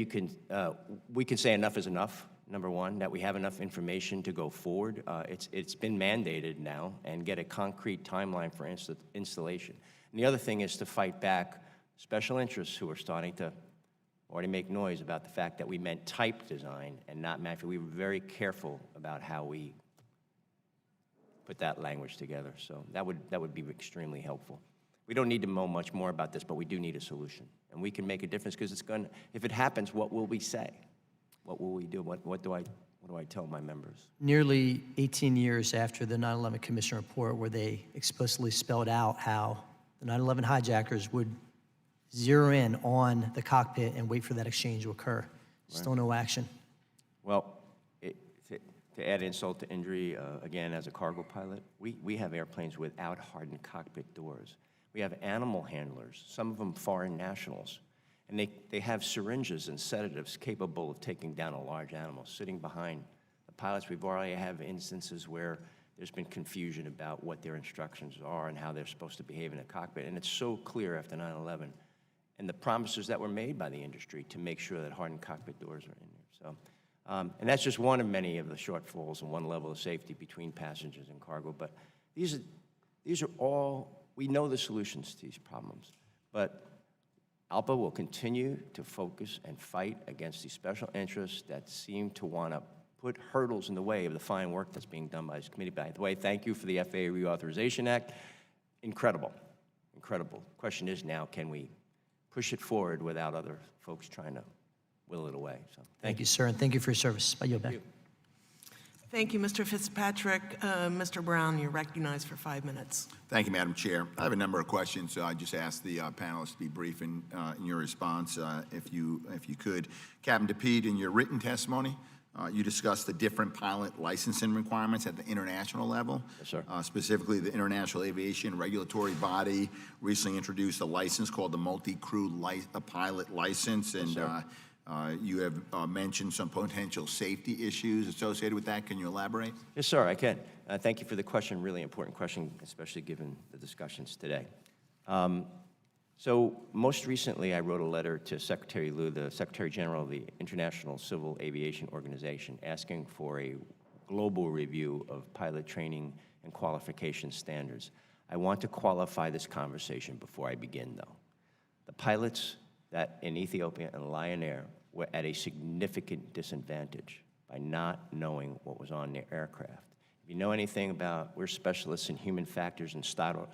we can say enough is enough, number one, that we have enough information to go forward. It's been mandated now, and get a concrete timeline for installation. And the other thing is to fight back special interests who are starting to already make noise about the fact that we meant type design and not manufacturing. We were very careful about how we put that language together. So that would be extremely helpful. We don't need to know much more about this, but we do need a solution. And we can make a difference because if it happens, what will we say? What will we do? What do what do I tell my members? Nearly 18 years after the 9/11 Commission report, where they explicitly spelled out how the 9/11 hijackers would zero in on the cockpit and wait for that exchange to occur. Still no action. Well, to add insult to injury, again, as a cargo pilot, we have airplanes without hardened cockpit doors. We have animal handlers, some of them foreign nationals, and they have syringes and sedatives capable of taking down a large animal sitting behind the pilots. We've already have instances where there's been confusion about what their instructions are and how they're supposed to behave in a cockpit, and it's so clear after 9/11, and the promises that were made by the industry to make sure that hardened cockpit doors are in there. So, and that's just one of many of the shortfalls in one level of safety between passengers and cargo. But these are all, we know the solutions to these problems. But ALPA will continue to focus and fight against these special interests that seem to want to put hurdles in the way of the fine work that's being done by this committee. By the way, thank you for the FAA Reauthorization Act. Incredible, incredible. Question is now, can we push it forward without other folks trying to will it away? So Thank you, sir, and thank you for your service. I yield back. Thank you, Mr. Fitzpatrick. Mr. Brown, you're recognized for 5 minutes. Thank you, Madam Chair. I have a number of questions, so I just ask the panelists to be brief in your response, if you could. Captain DePete, in your written testimony, you discussed the different pilot licensing requirements at the international level. Yes, sir. Specifically, the International Aviation Regulatory Body recently introduced a license called the Multi-Crew Pilot License, and Yes, you have mentioned some potential safety issues associated with that. Can you elaborate? Yes, sir, I can. Thank you for the question, really important question, especially given the discussions today. So most recently, I wrote a letter to Secretary Liu, the Secretary General of the International Civil Aviation Organization, asking for a global review of pilot training and qualification standards. I want to qualify this conversation before I begin, though. The pilots that in Ethiopia and Lion Air were at a significant disadvantage by not knowing what was on their aircraft. If you know anything about, we're specialists in human factors and startle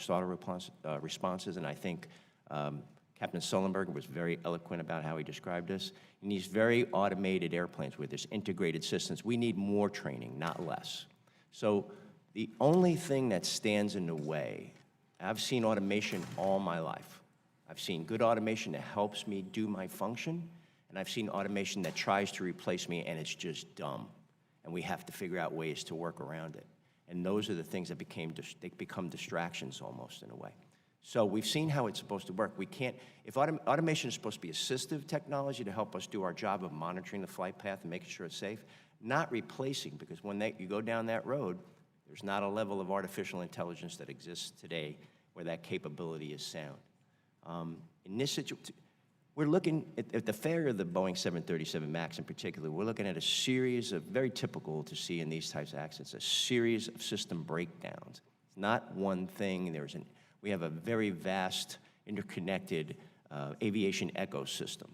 responses, and I think Captain Sullenberger was very eloquent about how he described this. In these very automated airplanes with this integrated systems, we need more training, not less. So the only thing that stands in the way, I've seen automation all my life. I've seen good automation that helps me do my function, and I've seen automation that tries to replace me, and it's just dumb. And we have to figure out ways to work around it. And those are the things that become distractions almost in a way. So we've seen how it's supposed to work. We can't, if automation is supposed to be assistive technology to help us do our job of monitoring the flight path and making sure it's safe, not replacing, because when you go down that road, there's not a level of artificial intelligence that exists today where that capability is sound. In this situation, we're looking at the failure of the Boeing 737 MAX in particular. We're looking at a series of, very typical to see in these types of accidents, a series of system breakdowns. It's not one thing. We have a very vast, interconnected aviation ecosystem.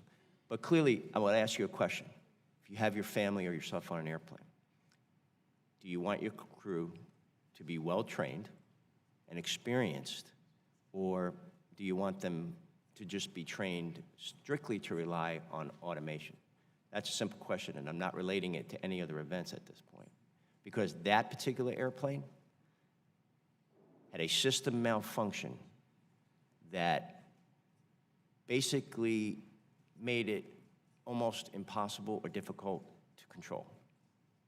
But clearly, I want to ask you a question. If you have your family or yourself on an airplane, do you want your crew to be well-trained and experienced, or do you want them to just be trained strictly to rely on automation? That's a simple question, and I'm not relating it to any other events at this point. Because that particular airplane had a system malfunction that basically made it almost impossible or difficult to control.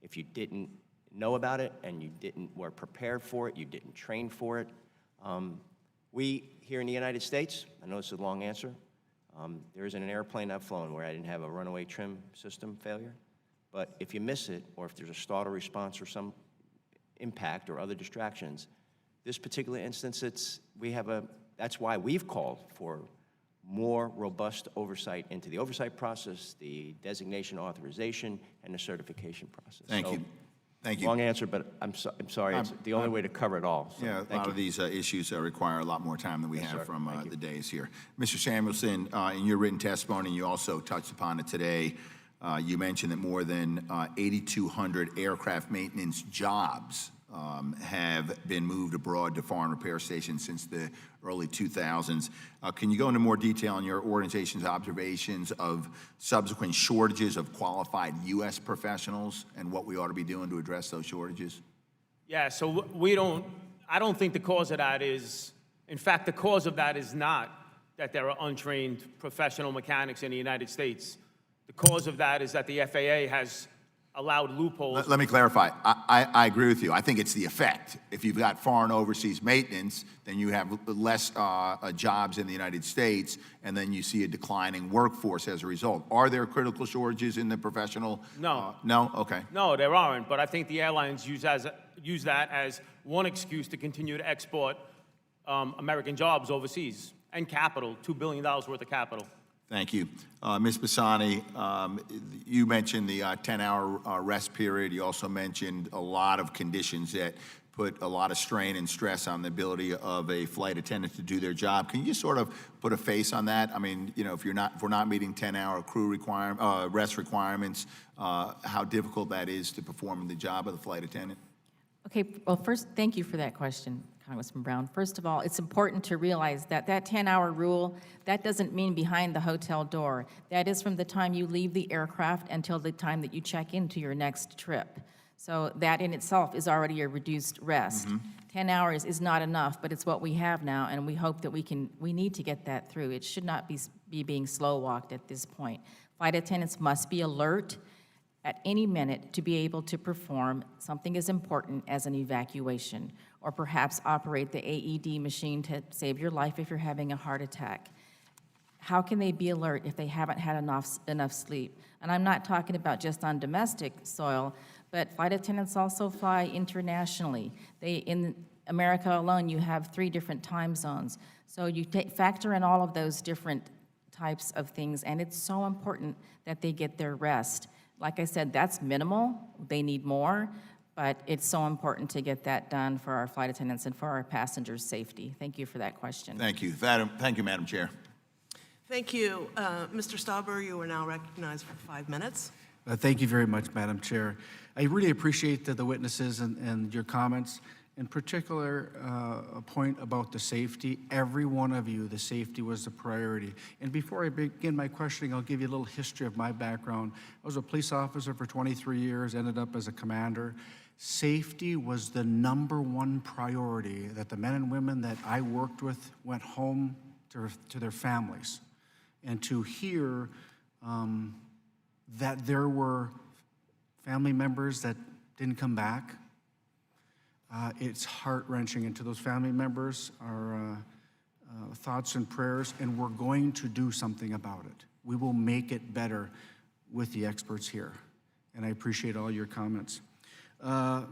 If you didn't know about it and you were prepared for it, you didn't train for it. We, here in the United States, I know this is a long answer, there isn't an airplane I've flown where I didn't have a runaway trim system failure. But if you miss it, or if there's a startle response or some impact or other distractions, this particular instance, that's why we've called for more robust oversight into the oversight process, the designation authorization, and the certification process. Thank you. Thank you. Long answer, but I'm sorry. It's the only way to cover it all. So Yeah, a lot of these issues require a lot more time than we have from the days here. Mr. Samuelson, in your written testimony, you also touched upon it today. You mentioned that more than 8,200 aircraft maintenance jobs have been moved abroad to foreign repair stations since the early 2000s. Can you go into more detail on your organization's observations of subsequent shortages of qualified U.S. professionals and what we ought to be doing to address those shortages? Yeah, so I don't think the cause of that is, in fact, the cause of that is not that there are untrained professional mechanics in the United States. The cause of that is that the FAA has allowed loopholes. Let me clarify. I agree with you. I think it's the effect. If you've got foreign overseas maintenance, then you have less jobs in the United States, and then you see a declining workforce as a result. Are there critical shortages in the professional? No. No? Okay. No, there aren't, but I think the airlines use that as one excuse to continue to export American jobs overseas and capital, $2 billion worth of capital. Thank you. Ms. Bassani, you mentioned the 10-hour rest period. You also mentioned a lot of conditions that put a lot of strain and stress on the ability of a flight attendant to do their job. Can you just sort of put a face on that? I mean, you know, if we're not meeting 10-hour crew rest requirements, how difficult that is to perform the job of the flight attendant? Okay, well, first, thank you for that question, Congressman Brown. First of all, it's important to realize that that 10-hour rule, that doesn't mean behind the hotel door. That is from the time you leave the aircraft until the time that you check into your next trip. So that in itself is already a reduced rest. 10 hours is not enough, but it's what we have now, and we hope that we need to get that through. It should not be being slow-walked at this point. Flight attendants must be alert at any minute to be able to perform something as important as an evacuation, or perhaps operate the AED machine to save your life if you're having a heart attack. How can they be alert if they haven't had enough sleep? And I'm not talking about just on domestic soil, but flight attendants also fly internationally. In America alone, you have 3 different time zones. So you factor in all of those different types of things, and it's so important that they get their rest. Like I said, that's minimal. They need more, but it's so important to get that done for our flight attendants and for our passengers' safety. Thank you for that question. Thank you. Thank you, Madam Chair. Thank you. Mr. Stauber, you are now recognized for 5 minutes. Thank you very much, Madam Chair. I really appreciate the witnesses and your comments. In particular, a point about the safety. Every one of you, the safety was the priority. And before I begin my questioning, I'll give you a little history of my background. I was a police officer for 23 years, ended up as a commander. Safety was the #1 priority that the men and women that I worked with went home to their families. And to hear that there were family members that didn't come back, it's heart-wrenching. And to those family members, our thoughts and prayers, and we're going to do something about it. We will make it better with the experts here. And I appreciate all your comments.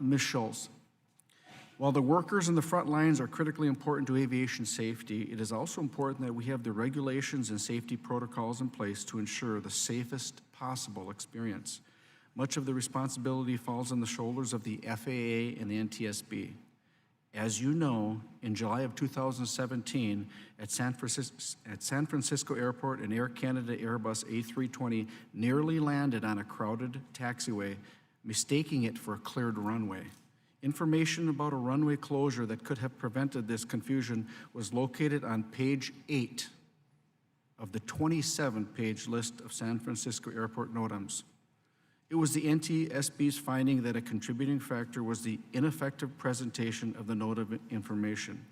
Ms. Schultz, while the workers in the front lines are critically important to aviation safety, it is also important that we have the regulations and safety protocols in place to ensure the safest possible experience. Much of the responsibility falls on the shoulders of the FAA and the NTSB. As you know, in July of 2017, at San Francisco Airport, an Air Canada Airbus A320 nearly landed on a crowded taxiway, mistaking it for a cleared runway. Information about a runway closure that could have prevented this confusion was located on page 8 of the 27-page list of San Francisco Airport NOTAMs. It was the NTSB's finding that a contributing factor was the ineffective presentation of the NOTAM information.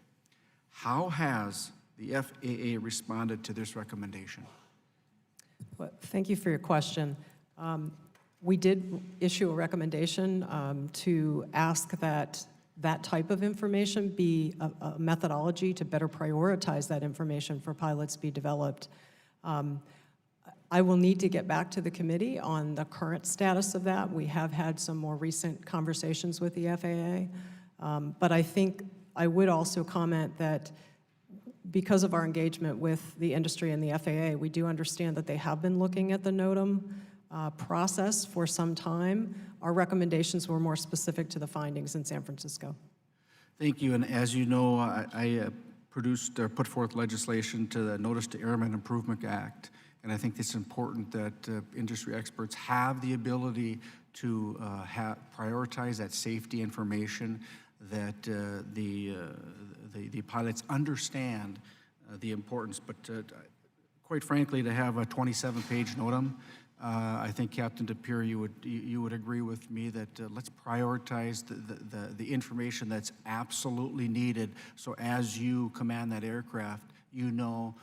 How has the FAA responded to this recommendation? Well, thank you for your question. We did issue a recommendation to ask that that type of information be a methodology to better prioritize that information for pilots be developed. I will need to get back to the committee on the current status of that. We have had some more recent conversations with the FAA, but I think I would also comment that because of our engagement with the industry and the FAA, we do understand that they have been looking at the NOTAM process for some time. Our recommendations were more specific to the findings in San Francisco. Thank you, and as you know, I put forth legislation to the Notice to Airmen Improvement Act. And I think it's important that industry experts have the ability to prioritize that safety information, that the pilots understand the importance. But quite frankly, to have a 27-page NOTAM, I think, Captain DePere, you would agree with me that let's prioritize the information that's absolutely needed, so as you command that aircraft, you know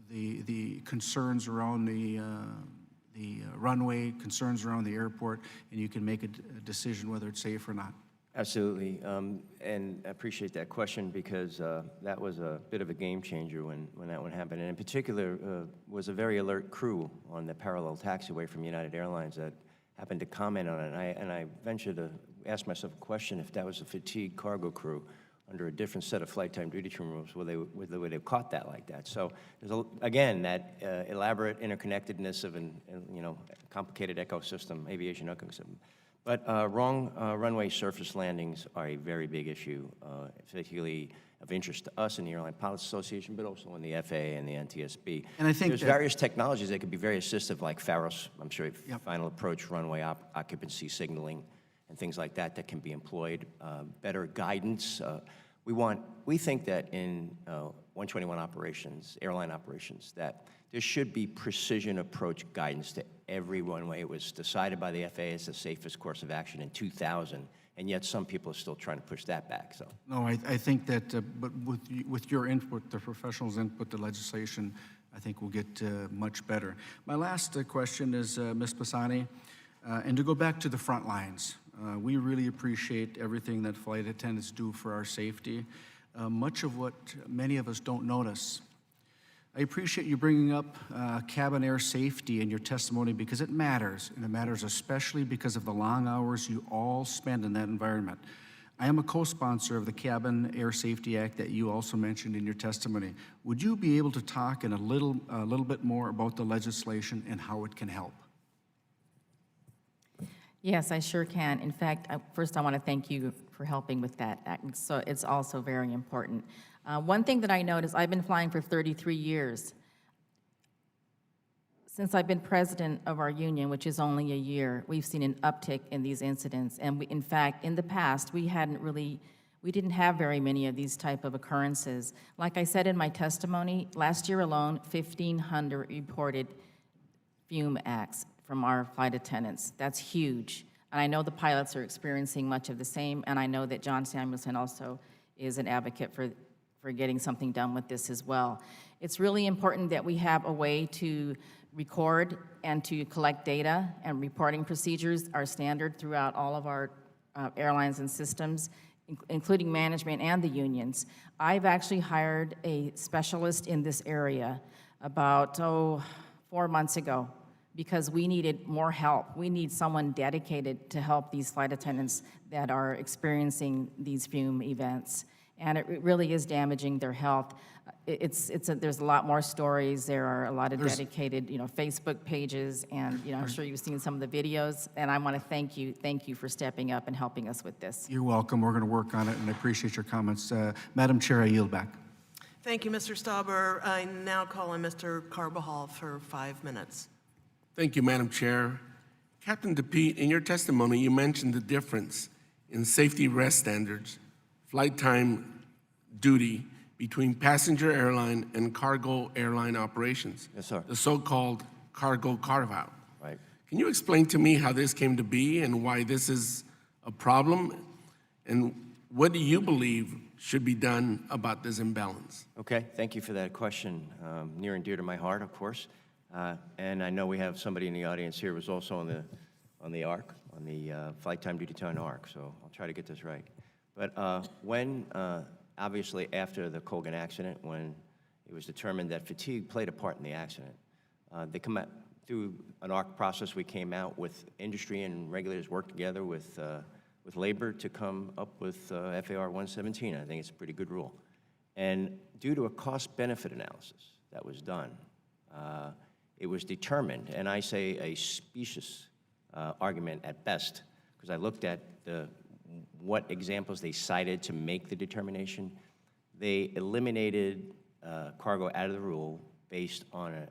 the concerns around the runway, concerns around the airport, and you can make a decision whether it's safe or not. Absolutely, and I appreciate that question because that was a bit of a game changer when that one happened. And in particular, was a very alert crew on the parallel taxiway from United Airlines that happened to comment on it. And I ventured to ask myself a question: if that was a fatigued cargo crew under a different set of flight time duty term rules, would they have caught that like that? So there's again that elaborate interconnectedness of an complicated ecosystem, aviation ecosystem. But wrong runway surface landings are a very big issue, particularly of interest to us in the Airline Pilots Association, but also in the FAA and the NTSB. And I think there's various technologies that could be very assistive, like FAROS, I'm sure, final approach runway occupancy signaling, and things like that that can be employed. Better guidance. We think that in 121 operations, airline operations, that there should be precision approach guidance to every runway. It was decided by the FAA as the safest course of action in 2000, and yet some people are still trying to push that back. So. No, I think that, but with your input, the professionals' input, the legislation, I think we'll get much better. My last question is, Ms. Pisani, and to go back to the front lines, we really appreciate everything that flight attendants do for our safety, much of what many of us don't notice. I appreciate you bringing up cabin air safety in your testimony because it matters, and it matters especially because of the long hours you all spend in that environment. I am a co-sponsor of the Cabin Air Safety Act that you also mentioned in your testimony. Would you be able to talk in a little bit more about the legislation and how it can help? Yes, I sure can. In fact, first I want to thank you for helping with that act. So it's also very important. One thing that I noticed, I've been flying for 33 years. Since I've been president of our union, which is only a year, we've seen an uptick in these incidents. And in fact, in the past, we didn't have very many of these type of occurrences. Like I said in my testimony, last year alone, 1,500 reported fume acts from our flight attendants. That's huge. And I know the pilots are experiencing much of the same, and I know that John Samuelson also is an advocate for getting something done with this as well. It's really important that we have a way to record and to collect data, and reporting procedures are standard throughout all of our airlines and systems, including management and the unions. I've actually hired a specialist in this area about 4 months ago because we needed more help. We need someone dedicated to help these flight attendants that are experiencing these fume events. And it really is damaging their health. There's a lot more stories. There are a lot of dedicated, Facebook pages, and I'm sure you've seen some of the videos. And I want to thank you for stepping up and helping us with this. You're welcome. We're going to work on it, and I appreciate your comments. Madam Chair, I yield back. Thank you, Mr. Stauber. I now call on Mr. Carbajal for 5 minutes. Thank you, Madam Chair. Captain DePete, in your testimony, you mentioned the difference in safety rest standards, flight time duty between passenger airline and cargo airline operations. Yes, sir. The so-called cargo carve-out. Right. Can you explain to me how this came to be and why this is a problem? And what do you believe should be done about this imbalance? Okay, thank you for that question. Near and dear to my heart, of course. And I know we have somebody in the audience here who was also on the ARC, on the flight time duty time ARC, so I'll try to get this right. But obviously after the Colgan accident, when it was determined that fatigue played a part in the accident, they come out through an ARC process. We came out with industry and regulators worked together with labor to come up with FAR 117. I think it's a pretty good rule. And due to a cost-benefit analysis that was done, it was determined, and I say a specious argument at best, because I looked at what examples they cited to make the determination. They eliminated cargo out of the rule based on an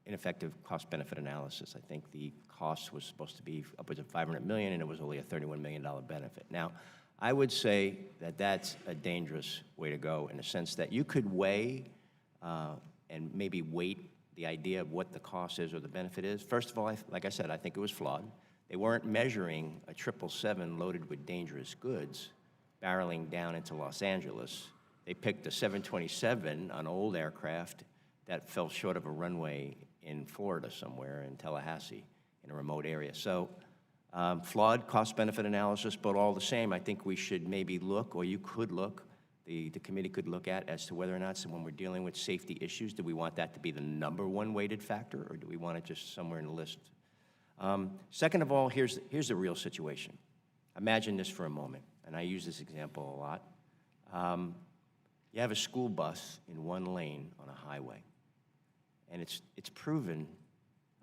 ineffective cost-benefit analysis. I think the cost was supposed to be upwards of $500 million, and it was only a $31 million benefit. Now, I would say that that's a dangerous way to go in the sense that you could weigh and maybe weight the idea of what the cost is or the benefit is. First of all, like I said, I think it was flawed. They weren't measuring a 777 loaded with dangerous goods barreling down into Los Angeles. They picked a 727, an old aircraft, that fell short of a runway in Florida somewhere, in Tallahassee, in a remote area. So flawed cost-benefit analysis, but all the same, I think we should maybe look, or you could look, the committee could look at as to whether or not, so when we're dealing with safety issues, do we want that to be the #1 weighted factor, or do we want it just somewhere in the list? Second of all, here's the real situation. Imagine this for a moment, and I use this example a lot. You have a school bus in one lane on a highway, and it's proven,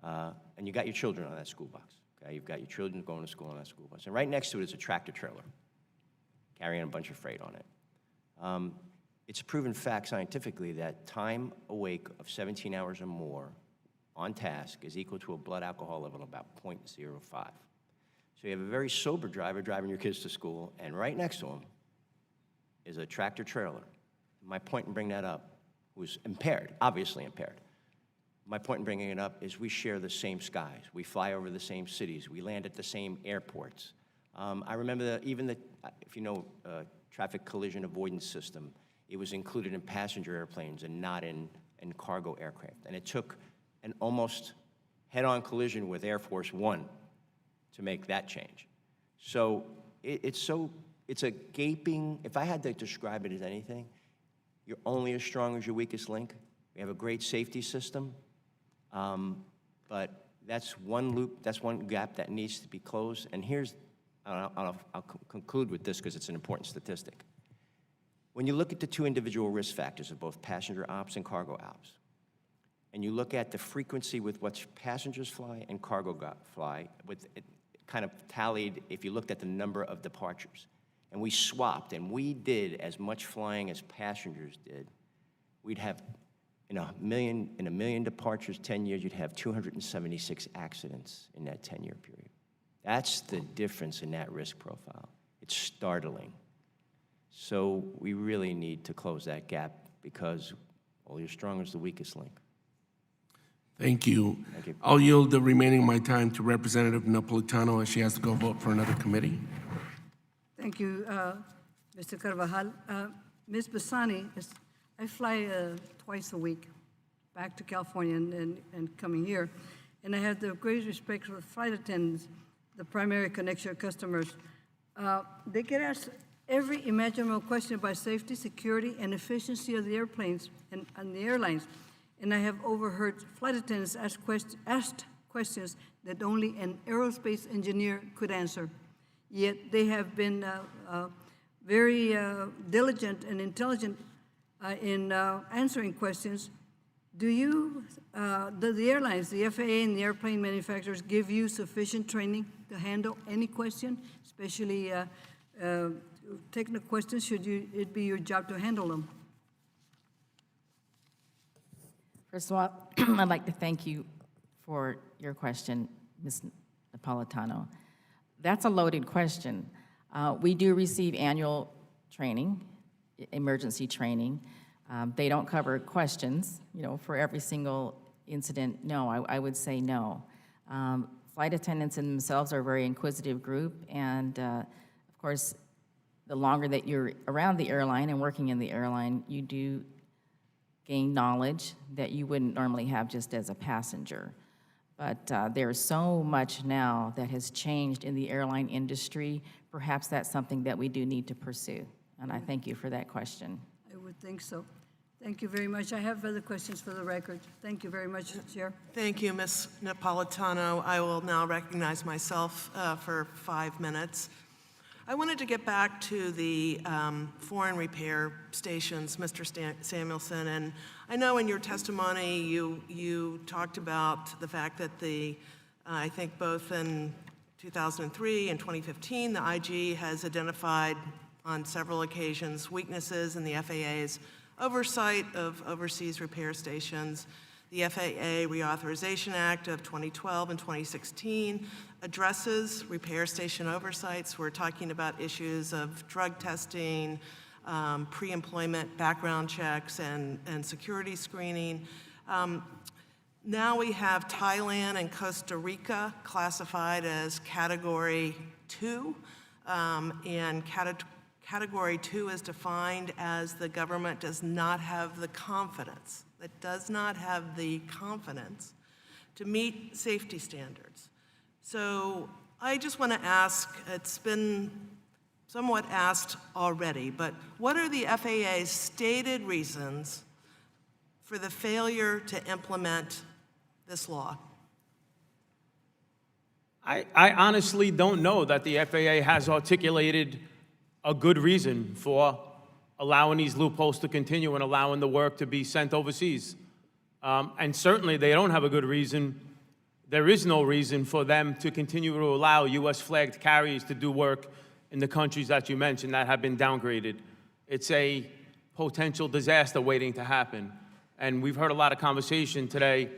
and you got your children on that school bus. Okay, you've got your children going to school on that school bus, and right next to it is a tractor trailer carrying a bunch of freight on it. It's a proven fact scientifically that time awake of 17 hours or more on task is equal to a blood alcohol level of about 0.05. So you have a very sober driver driving your kids to school, and right next to him is a tractor trailer. My point in bringing that up was impaired, obviously impaired. My point in bringing it up is we share the same skies. We fly over the same cities. We land at the same airports. I remember if you know traffic collision avoidance system, it was included in passenger airplanes and not in cargo aircraft. And it took an almost head-on collision with Air Force One to make that change. So it's a gaping, if I had to describe it as anything, you're only as strong as your weakest link. We have a great safety system, but that's one loop, that's one gap that needs to be closed. And I'll conclude with this because it's an important statistic. When you look at the two individual risk factors of both passenger ops and cargo ops, and you look at the frequency with which passengers fly and cargo fly, with it kind of tallied if you looked at the number of departures, and we swapped, and we did as much flying as passengers did, we'd have, in a million departures, 10 years, you'd have 276 accidents in that 10-year period. That's the difference in that risk profile. It's startling. So we really need to close that gap because all you're strong is the weakest link. Thank you. Thank you. I'll yield the remaining of my time to Representative Napolitano as she has to go vote for another committee. Thank you, Mr. Carvajal. Ms. Bassani, I fly twice a week back to California and coming here, and I have the greatest respect for the flight attendants, the primary connection customers. They get asked every imaginable question about safety, security, and efficiency of the airplanes and the airlines. And I have overheard flight attendants asked questions that only an aerospace engineer could answer. Yet they have been very diligent and intelligent in answering questions. Do the airlines, the FAA and the airplane manufacturers give you sufficient training to handle any question, especially technical questions? Should it be your job to handle them? First of all, I'd like to thank you for your question, Ms. Napolitano. That's a loaded question. We do receive annual training, emergency training. They don't cover questions, for every single incident. No, I would say no. Flight attendants in themselves are a very inquisitive group, and of course, the longer that you're around the airline and working in the airline, you do gain knowledge that you wouldn't normally have just as a passenger. But there's so much now that has changed in the airline industry. Perhaps that's something that we do need to pursue. And I thank you for that question. I would think so. Thank you very much. I have other questions for the record. Thank you very much, Chair. Thank you, Ms. Napolitano. I will now recognize myself for 5 minutes. I wanted to get back to the foreign repair stations, Mr. Samuelson, and I know in your testimony you talked about the fact that I think both in 2003 and 2015, the IG has identified on several occasions weaknesses in the FAA's oversight of overseas repair stations. The FAA Reauthorization Act of 2012 and 2016 addresses repair station oversights. We're talking about issues of drug testing, pre-employment background checks, and security screening. Now we have Thailand and Costa Rica classified as Category 2, and Category 2 is defined as the government does not have the confidence, to meet safety standards. So I just want to ask, it's been somewhat asked already, but what are the FAA's stated reasons for the failure to implement this law? I honestly don't know that the FAA has articulated a good reason for allowing these loopholes to continue and allowing the work to be sent overseas. And certainly they don't have a good reason. There is no reason for them to continue to allow U.S. flagged carriers to do work in the countries that you mentioned that have been downgraded. It's a potential disaster waiting to happen. And we've heard a lot of conversation today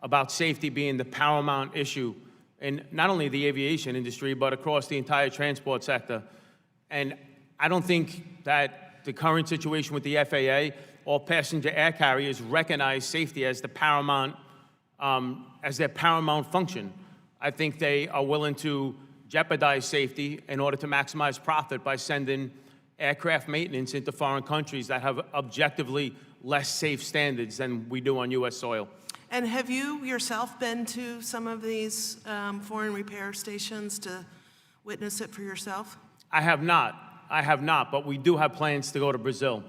about safety being the paramount issue in not only the aviation industry, but across the entire transport sector. And I don't think that the current situation with the FAA, all passenger air carriers recognize safety as the paramount, as their paramount function. I think they are willing to jeopardize safety in order to maximize profit by sending aircraft maintenance into foreign countries that have objectively less safe standards than we do on U.S. soil. And have you yourself been to some of these foreign repair stations to witness it for yourself? I have not, but we do have plans to go to Brazil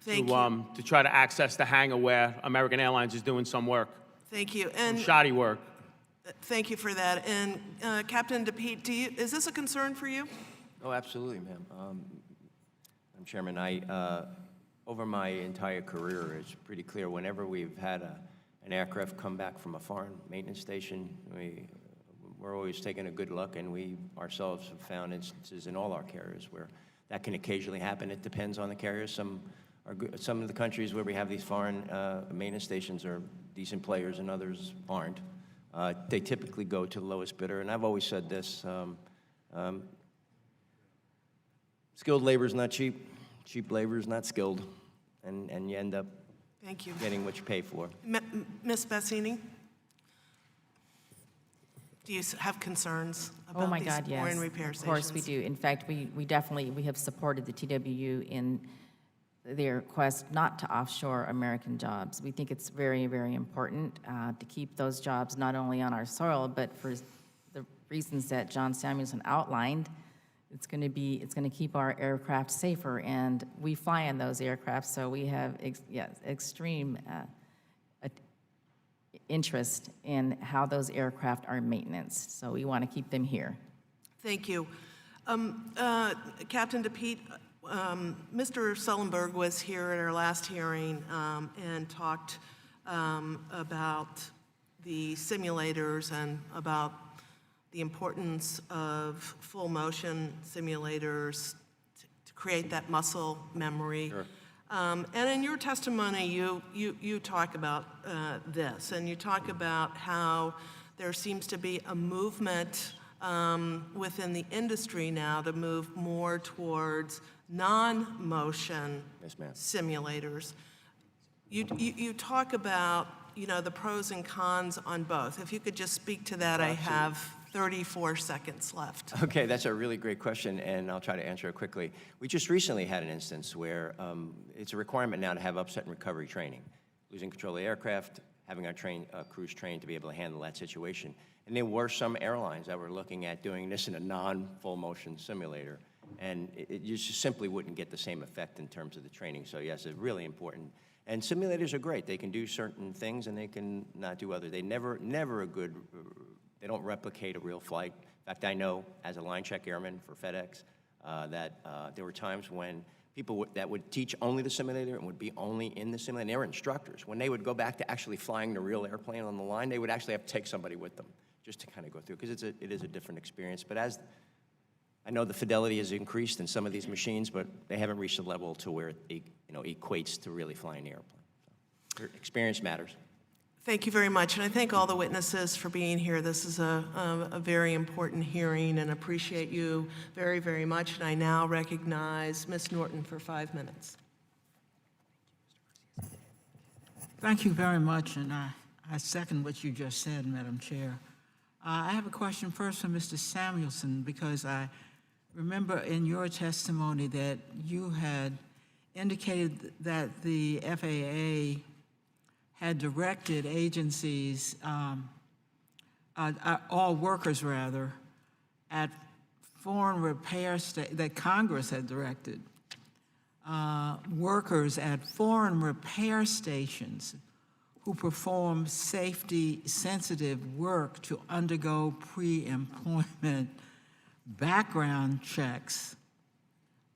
to try to access the hangar where American Airlines is doing some work. Thank you. And shoddy work. Thank you for that. And Captain DePete, is this a concern for you? Oh, absolutely, ma'am. Madam Chairman, over my entire career, it's pretty clear whenever we've had an aircraft come back from a foreign maintenance station, we're always taking a good look, and we ourselves have found instances in all our carriers where that can occasionally happen. It depends on the carriers. Some of the countries where we have these foreign maintenance stations are decent players, and others aren't. They typically go to the lowest bidder, and I've always said this, skilled labor is not cheap, cheap labor is not skilled, and you end up getting what you pay for. Ms. Bassini, do you have concerns about Oh my these God, yes. foreign repair Of stations? course we do. In fact, we definitely have supported the TWU in their quest not to offshore American jobs. We think it's very, very important to keep those jobs not only on our soil, but for the reasons that John Samuelson outlined. It's going to keep our aircraft safer, and we fly in those aircraft, so we have extreme interest in how those aircraft are maintained. So we want to keep them here. Thank you. Captain DePete, Mr. Sullenberg was here at our last hearing and talked about the simulators and about the importance of full motion simulators to create that muscle memory. Sure. And in your testimony, you talk about this, and you talk about how there seems to be a movement within the industry now to move more towards non-motion simulators. You talk about, the pros and cons on both. If you could just speak to that, I have 34 seconds left. Okay, that's a really great question, and I'll try to answer it quickly. We just recently had an instance where it's a requirement now to have upset and recovery training. Losing control of the aircraft, having our crews trained to be able to handle that situation. And there were some airlines that were looking at doing this in a non-full motion simulator, and you just simply wouldn't get the same effect in terms of the training. So yes, it's really important. And simulators are great. They can do certain things, and they can not do others. They they don't replicate a real flight. In fact, I know as a line check airman for FedEx that there were times when people that would teach only the simulator and would be only in the simulator, and they were instructors. When they would go back to actually flying the real airplane on the line, they would actually have to take somebody with them just to kind of go through, because it is a different experience. But as I know the fidelity has increased in some of these machines, but they haven't reached a level to where it equates to really flying the airplane. So, your experience matters. Thank you very much, and I thank all the witnesses for being here. This is a very important hearing, and appreciate you very, very much. And I now recognize Ms. Norton for 5 minutes. Thank you very much, and I second what you just said, Madam Chair. I have a question first for Mr. Samuelson, because I remember in your testimony that you had indicated that the FAA had directed agencies, all workers rather, at foreign repair that Congress had directed workers at foreign repair stations who perform safety-sensitive work to undergo pre-employment background checks.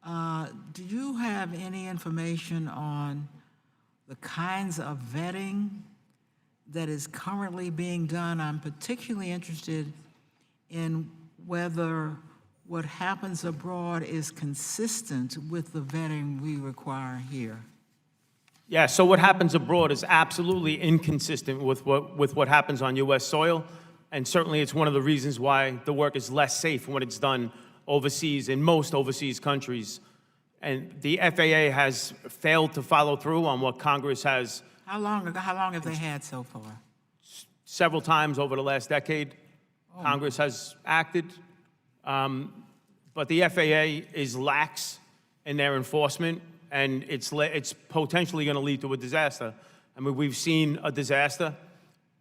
Do you have any information on the kinds of vetting that is currently being done? I'm particularly interested in whether what happens abroad is consistent with the vetting we require here. Yeah, so what happens abroad is absolutely inconsistent with what happens on U.S. soil, and certainly it's one of the reasons why the work is less safe when it's done overseas, in most overseas countries. And the FAA has failed to follow through on what Congress has. How long have they had so far? Several times over the last decade, Congress has acted. But the FAA is lax in their enforcement, and it's potentially going to lead to a disaster. I mean, we've seen a disaster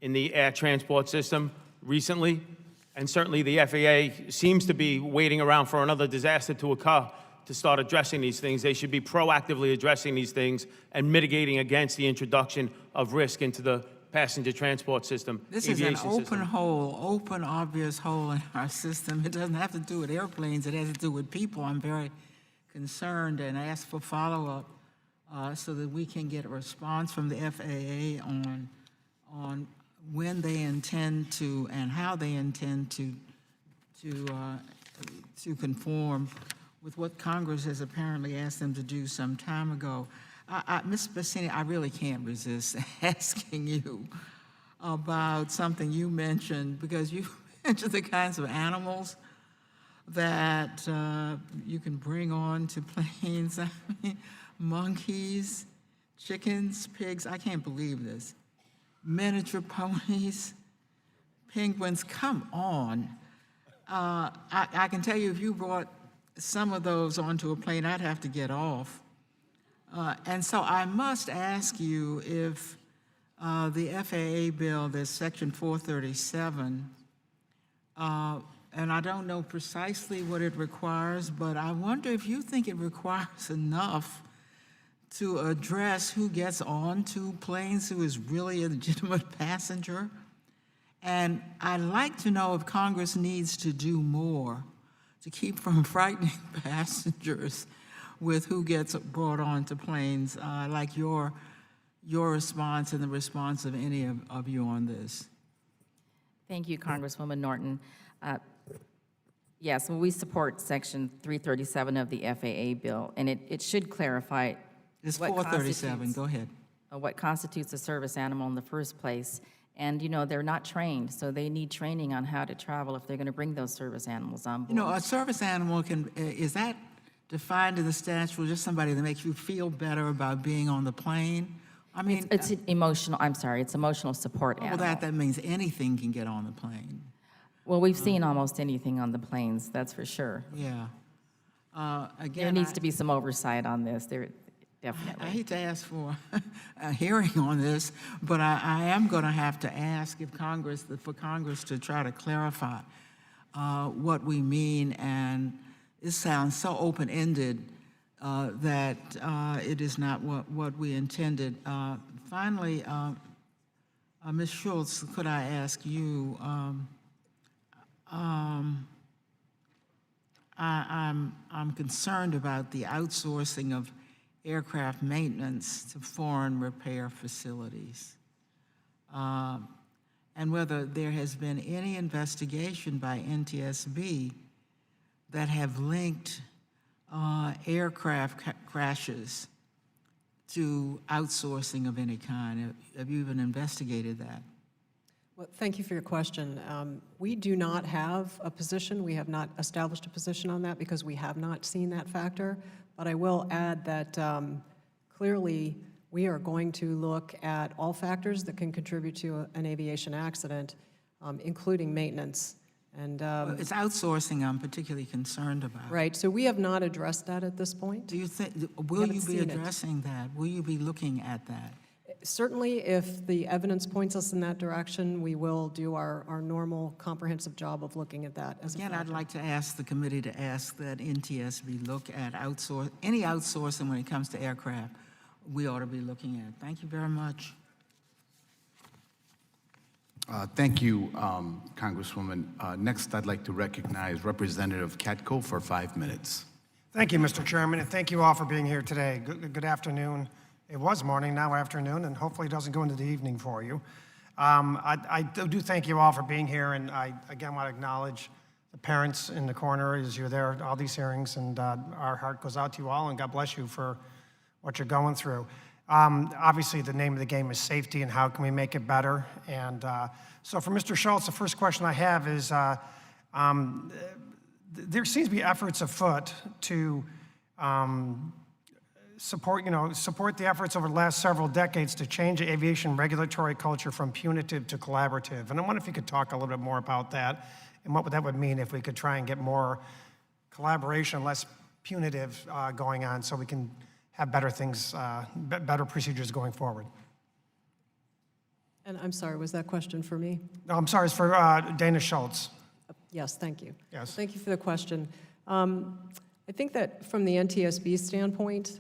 in the air transport system recently, and certainly the FAA seems to be waiting around for another disaster to occur to start addressing these things. They should be proactively addressing these things and mitigating against the introduction of risk into the passenger transport system. This is an open, obvious hole in our system. It doesn't have to do with airplanes, it has to do with people. I'm very concerned and ask for follow-up so that we can get a response from the FAA on when they intend to and how they intend to conform with what Congress has apparently asked them to do some time ago. Ms. Bassini, I really can't resist asking you about something you mentioned, because you mentioned the kinds of animals that you can bring on to planes. I mean, monkeys, chickens, pigs, I can't believe this. Miniature ponies, penguins, come on. I can tell you if you brought some of those onto a plane, I'd have to get off. And so I must ask you if the FAA bill, there's Section 437, and I don't know precisely what it requires, but I wonder if you think it requires enough to address who gets onto planes, who is really a legitimate passenger. And I'd like to know if Congress needs to do more to keep from frightening passengers with who gets brought onto planes. Like your response and the response of any of you on this. Thank you, Congresswoman Norton. Yes, we support Section 337 of the FAA bill, and it should clarify It's what 437, go ahead. What constitutes a service animal in the first place. And, you know, they're not trained, so they need training on how to travel if they're going to bring those service animals on board. You know, a service animal is that defined in the statute, just somebody that makes you feel better about being on the plane? I mean, it's emotional, I'm sorry, it's emotional support animal. Well, that means anything can get on the plane. Well, we've seen almost anything on the planes, that's for sure. Yeah. Again, there needs to be some oversight on this. There, definitely. I hate to ask for a hearing on this, but I am going to have to ask if for Congress to try to clarify what we mean, and it sounds so open-ended that it is not what we intended. Finally, Ms. Schultz, could I ask you, I'm concerned about the outsourcing of aircraft maintenance to foreign repair facilities, and whether there has been any investigation by NTSB that have linked aircraft crashes to outsourcing of any kind? Have you even investigated that? Well, thank you for your question. We do not have a position. We have not established a position on that because we have not seen that factor. But I will add that clearly we are going to look at all factors that can contribute to an aviation accident, including maintenance. And Well, it's outsourcing I'm particularly concerned about. right, so we have not addressed that at this point. Do you think, We will haven't you be seen it. addressing that? Will you be looking at that? Certainly, if the evidence points us in that direction, we will do our normal comprehensive job of looking at that as a Again, I'd factor. like to ask the committee to ask that NTSB look at any outsourcing when it comes to aircraft we ought to be looking at. Thank you very much. Thank you, Congresswoman. Next, I'd like to recognize Representative Katko for 5 minutes. Thank you, Mr. Chairman, and thank you all for being here today. Good afternoon. It was morning, now afternoon, and hopefully it doesn't go into the evening for you. I do thank you all for being here, and I, again, want to acknowledge the parents in the corner as you're there at all these hearings, and our heart goes out to you all, and God bless you for what you're going through. Obviously, the name of the game is safety, and how can we make it better? And so for Mr. Schultz, the first question I have is, there seems to be efforts afoot to support the efforts over the last several decades to change the aviation regulatory culture from punitive to collaborative. And I wonder if you could talk a little bit more about that and what that would mean if we could try and get more collaboration, less punitive going on so we can have better things, better procedures going forward. And I'm sorry, was that question for me? No, I'm sorry, it's for Dana Schultz. Yes, thank you. Yes. Thank you for the question. I think that from the NTSB standpoint,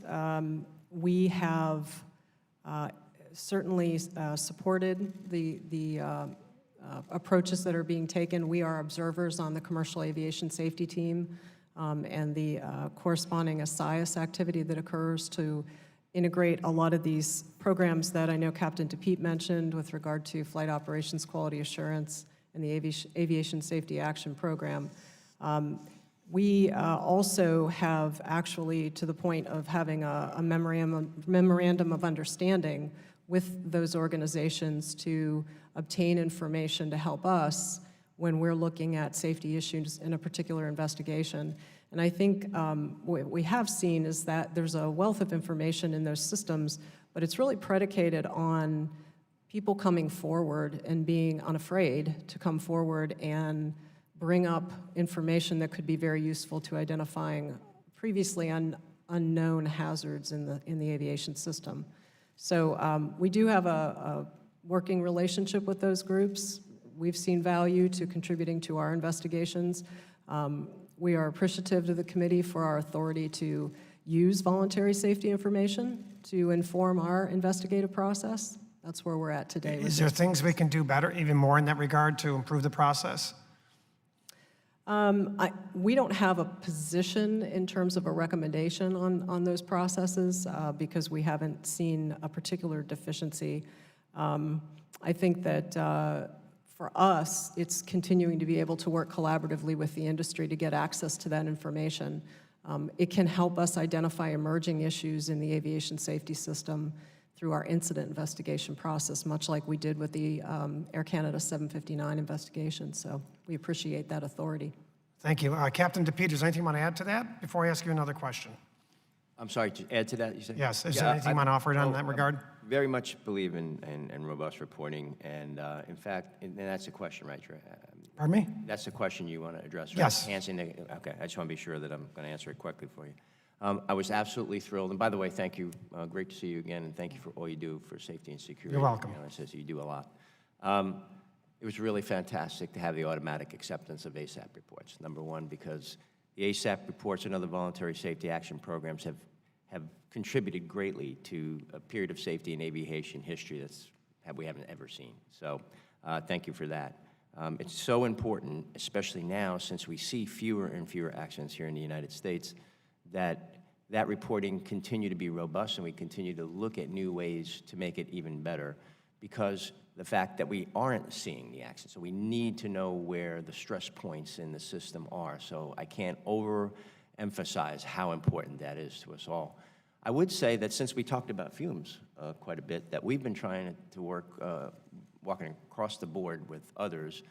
we have certainly supported the approaches that are being taken. We are observers on the commercial aviation safety team and the corresponding ASIAS activity that occurs to integrate a lot of these programs that I know Captain DePete mentioned with regard to flight operations quality assurance and the Aviation Safety Action Program. We also have actually, to the point of having a memorandum of understanding with those organizations to obtain information to help us when we're looking at safety issues in a particular investigation. And I think what we have seen is that there's a wealth of information in those systems, but it's really predicated on people coming forward and being unafraid to come forward and bring up information that could be very useful to identifying previously unknown hazards in the aviation system. So we do have a working relationship with those groups. We've seen value to contributing to our investigations. We are appreciative to the committee for our authority to use voluntary safety information to inform our investigative process. That's where we're at today. Is there things we can do better, even more in that regard, to improve the process? We don't have a position in terms of a recommendation on those processes because we haven't seen a particular deficiency. I think that for us, it's continuing to be able to work collaboratively with the industry to get access to that information. It can help us identify emerging issues in the aviation safety system through our incident investigation process, much like we did with the Air Canada 759 investigation. So we appreciate that authority. Thank you. Captain DePete, is there anything you want to add to that before I ask you another question? I'm sorry, to add to that, you said? Yes, is there anything you want to offer in that regard? Very much believe in robust reporting, and in fact, and that's the question, right? Pardon me? That's the question you want to address, right? Yes. Okay, I just want to be sure that I'm going to answer it quickly for you. I was absolutely thrilled, and by the way, thank you. Great to see you again, and thank you for all you do for safety and security. You're welcome. It says you do a lot. It was really fantastic to have the automatic acceptance of ASAP reports. Number one, because the ASAP reports and other voluntary safety action programs have contributed greatly to a period of safety in aviation history that we haven't ever seen. So thank you for that. It's so important, especially now since we see fewer and fewer accidents here in the United States, that reporting continue to be robust and we continue to look at new ways to make it even better, because the fact that we aren't seeing the accident. So we need to know where the stress points in the system are. So I can't overemphasize how important that is to us all. I would say that since we talked about fumes quite a bit, that we've been trying to work, walking across the board with others,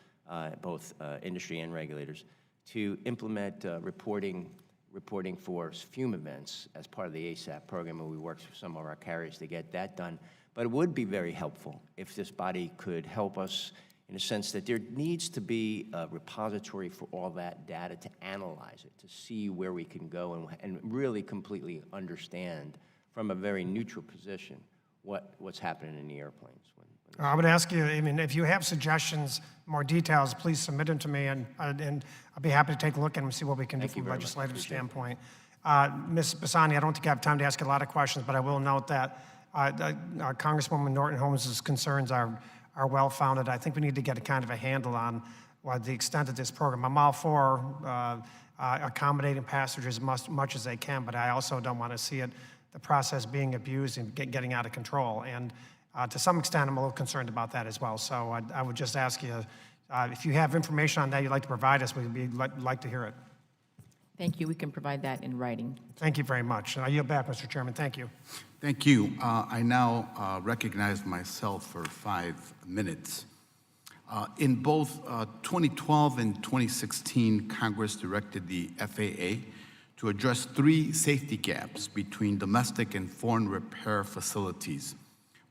both industry and regulators, to implement reporting for fume events as part of the ASAP program, and we worked with some of our carriers to get that done. But it would be very helpful if this body could help us in a sense that there needs to be a repository for all that data to analyze it, to see where we can go and really completely understand from a very neutral position what's happening in the airplanes. I would ask you, I mean, if you have suggestions, more details, please submit them to me, and I'll be happy to take a look at them and see what we can do from a legislative standpoint. Ms. Bassani, I don't think I have time to ask a lot of questions, but I will note that Congresswoman Norton Holmes' concerns are well-founded. I think we need to get a kind of a handle on the extent of this program. I'm all for accommodating passengers as much as they can, but I also don't want to see the process being abused and getting out of control. And to some extent, I'm a little concerned about that as well. So I would just ask you, if you have information on that you'd like to provide us, we'd like to hear it. Thank you. We can provide that in writing. Thank you very much. And I yield back, Mr. Chairman. Thank you. Thank you. I now recognize myself for 5 minutes. In both 2012 and 2016, Congress directed the FAA to address 3 safety gaps between domestic and foreign repair facilities.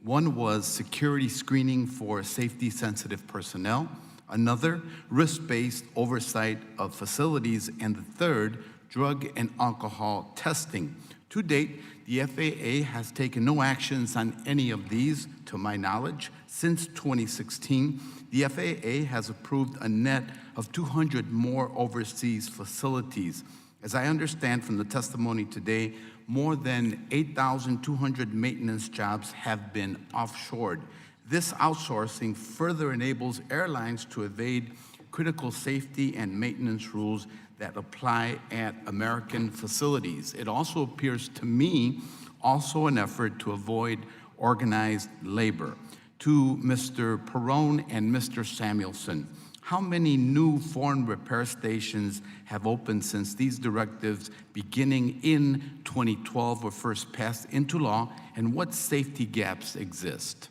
One was security screening for safety-sensitive personnel, another, risk-based oversight of facilities, and the third, drug and alcohol testing. To date, the FAA has taken no actions on any of these, to my knowledge. Since 2016, the FAA has approved a net of 200 more overseas facilities. As I understand from the testimony today, more than 8,200 maintenance jobs have been offshored. This outsourcing further enables airlines to evade critical safety and maintenance rules that apply at American facilities. It also appears to me also an effort to avoid organized labor. To Mr. Perrone and Mr. Samuelson, how many new foreign repair stations have opened since these directives beginning in 2012 were first passed into law, and what safety gaps exist?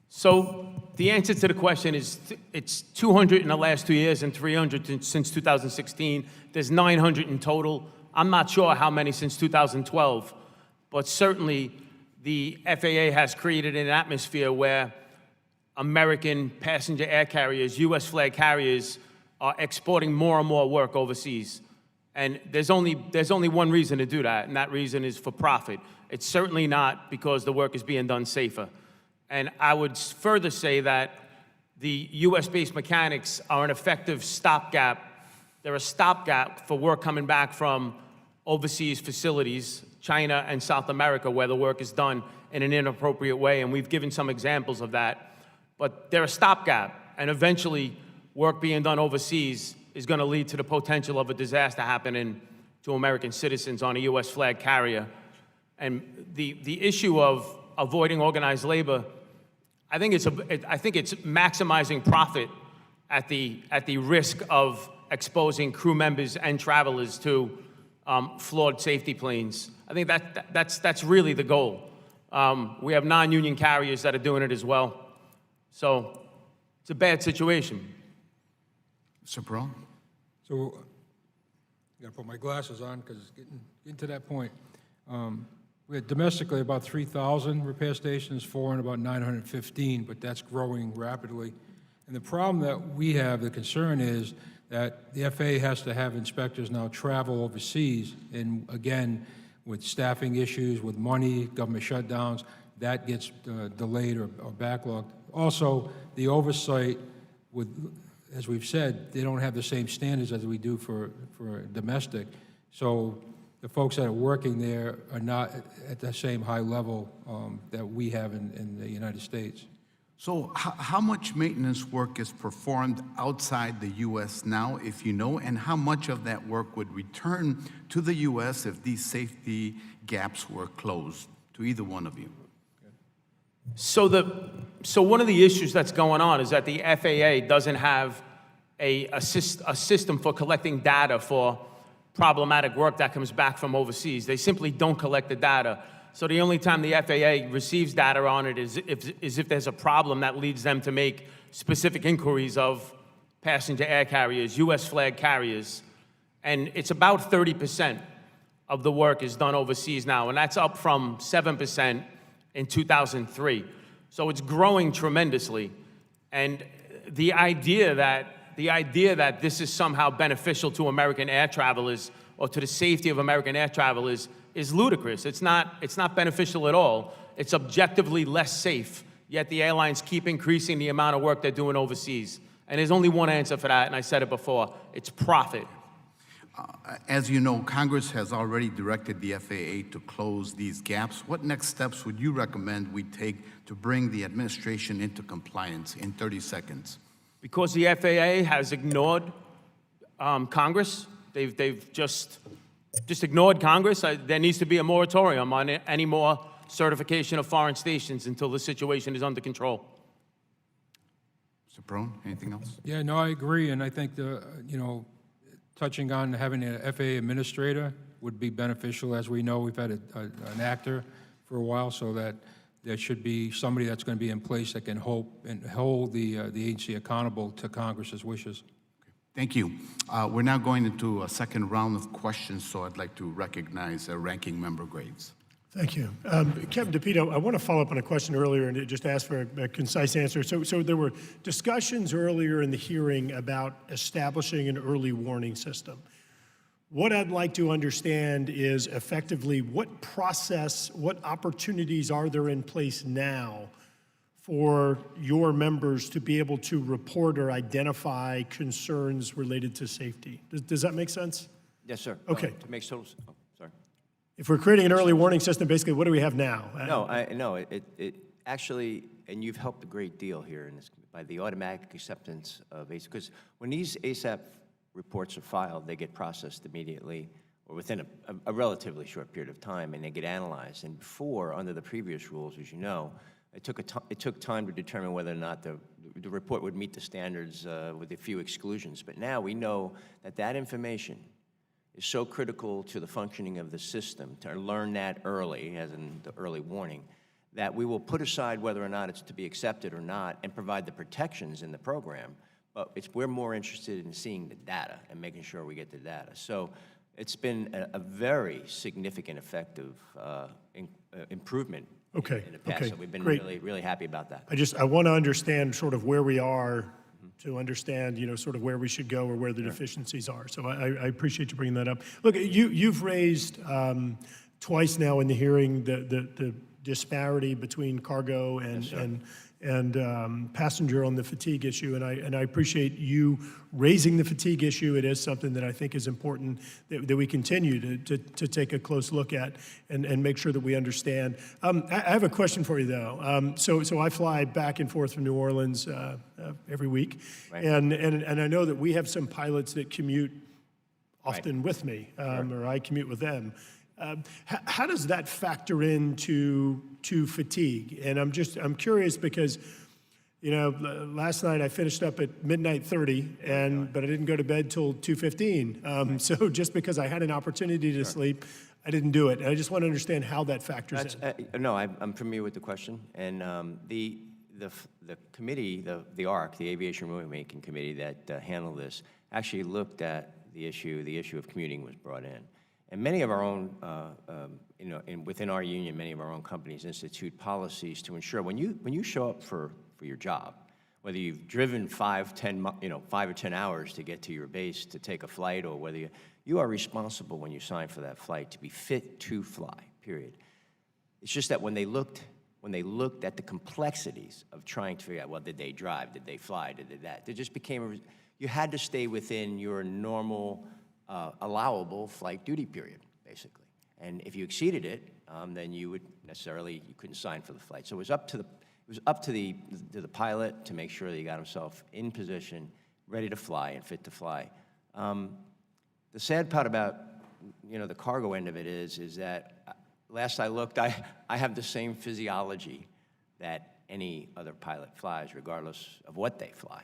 So the answer to the question is it's 200 in the last 2 years and 300 since 2016. There's 900 in total. I'm not sure how many since 2012, but certainly the FAA has created an atmosphere where American passenger air carriers, U.S. flag carriers, are exporting more and more work overseas. And there's only one reason to do that, and that reason is for profit. It's certainly not because the work is being done safer. And I would further say that the U.S.-based mechanics are an effective stopgap. They're a stopgap for work coming back from overseas facilities, China and South America, where the work is done in an inappropriate way, and we've given some examples of that. But they're a stopgap, and eventually work being done overseas is going to lead to the potential of a disaster happening to American citizens on a U.S. flag carrier. And the issue of avoiding organized labor, I think it's maximizing profit at the risk of exposing crew members and travelers to flawed safety planes. I think that's really the goal. We have non-union carriers that are doing it as well. So it's a bad situation. Mr. Perrone? So I got to put my glasses on because it's getting to that point. We had domestically about 3,000 repair stations, foreign about 915, but that's growing rapidly. And the problem that we have, the concern is that the FAA has to have inspectors now travel overseas, and again, with staffing issues, with money, government shutdowns, that gets delayed or backlogged. Also, the oversight with, as we've said, they don't have the same standards as we do for domestic. So the folks that are working there are not at the same high level that we have in the United States. So how much maintenance work is performed outside the U.S. now, if you know, and how much of that work would return to the U.S. if these safety gaps were closed, to either one of you. So one of the issues that's going on is that the FAA doesn't have a system for collecting data for problematic work that comes back from overseas. They simply don't collect the data. So the only time the FAA receives data on it is if there's a problem that leads them to make specific inquiries of passenger air carriers, U.S. flag carriers. And it's about 30% of the work is done overseas now, and that's up from 7% in 2003. So it's growing tremendously. And the idea that this is somehow beneficial to American air travelers or to the safety of American air travelers is ludicrous. It's not beneficial at all. It's objectively less safe, yet the airlines keep increasing the amount of work they're doing overseas. And there's only one answer for that, and I said it before, it's profit. As you know, Congress has already directed the FAA to close these gaps. What next steps would you recommend we take to bring the administration into compliance in 30 seconds? Because the FAA has ignored Congress, they've just ignored Congress. There needs to be a moratorium on any more certification of foreign stations until the situation is under control. Mr. Perone, anything else? Yeah, no, I agree, and I think touching on having an FAA administrator would be beneficial. As we know, we've had an actor for a while, so that there should be somebody that's going to be in place that can hold the agency accountable to Congress's wishes. Thank you. We're now going into a second round of questions, so I'd like to recognize Ranking Member Graves. Thank you. Captain DePito, I want to follow up on a question earlier and just ask for a concise answer. So there were discussions earlier in the hearing about establishing an early warning system. What I'd like to understand is effectively what process, what opportunities are there in place now for your members to be able to report or identify concerns related to safety? Does that make sense? Yes, sir. Okay. It makes total sense. Oh, sorry. If we're creating an early warning system, basically, what do we have now? No, it actually, and you've helped a great deal here in this, by the automatic acceptance of ASAP, because when these ASAP reports are filed, they get processed immediately or within a relatively short period of time, and they get analyzed. And before, under the previous rules, as you know, it took time to determine whether or not the report would meet the standards with a few exclusions. But now we know that information is so critical to the functioning of the system, to learn that early, as in the early warning, that we will put aside whether or not it's to be accepted or not and provide the protections in the program. But we're more interested in seeing the data and making sure we get the data. So it's been a very significant, effective improvement in the past. Okay, So we've been great. really, really happy about that. I want to understand sort of where we are to understand, sort of where we should go or where the deficiencies are. So I appreciate you bringing that up. Look, you've raised twice now in the hearing the disparity between cargo and passenger on the fatigue issue, and I appreciate you raising the fatigue issue. It is something that I think is important that we continue to take a close look at and make sure that we understand. I have a question for you, though. So I fly back and forth from New Orleans every week, Right. and I know that we have some pilots that commute often with me, or I commute with them. How does that factor into fatigue? And I'm curious because, last night I finished up at midnight 30, but I didn't go to bed till 2:15. So just because I had an opportunity to sleep, I didn't do it. And I just want to understand how that factors in. No, I'm familiar with the question, and the committee, the ARC, the Aviation Rulemaking Committee that handled this, actually looked at the issue of commuting was brought in. And many of our own, within our union, many of our own companies institute policies to ensure when you show up for your job, whether you've driven 5 or 10 hours to get to your base to take a flight, or whether you are responsible when you sign for that flight to be fit to fly, period. It's just that when they looked at the complexities of trying to figure out, well, did they drive, did they fly, did they that, there just became you had to stay within your normal allowable flight duty period, basically. And if you exceeded it, then you couldn't sign for the flight. So it was up to the pilot to make sure that he got himself in position, ready to fly and fit to fly. The sad part about the cargo end of it is that last I looked, I have the same physiology that any other pilot flies, regardless of what they fly.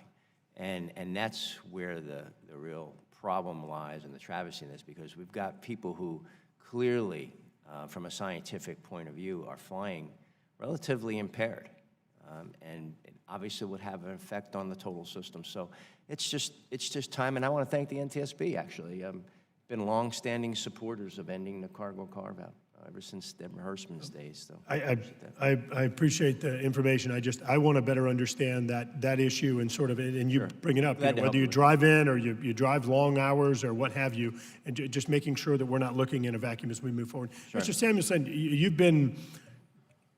And that's where the real problem lies and the travesty in this, because we've got people who clearly, from a scientific point of view, are flying relatively impaired. And it obviously would have an effect on the total system. So it's just time, and I want to thank the NTSB, actually. Been long-standing supporters of ending the cargo carve-out ever since Deborah Hersman's days. So I appreciate the information. I want to better understand that issue and sort of, and you bring it up, Glad to help whether you with it. drive in or you drive long hours or what have you, and just making sure that we're not looking in a vacuum as we move forward. Mr. Samuelson, you've been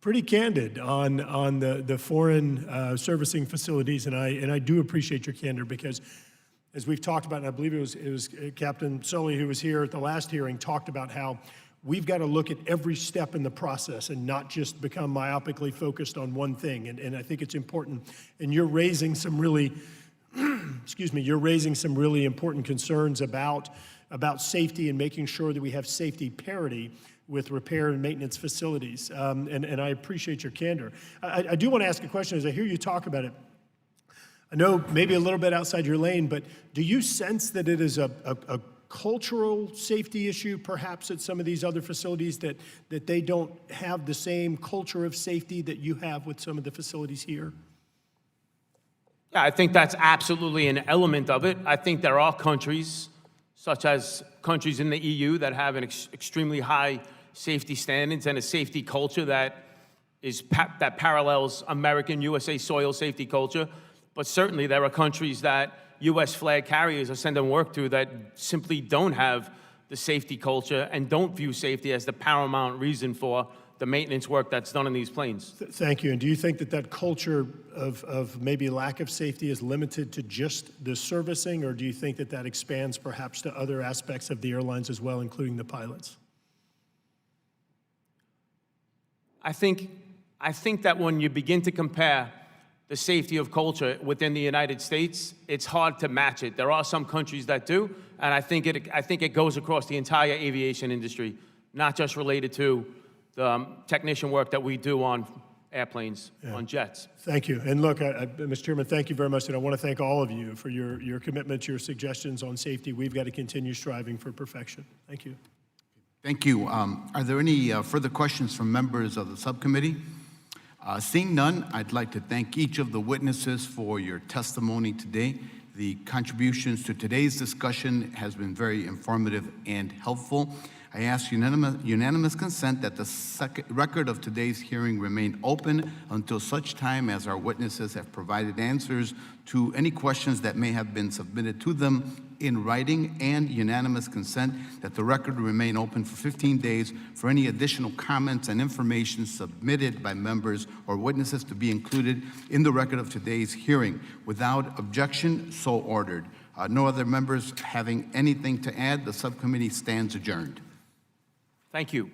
pretty candid on the foreign servicing facilities, and I do appreciate your candor, because as we've talked about, and I believe it was Captain Sully who was here at the last hearing, talked about how we've got to look at every step in the process and not just become myopically focused on one thing. And I think it's important. And you're raising some really, you're raising some really important concerns about safety and making sure that we have safety parity with repair and maintenance facilities. And I appreciate your candor. I do want to ask a question as I hear you talk about it. I know maybe a little bit outside your lane, but do you sense that it is a cultural safety issue perhaps at some of these other facilities, that they don't have the same culture of safety that you have with some of the facilities here? Yeah, I think that's absolutely an element of it. I think there are countries, such as countries in the EU, that have an extremely high safety standards and a safety culture that that parallels American USA soil safety culture. But certainly there are countries that U.S. flag carriers are sending work to that simply don't have the safety culture and don't view safety as the paramount reason for the maintenance work that's done on these planes. Thank you. And do you think that culture of maybe lack of safety is limited to just the servicing, or do you think that expands perhaps to other aspects of the airlines as well, including the pilots? I think that when you begin to compare the safety of culture within the United States, it's hard to match it. There are some countries that do, and I think it goes across the entire aviation industry, not just related to the technician work that we do on airplanes, on jets. Thank you. And look, Mr. Chairman, thank you very much, and I want to thank all of you for your commitment, your suggestions on safety. We've got to continue striving for perfection. Thank you. Thank you. Are there any further questions from members of the subcommittee? Seeing none, I'd like to thank each of the witnesses for your testimony today. The contributions to today's discussion has been very informative and helpful. I ask unanimous consent that the record of today's hearing remain open until such time as our witnesses have provided answers to any questions that may have been submitted to them in writing, and unanimous consent that the record remain open for 15 days for any additional comments and information submitted by members or witnesses to be included in the record of today's hearing. Without objection, so ordered. No other members having anything to add, the subcommittee stands adjourned. Thank you.